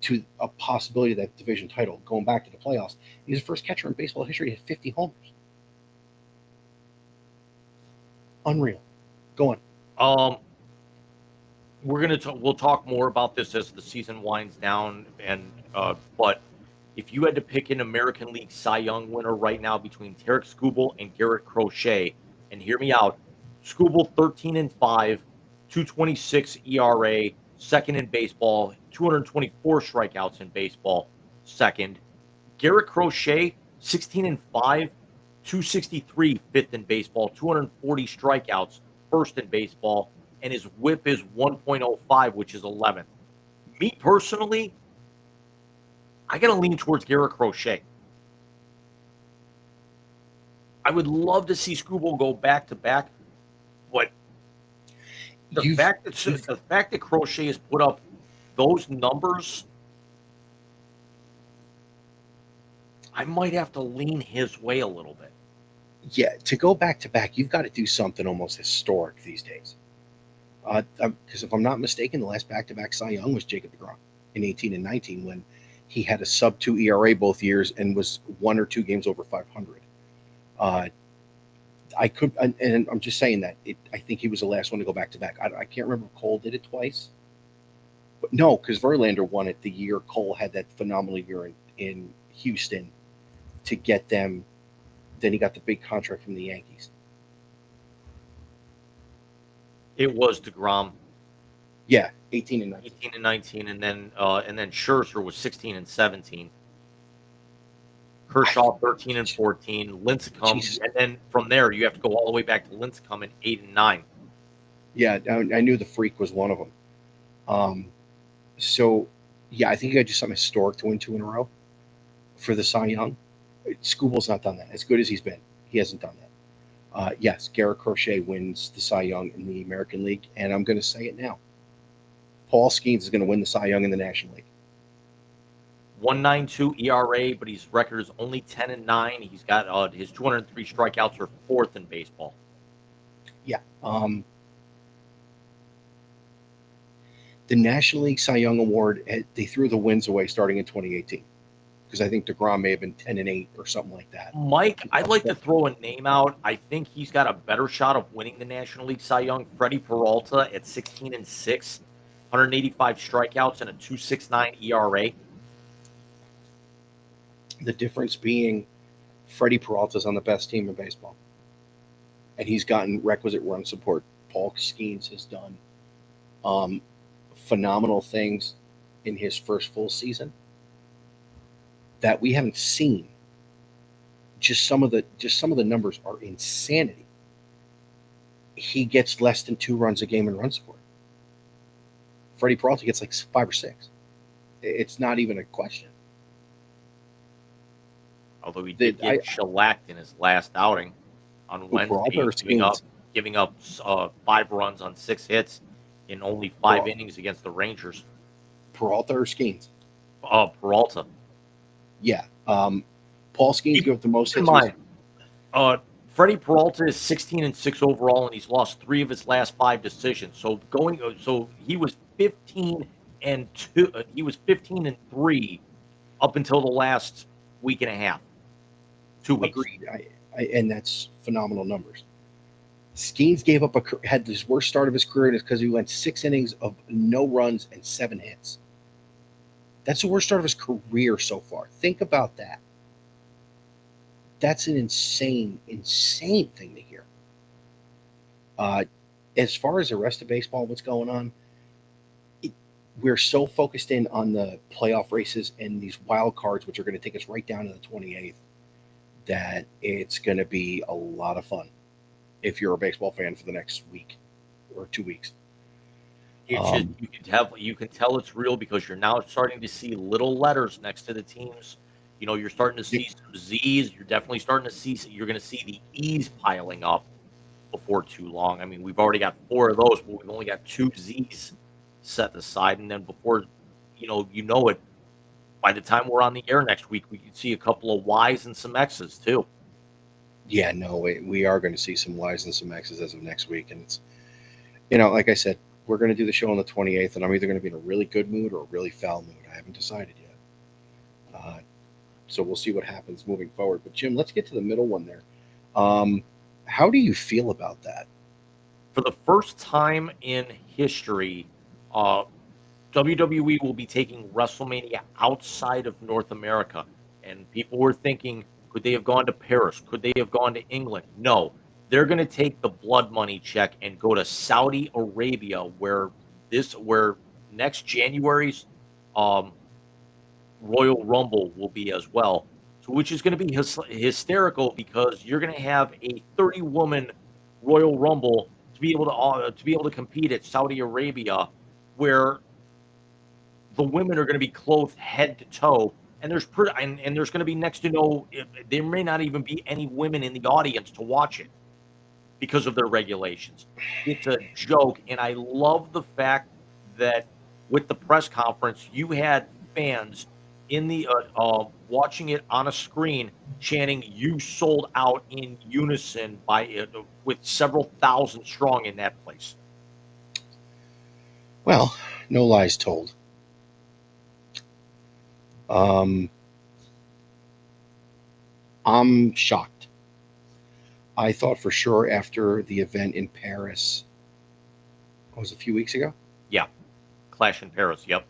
to a possibility of that division title going back to the playoffs. He's the first catcher in baseball history to hit 50 homers. Unreal. Go on. We'll talk more about this as the season winds down, but if you had to pick an American League Cy Young winner right now between Tarek Skubal and Garrett Crochet, and hear me out, Skubal 13-5, 2.26 ERA, second in baseball, 224 strikeouts in baseball, second. Garrett Crochet 16-5, 263, fifth in baseball, 240 strikeouts, first in baseball, and his whip is 1.05, which is 11th. Me personally, I got to lean towards Garrett Crochet. I would love to see Skubal go back to back, but the fact that Crochet has put up those numbers, I might have to lean his way a little bit. Yeah, to go back to back, you've got to do something almost historic these days. Because if I'm not mistaken, the last back-to-back Cy Young was Jacob deGrom in 18 and 19 when he had a sub-2 ERA both years and was 1 or 2 games over 500. I could, and I'm just saying that I think he was the last one to go back-to-back. I can't remember if Cole did it twice. But no, because Verlander won it the year Cole had that phenomenal year in Houston to get them. Then he got the big contract from the Yankees. It was DeGrom. Yeah, 18 and 19. 18 and 19, and then Scherzer was 16 and 17. Kershaw 13 and 14. Lincecum, Jesus. And then from there you have to go all the way back to Lincecum in 8 and 9. Yeah, I knew the Freak was one of them. So yeah, I think you got to do something historic to win 2 in a row for the Cy Young. Skubal's not done that. As good as he's been, he hasn't done that. Yes, Garrett Crochet wins the Cy Young in the American League, and I'm going to say it now. Paul Skeens is going to win the Cy Young in the National League. 1.92 ERA, but his record is only 10 and 9. He's got his 203 strikeouts are 4th in baseball. Yeah. The National League Cy Young Award, they threw the wins away starting in 2018. Because I think DeGrom may have been 10 and 8 or something like that. Mike, I'd like to throw a name out. I think he's got a better shot of winning the National League Cy Young. Freddie Peralta at 16 and 6, 185 strikeouts and a 2.69 ERA. The difference being Freddie Peralta's on the best team in baseball. And he's gotten requisite run support. Paul Skeens has done phenomenal things in his first full season that we haven't seen. Just some of the numbers are insanity. He gets less than 2 runs a game in run support. Freddie Peralta gets like 5 or 6. It's not even a question. Although he did get shellacked in his last outing on Wednesday, giving up 5 runs on 6 hits in only 5 innings against the Rangers. Peralta or Skeens? Peralta. Yeah. Paul Skeens gave up the most hits. Freddie Peralta is 16 and 6 overall, and he's lost 3 of his last 5 decisions. So he was 15 and 2. He was 15 and 3 up until the last week and a half. 2 weeks. Agreed. And that's phenomenal numbers. Skeens had his worst start of his career, and it's because he went 6 innings of no runs and 7 hits. That's the worst start of his career so far. Think about that. That's an insane, insane thing to hear. Uh, as far as the rest of baseball, what's going on, it, we're so focused in on the playoff races and these wild cards, which are going to take us right down to the 28th, that it's going to be a lot of fun if you're a baseball fan for the next week or 2 weeks. It's just you can tell it's real because you're now starting to see little letters next to the teams. You know, you're starting to see some Z's. You're definitely starting to see. You're going to see the E's piling up before too long. I mean, we've already got 4 of those, but we've only got 2 Z's set aside, and then before you know it, by the time we're on the air next week, we could see a couple of Y's and some X's too. Yeah, no, we are going to see some Y's and some X's as of next week. And it's, like I said, we're going to do the show on the 28th, and I'm either going to be in a really good mood or a really foul mood. I haven't decided yet. So we'll see what happens moving forward. But, Jim, let's get to the middle one there. How do you feel about that? For the first time in history, WWE will be taking WrestleMania outside of North America. And people were thinking, could they have gone to Paris? Could they have gone to England? No. They're going to take the blood money check and go to Saudi Arabia, where next January's Royal Rumble will be as well. So, which is going to be hysterical because you're going to have a 30-woman Royal Rumble to be able to compete at Saudi Arabia, where the women are going to be clothed head to toe, and there's going to be next to no. There may not even be any women in the audience to watch it because of their regulations. It's a joke, and I love the fact that with the press conference, you had fans in the watching it on a screen chanting "You sold out" in unison with several thousand strong in that place. Well, no lies told. I'm shocked. I thought for sure after the event in Paris, what was it, a few weeks ago? Yeah, Clash in Paris. Yep.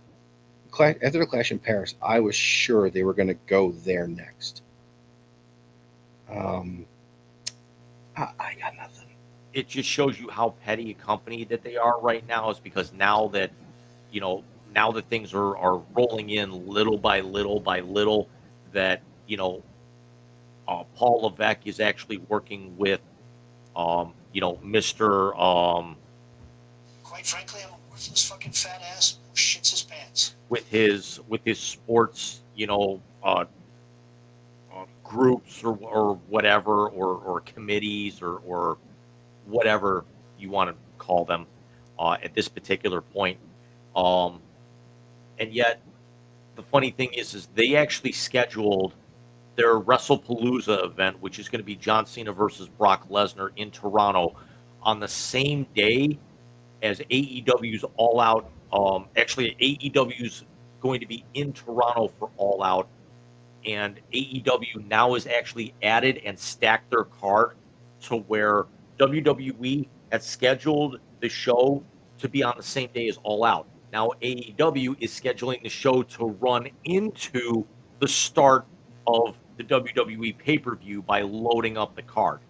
After the Clash in Paris, I was sure they were going to go there next. I got nothing. It just shows you how petty a company that they are right now. Is because now that things are rolling in little by little by little, that Paul Levesque is actually working with Mr. Quite frankly, I'm a worthless fucking fat ass who shits his pants. With his sports, groups or whatever, or committees or whatever you want to call them at this particular point. And yet, the funny thing is they actually scheduled their WrestlePalooza event, which is going to be John Cena versus Brock Lesnar in Toronto, on the same day as AEW's All Out. Actually, AEW's going to be in Toronto for All Out, and AEW now is actually added and stacked their card to where WWE has scheduled the show to be on the same day as All Out. Now AEW is scheduling the show to run into the start of the WWE pay-per-view by loading up the card.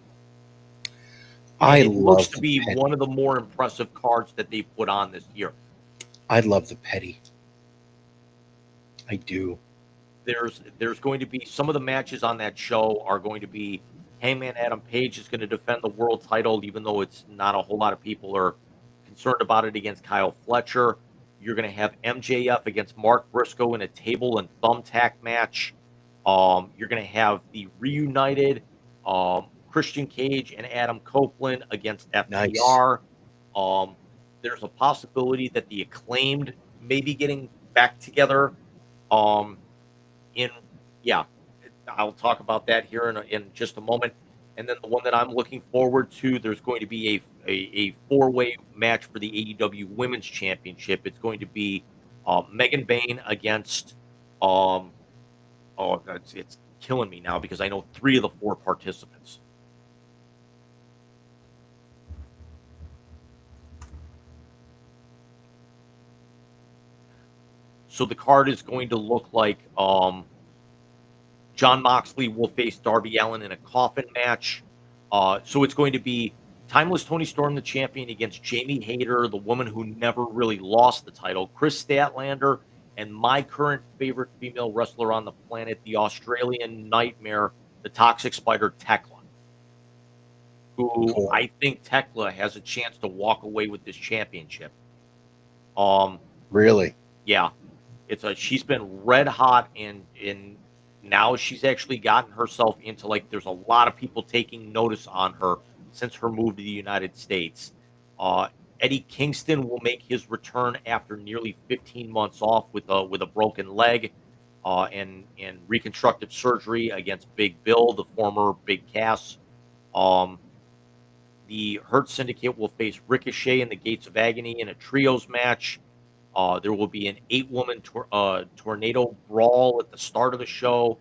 It looks to be one of the more impressive cards that they put on this year. I love the petty. I do. There's going to be some of the matches on that show are going to be Hangman Adam Page is going to defend the world title, even though it's not a whole lot of people are concerned about it, against Kyle Fletcher. You're going to have MJF against Mark Briscoe in a table and thumbtack match. You're going to have the reunited Christian Cage and Adam Copeland against FTR. Nice. There's a possibility that the Acclaimed may be getting back together. I'll talk about that here in just a moment. And then the one that I'm looking forward to, there's going to be a 4-way match for the AEW Women's Championship. It's going to be Megan Bayne against it's killing me now because I know 3 of the 4 participants. So the card is going to look like John Moxley will face Darby Allin in a coffin match. So it's going to be Timeless Tony Storm, the champion, against Jamie Hayter, the woman who never really lost the title, Chris Statlander, and my current favorite female wrestler on the planet, the Australian Nightmare, the Toxic Spider, Tekla. Who Cool. I think Tekla has a chance to walk away with this championship. Really? Yeah, she's been red hot, and now she's actually gotten herself into, like, there's a lot of people taking notice on her since her move to the United States. Eddie Kingston will make his return after nearly 15 months off with a broken leg and reconstructive surgery against Big Bill, the former Big Cass. The Hurt Syndicate will face Ricochet in the Gates of Agony in a trios match. There will be an 8-woman tornado brawl at the start of the show.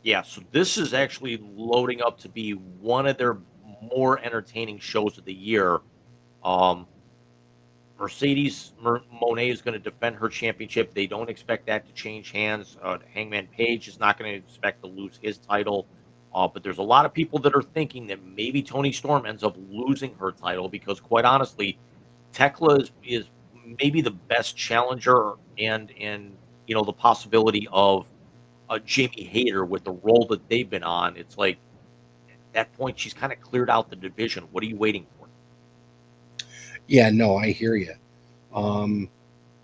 Yeah, so this is actually loading up to be one of their more entertaining shows of the year. Mercedes Moné is going to defend her championship. They don't expect that to change hands. Hangman Page is not going to expect to lose his title. But there's a lot of people that are thinking that maybe Toni Storm ends up losing her title because, quite honestly, Tekla is maybe the best challenger, and the possibility of Jamie Hayter with the role that they've been on. It's like at that point she's kind of cleared out the division. What are you waiting for? Yeah, no, I hear you.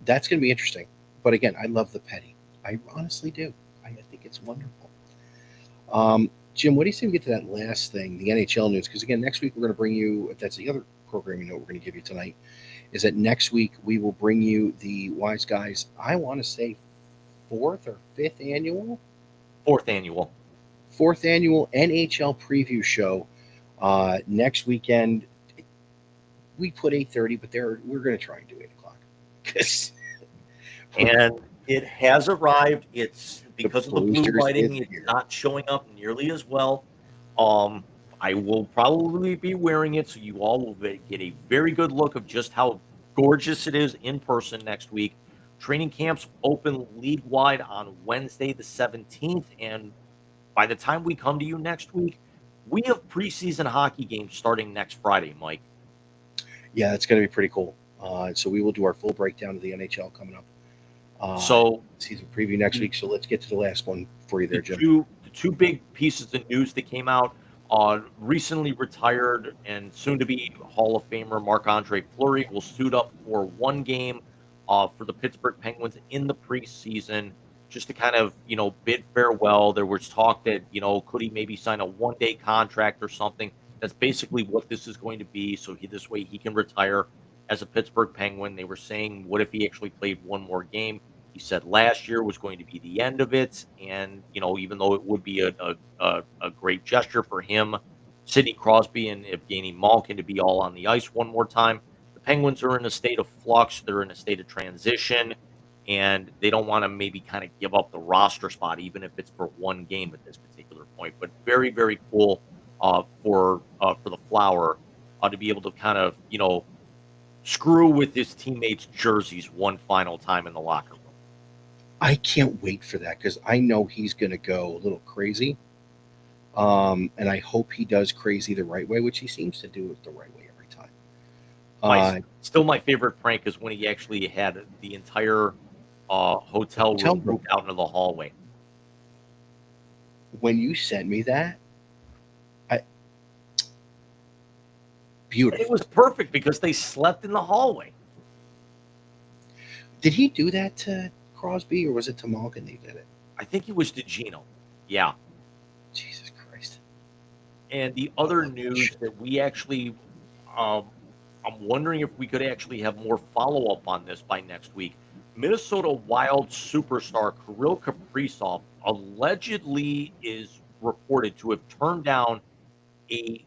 That's going to be interesting. But again, I love the petty. I honestly do. I think it's wonderful. Jim, what do you say we get to that last thing, the NHL news? Because again, next week we're going to bring you, if that's the other programming note we're going to give you tonight, is that next week we will bring you the Wise Guys, I want to say fourth annual NHL preview show next weekend. We put 8:30, but we're going to try and do 8 o'clock. And it has arrived. It's because of the blue Boosters lighting, is it's here. not showing up nearly as well. I will probably be wearing it, so you all will get a very good look of just how gorgeous it is in person next week. Training camps open league-wide on Wednesday the 17th, and by the time we come to you next week, we have preseason hockey games starting next Friday, Mike. Yeah, it's going to be pretty cool. So we will do our full breakdown of the NHL coming up. So season preview next week. So let's get to the last one for you there, Jim. the two big pieces of news that came out, recently retired and soon-to-be Hall of Famer Marc-Andre Fleury will suit up for one game for the Pittsburgh Penguins in the preseason, just to kind of, bid farewell. There was talk that, could he maybe sign a one-day contract or something? That's basically what this is going to be. So this way he can retire as a Pittsburgh Penguin. They were saying, what if he actually played one more game? He said last year was going to be the end of it. And, even though it would be a great gesture for him, Sidney Crosby and Evgeny Malkin to be all on the ice one more time, the Penguins are in a state of flux. They're in a state of transition, and they don't want to maybe kind of give up the roster spot, even if it's for one game at this particular point. But very, very cool for the Flower to be able to kind of, screw with his teammates' jerseys one final time in the locker room. I can't wait for that because I know he's going to go a little crazy. And I hope he does crazy the right way, which he seems to do it the right way every time. Still, my favorite prank is when he actually had the entire hotel room moved out into the hallway. When you sent me that, beautiful. It was perfect because they slept in the hallway. Did he do that to Crosby, or was it to Malkin he did it? I think it was to Gino. Yeah. Jesus Christ. And the other news that we actually, I'm wondering if we could actually have more follow-up on this by next week. Minnesota Wild superstar Kirill Kaprizov allegedly is reported to have turned down an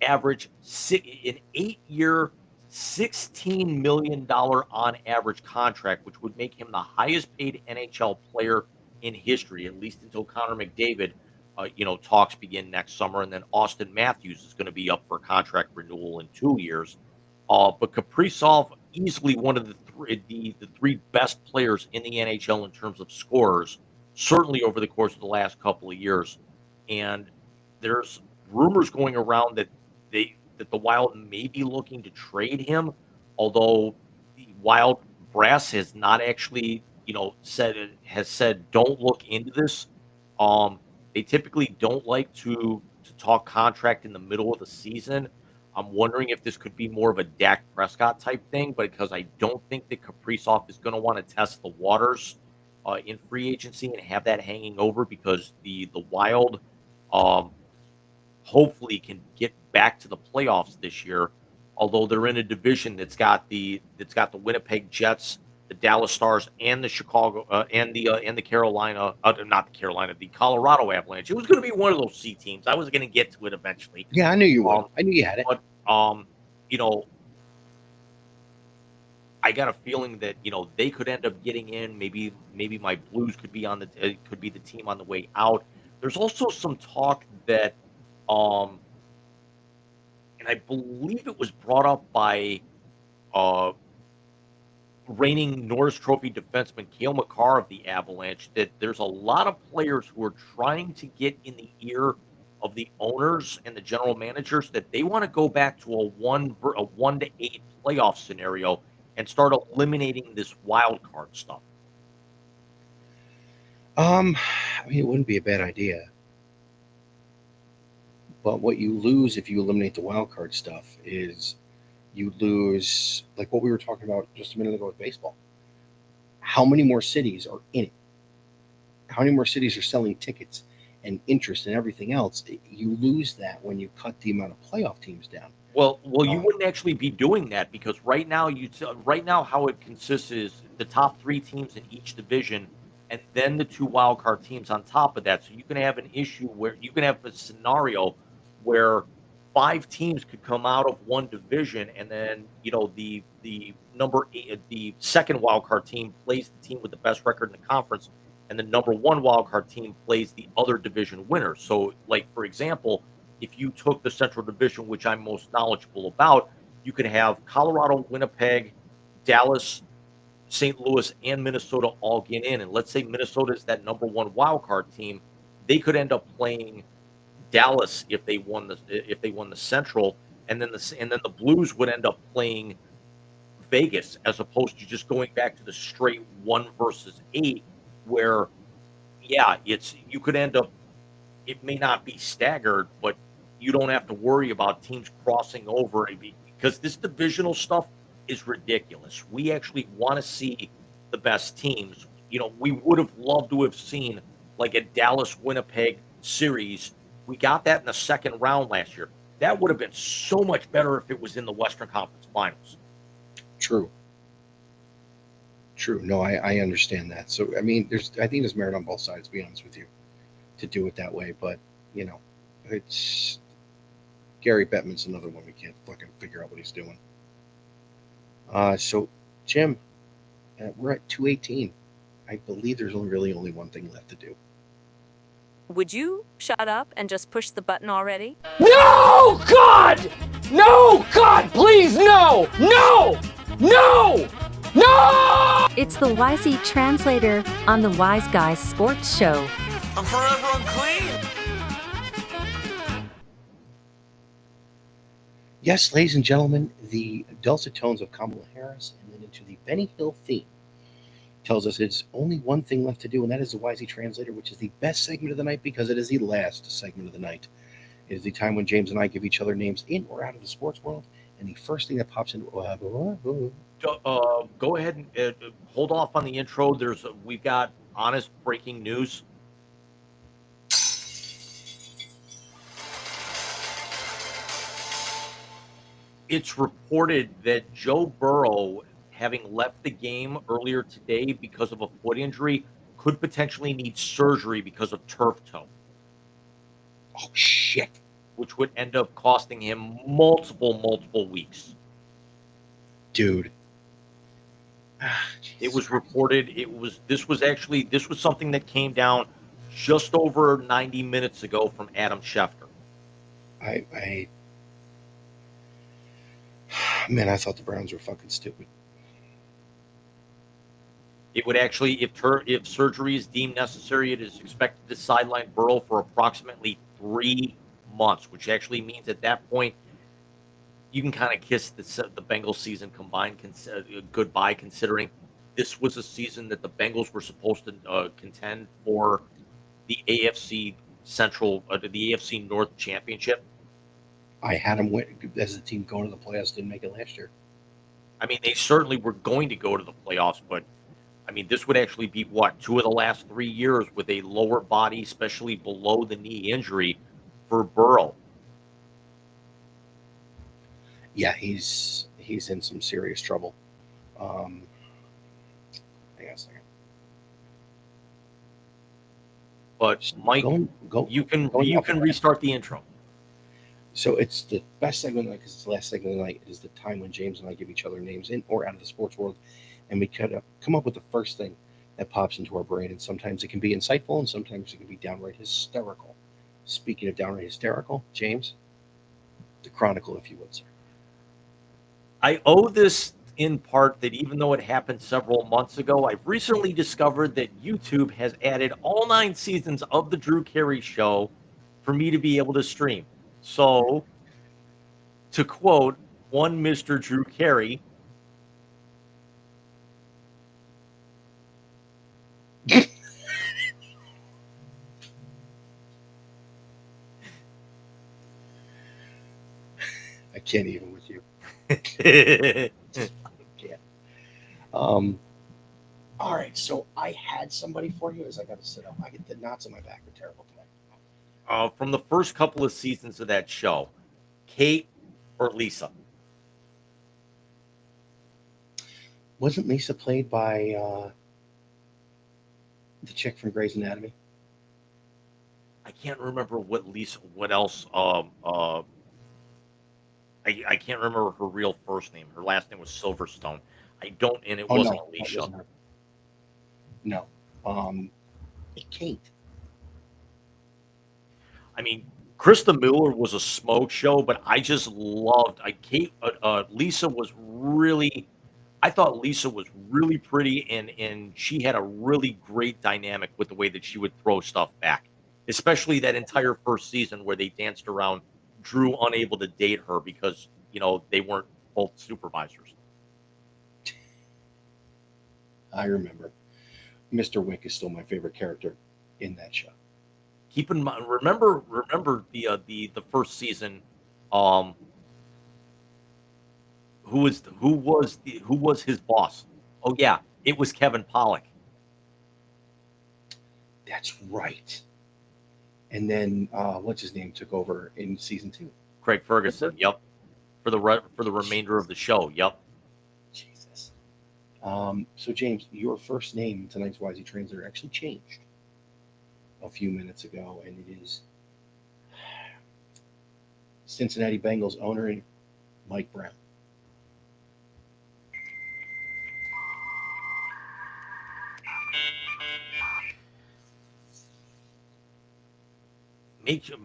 8-year, $16 million on average contract, which would make him the highest paid NHL player in history, at least until Connor McDavid, talks begin next summer. And then Austin Matthews is going to be up for contract renewal in 2 years. But Kaprizov easily one of the three best players in the NHL in terms of scorers, certainly over the course of the last couple of years. And there's rumors going around that the Wild may be looking to trade him, although the Wild brass has not actually, said don't look into this. They typically don't like to talk contract in the middle of the season. I'm wondering if this could be more of a Dak Prescott type thing, but because I don't think that Kaprizov is going to want to test the waters in free agency and have that hanging over, because the Wild um, hopefully can get back to the playoffs this year. Although they're in a division that's got the Winnipeg Jets, the Dallas Stars, and the Chicago and the Carolina, not the Carolina, the Colorado Avalanche. It was going to be one of those C teams. I was going to get to it eventually. Yeah, I knew you would. Um, I knew you had it. but you know, I got a feeling that they could end up getting in. Maybe my Blues could be the team on the way out. There's also some talk that, um, and I believe it was brought up by uh, reigning Norris Trophy defenseman Cale Makar of the Avalanche, that there's a lot of players who are trying to get in the ear of the owners and the general managers that they want to go back to a 1-8 playoff scenario and start eliminating this wild card stuff. I mean, it wouldn't be a bad idea. But what you lose if you eliminate the wild card stuff is you lose, like what we were talking about just a minute ago with baseball. How many more cities are in it? How many more cities are selling tickets and interest and everything else? You lose that when you cut the amount of playoff teams down. Well, you wouldn't actually be doing that, because right now how it consists is the top three teams in each division, and then the two wild card teams on top of that. So you can have an issue where you can have a scenario where five teams could come out of one division, and then the number eight, the second wild card team plays the team with the best record in the conference, and the number one wild card team plays the other division winner. So, like for example, if you took the Central Division, which I'm most knowledgeable about, you could have Colorado, Winnipeg, Dallas, St. Louis, and Minnesota all get in. And let's say Minnesota is that number one wild card team, they could end up playing Dallas if they won the Central, and then the Blues would end up playing Vegas, as opposed to just going back to the straight 1 versus 8, where you could end up, it may not be staggered, but you don't have to worry about teams crossing over, because this divisional stuff is ridiculous. We actually want to see the best teams. We would have loved to have seen like a Dallas Winnipeg series. We got that in the second round last year. That would have been so much better if it was in the Western Conference Finals. True. No, I understand that. So I mean, I think there's merit on both sides, to be honest with you, to do it that way. But it's Gary Bettman's another one we can't fucking figure out what he's doing. So Jim, we're at 2:18. I believe there's only one thing left to do. Would you shut up and just push the button already? No, God! No, God, please, no! No! No! No! It's the YZ Translator on the Wise Guys Sports Show. I'm forever unclean! Yes, ladies and gentlemen, the dulcet tones of Kamala Harris and then into the Benny Hill theme tells us it's only one thing left to do, and that is the YZ Translator, which is the best segment of the night because it is the last segment of the night. It is the time when James and I give each other names in or out of the sports world, and the first thing that pops into Go ahead and hold off on the intro. We've got honest breaking news. It's reported that Joe Burrow, having left the game earlier today because of a foot injury, could potentially need surgery because of turf toe. Oh, shit. Which would end up costing him multiple weeks. Dude. It was reported, this was something that came down just over 90 minutes ago from Adam Schefter. Man, I thought the Browns were fucking stupid. It would actually, if surgery is deemed necessary, it is expected to sideline Burrow for approximately 3 months, which actually means at that point you can kind of kiss the Bengals season combined goodbye, considering this was a season that the Bengals were supposed to contend for the AFC Central, the AFC North championship. I had them win as a team going to the playoffs. Didn't make it last year. I mean, they certainly were going to go to the playoffs, but I mean, this would actually be what, 2 of the last 3 years with a lower body, especially below the knee injury for Burrow. Yeah, he's in some serious trouble. Hang on a second. But Mike, you can restart the intro. So it's the best segment of the night because it's the last segment of the night. It is the time when James and I give each other names in or out of the sports world, and we come up with the first thing that pops into our brain. And sometimes it can be insightful, and sometimes it can be downright hysterical. Speaking of downright hysterical, James, the Chronicle, if you would, sir. I owe this in part that even though it happened several months ago, I've recently discovered that YouTube has added all 9 seasons of the Drew Carey Show for me to be able to stream. So, to quote one Mr. Drew Carey, I can't even with you. Can't. All right, so I had somebody for you as I got to sit up. I get the knots in my back are terrible today. from the first couple of seasons of that show, Kate or Lisa? Wasn't Lisa played by the chick from Grey's Anatomy? I can't remember what else. I can't remember her real first name. Her last name was Silverstone. I don't, and it wasn't No, Alicia. that wasn't her. No. Kate. I mean, Krista Miller was a smoke show, but I just loved. Lisa was really. I thought Lisa was really pretty, and she had a really great dynamic with the way that she would throw stuff back, especially that entire first season where they danced around Drew unable to date her because they weren't both supervisors. I remember. Mr. Wick is still my favorite character in that show. Keep in mind, remember the first season. Who was his boss? Oh yeah, it was Kevin Pollak. That's right. And then what's his name took over in season 2? Craig Ferguson. Yep. For the remainder of the show. Yep. Jesus. So James, your first name in tonight's Wisey Translator actually changed a few minutes ago, and it is Cincinnati Bengals owner Mike Brown.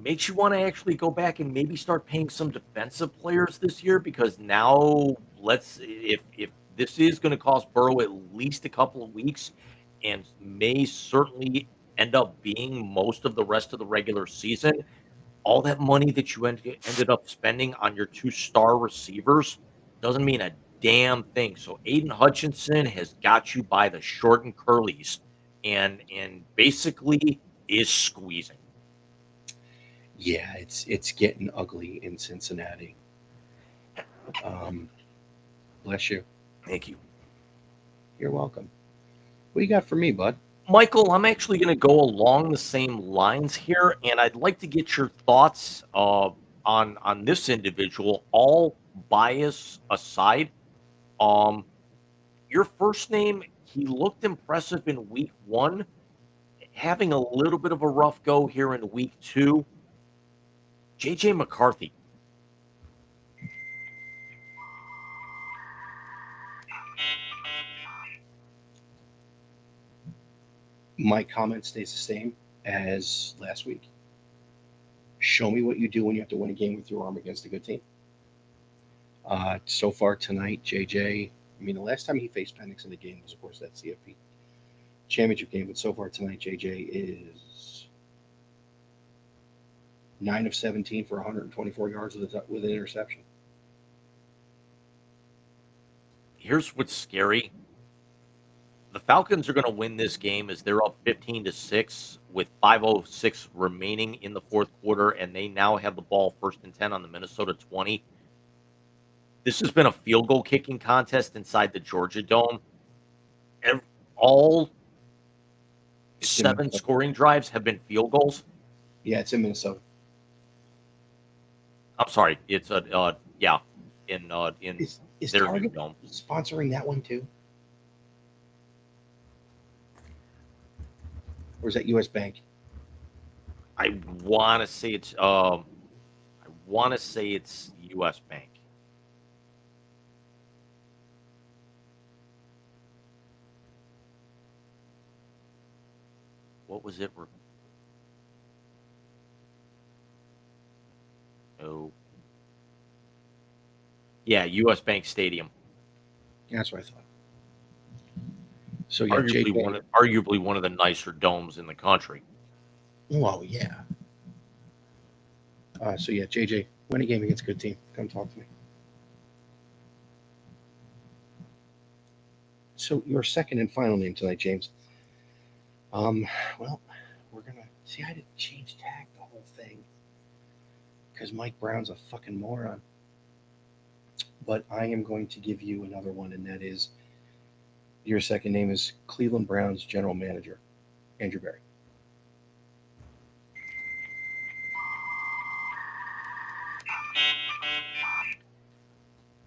Makes you want to actually go back and maybe start paying some defensive players this year, because now if this is going to cost Burrow at least a couple of weeks and may certainly end up being most of the rest of the regular season, all that money that you ended up spending on your 2 star receivers doesn't mean a damn thing. So Aiden Hutchinson has got you by the short and curlies and basically is squeezing. Yeah, it's getting ugly in Cincinnati. Bless you. Thank you. You're welcome. What you got for me, bud? Michael, I'm actually going to go along the same lines here, and I'd like to get your thoughts on this individual, all bias aside. Your first name, he looked impressive in week 1, having a little bit of a rough go here in week 2. JJ McCarthy. My comment stays the same as last week. Show me what you do when you have to win a game with your arm against a good team. So far tonight, JJ, I mean, the last time he faced Penix in the game was, of course, that championship game, but so far tonight, JJ is 9 of 17 for 124 yards with an interception. Here's what's scary. The Falcons are going to win this game as they're up 15-6 with 5:06 remaining in the fourth quarter, and they now have the ball 1st and 10 on the Minnesota 20. This has been a field goal kicking contest inside the Georgia Dome. All 7 scoring drives have been field goals. Yeah, it's in Minnesota. I'm sorry, it's in Is their Target dome. sponsoring that one too? Or is that U.S. Bank? I want to say it's U.S. Bank. What was it? Oh, yeah, U.S. Bank Stadium. Yeah, that's what I thought. So yeah, Arguably one of the nicer domes in the country. Well, yeah. So yeah, JJ, win a game against a good team. Come talk to me. So your second and final name tonight, James. Well, we're gonna see. I didn't change tag the whole thing because Mike Brown's a fucking moron. But I am going to give you another one, and that is your second name is Cleveland Browns general manager, Andrew Berry.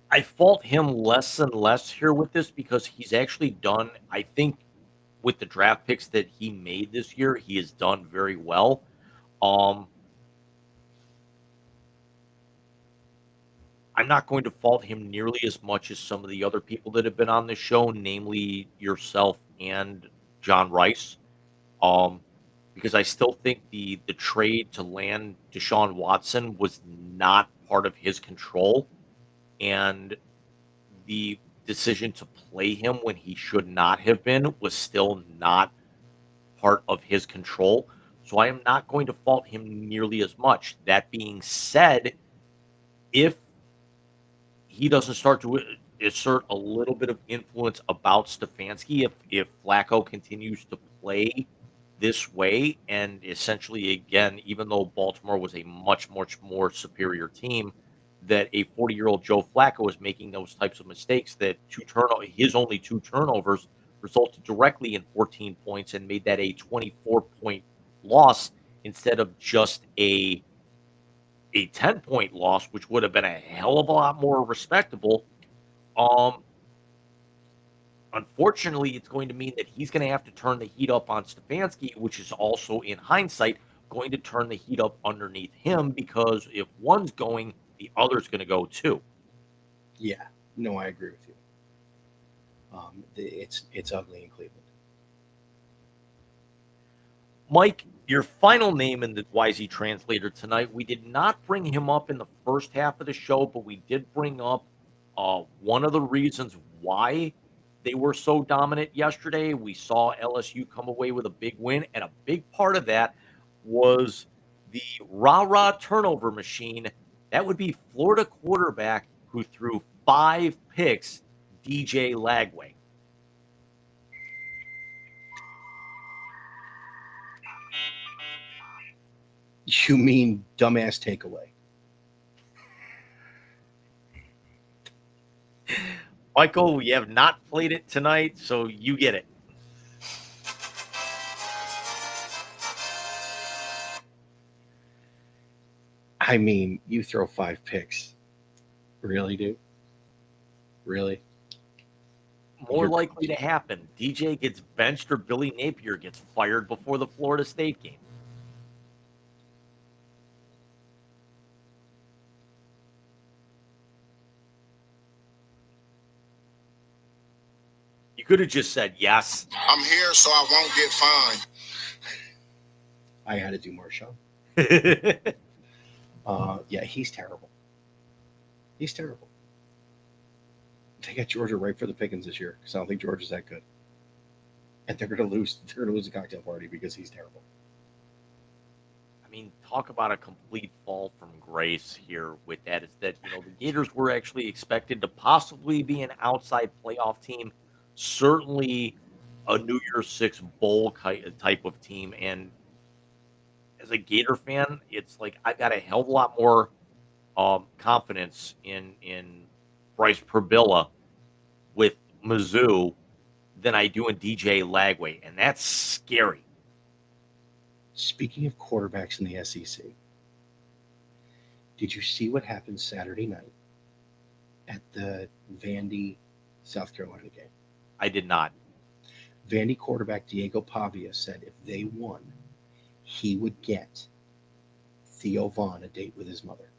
I fault him less and less here with this because he's actually done, I think, with the draft picks that he made this year, he has done very well. I'm not going to fault him nearly as much as some of the other people that have been on this show, namely yourself and John Rice, because I still think the trade to land Deshaun Watson was not part of his control, and the decision to play him when he should not have been was still not part of his control. So I am not going to fault him nearly as much. That being said, if he doesn't start to assert a little bit of influence about Stefanski, if Flacco continues to play this way, and essentially, again, even though Baltimore was a much, much more superior team, that a 40-year-old Joe Flacco is making those types of mistakes, that his only 2 turnovers resulted directly in 14 points and made that a 24-point loss instead of just a 10-point loss, which would have been a hell of a lot more respectable. Unfortunately, it's going to mean that he's going to have to turn the heat up on Stefanski, which is also, in hindsight, going to turn the heat up underneath him, because if one's going, the other's going to go too. Yeah, no, I agree with you. It's ugly in Cleveland. Mike, your final name in the YZ Translator tonight, we did not bring him up in the first half of the show, but we did bring up one of the reasons why they were so dominant yesterday. We saw LSU come away with a big win, and a big part of that was the rah-rah turnover machine. That would be Florida quarterback who threw 5 picks, DJ Lagway. You mean dumbass takeaway? Michael, we have not played it tonight, so you get it. I mean, you throw 5 picks. Really, dude? Really? More likely to happen. DJ gets benched or Billy Napier gets fired before the Florida State game. You could have just said yes. I'm here so I won't get fined. I had to do Marshawn. Yeah, he's terrible. He's terrible. They got Georgia right for the pickings this year because I don't think Georgia's that good. and they're going to lose. They're going to lose a cocktail party because he's terrible. I mean, talk about a complete fall from grace here with that. Is that, the Gators were actually expected to possibly be an outside playoff team, certainly a New Year's Six bowl type of team. And as a Gator fan, it's like I got a hell of a lot more confidence in Bryce Perbilla with Mizzou than I do in DJ Lagway, and that's scary. Speaking of quarterbacks in the SEC, did you see what happened Saturday night at the Vandy, South Carolina game? I did not. Vandy quarterback Diego Pavia said if they won, he would get Theo Vaughn a date with his mother.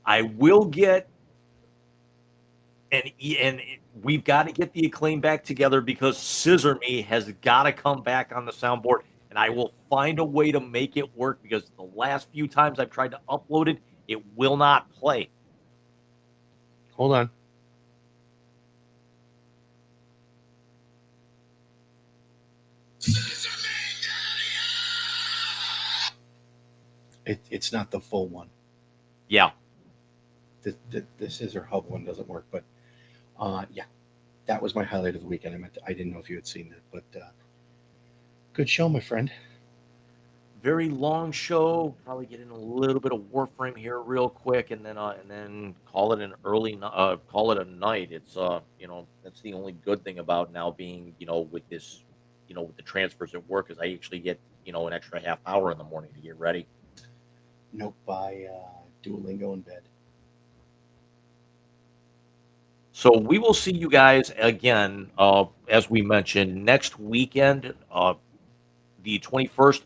I will get, and we've got to get the Acclaim back together because Scissor Me has got to come back on the soundboard, and I will find a way to make it work because the last few times I've tried to upload it, it will not play. Hold on. It's not the full one. Yeah. The Scissor Hub one doesn't work, but yeah, that was my highlight of the weekend. I didn't know if you had seen it, but good show, my friend. Very long show. Probably get in a little bit of Warframe here real quick, and then call it call it a night. It's that's the only good thing about now being with this with the transfers at work is I actually get an extra half hour in the morning to get ready. Nope, by Duolingo in bed. So we will see you guys again, as we mentioned, next weekend. The 21st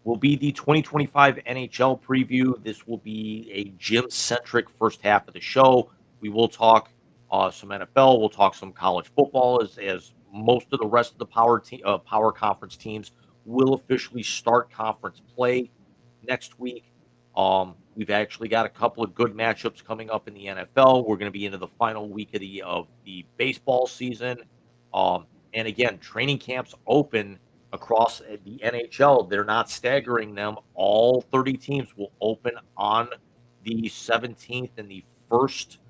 will be the 2025 NHL preview. This will be a gym-centric first half of the show. We will talk some NFL. We'll talk some college football as most of the rest of the power conference teams will officially start conference play next week. We've actually got a couple of good matchups coming up in the NFL. We're going to be into the final week of the baseball season. And again, training camps open across the NHL. They're not staggering them. All 30 teams will open on the 17th, and the first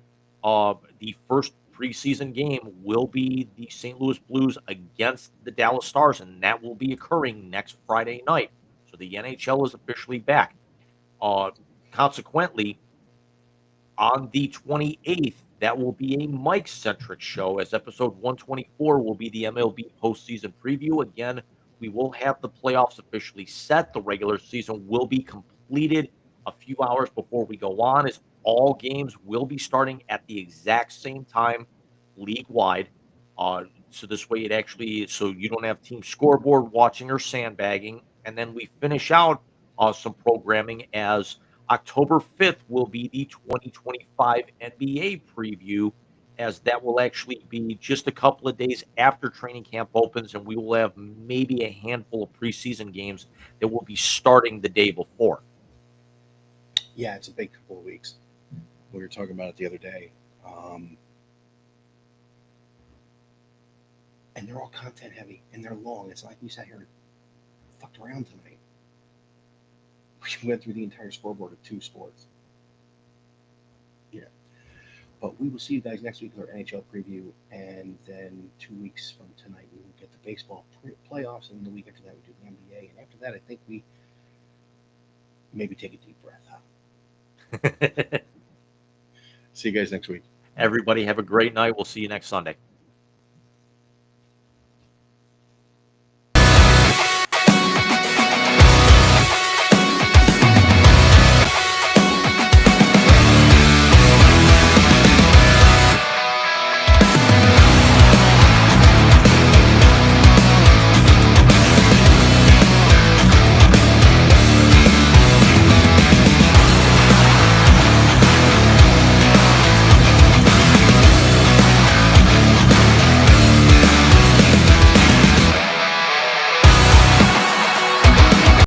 preseason game will be the St. Louis Blues against the Dallas Stars, and that will be occurring next Friday night. So the NHL is officially back. Consequently, on the 28th, that will be a Mike-centric show, as episode 124 will be the MLB postseason preview. Again, we will have the playoffs officially set. The regular season will be completed a few hours before we go on, as all games will be starting at the exact same time league-wide. So this way so you don't have team scoreboard watching or sandbagging. And then we finish out some programming as October 5th will be the 2025 NBA preview, as that will actually be just a couple of days after training camp opens, and we will have maybe a handful of preseason games that will be starting the day before. Yeah, it's a big couple of weeks. We were talking about it the other day. And they're all content heavy, and they're long. It's like we sat here and fucked around tonight. We went through the entire scoreboard of 2 sports. Yeah. But we will see you guys next week with our NHL preview, and then 2 weeks from tonight we will get the baseball playoffs, and the week after that we do the NBA, and after that I think we maybe take a deep breath. See you guys next week. Everybody have a great night. We'll see you next Sunday.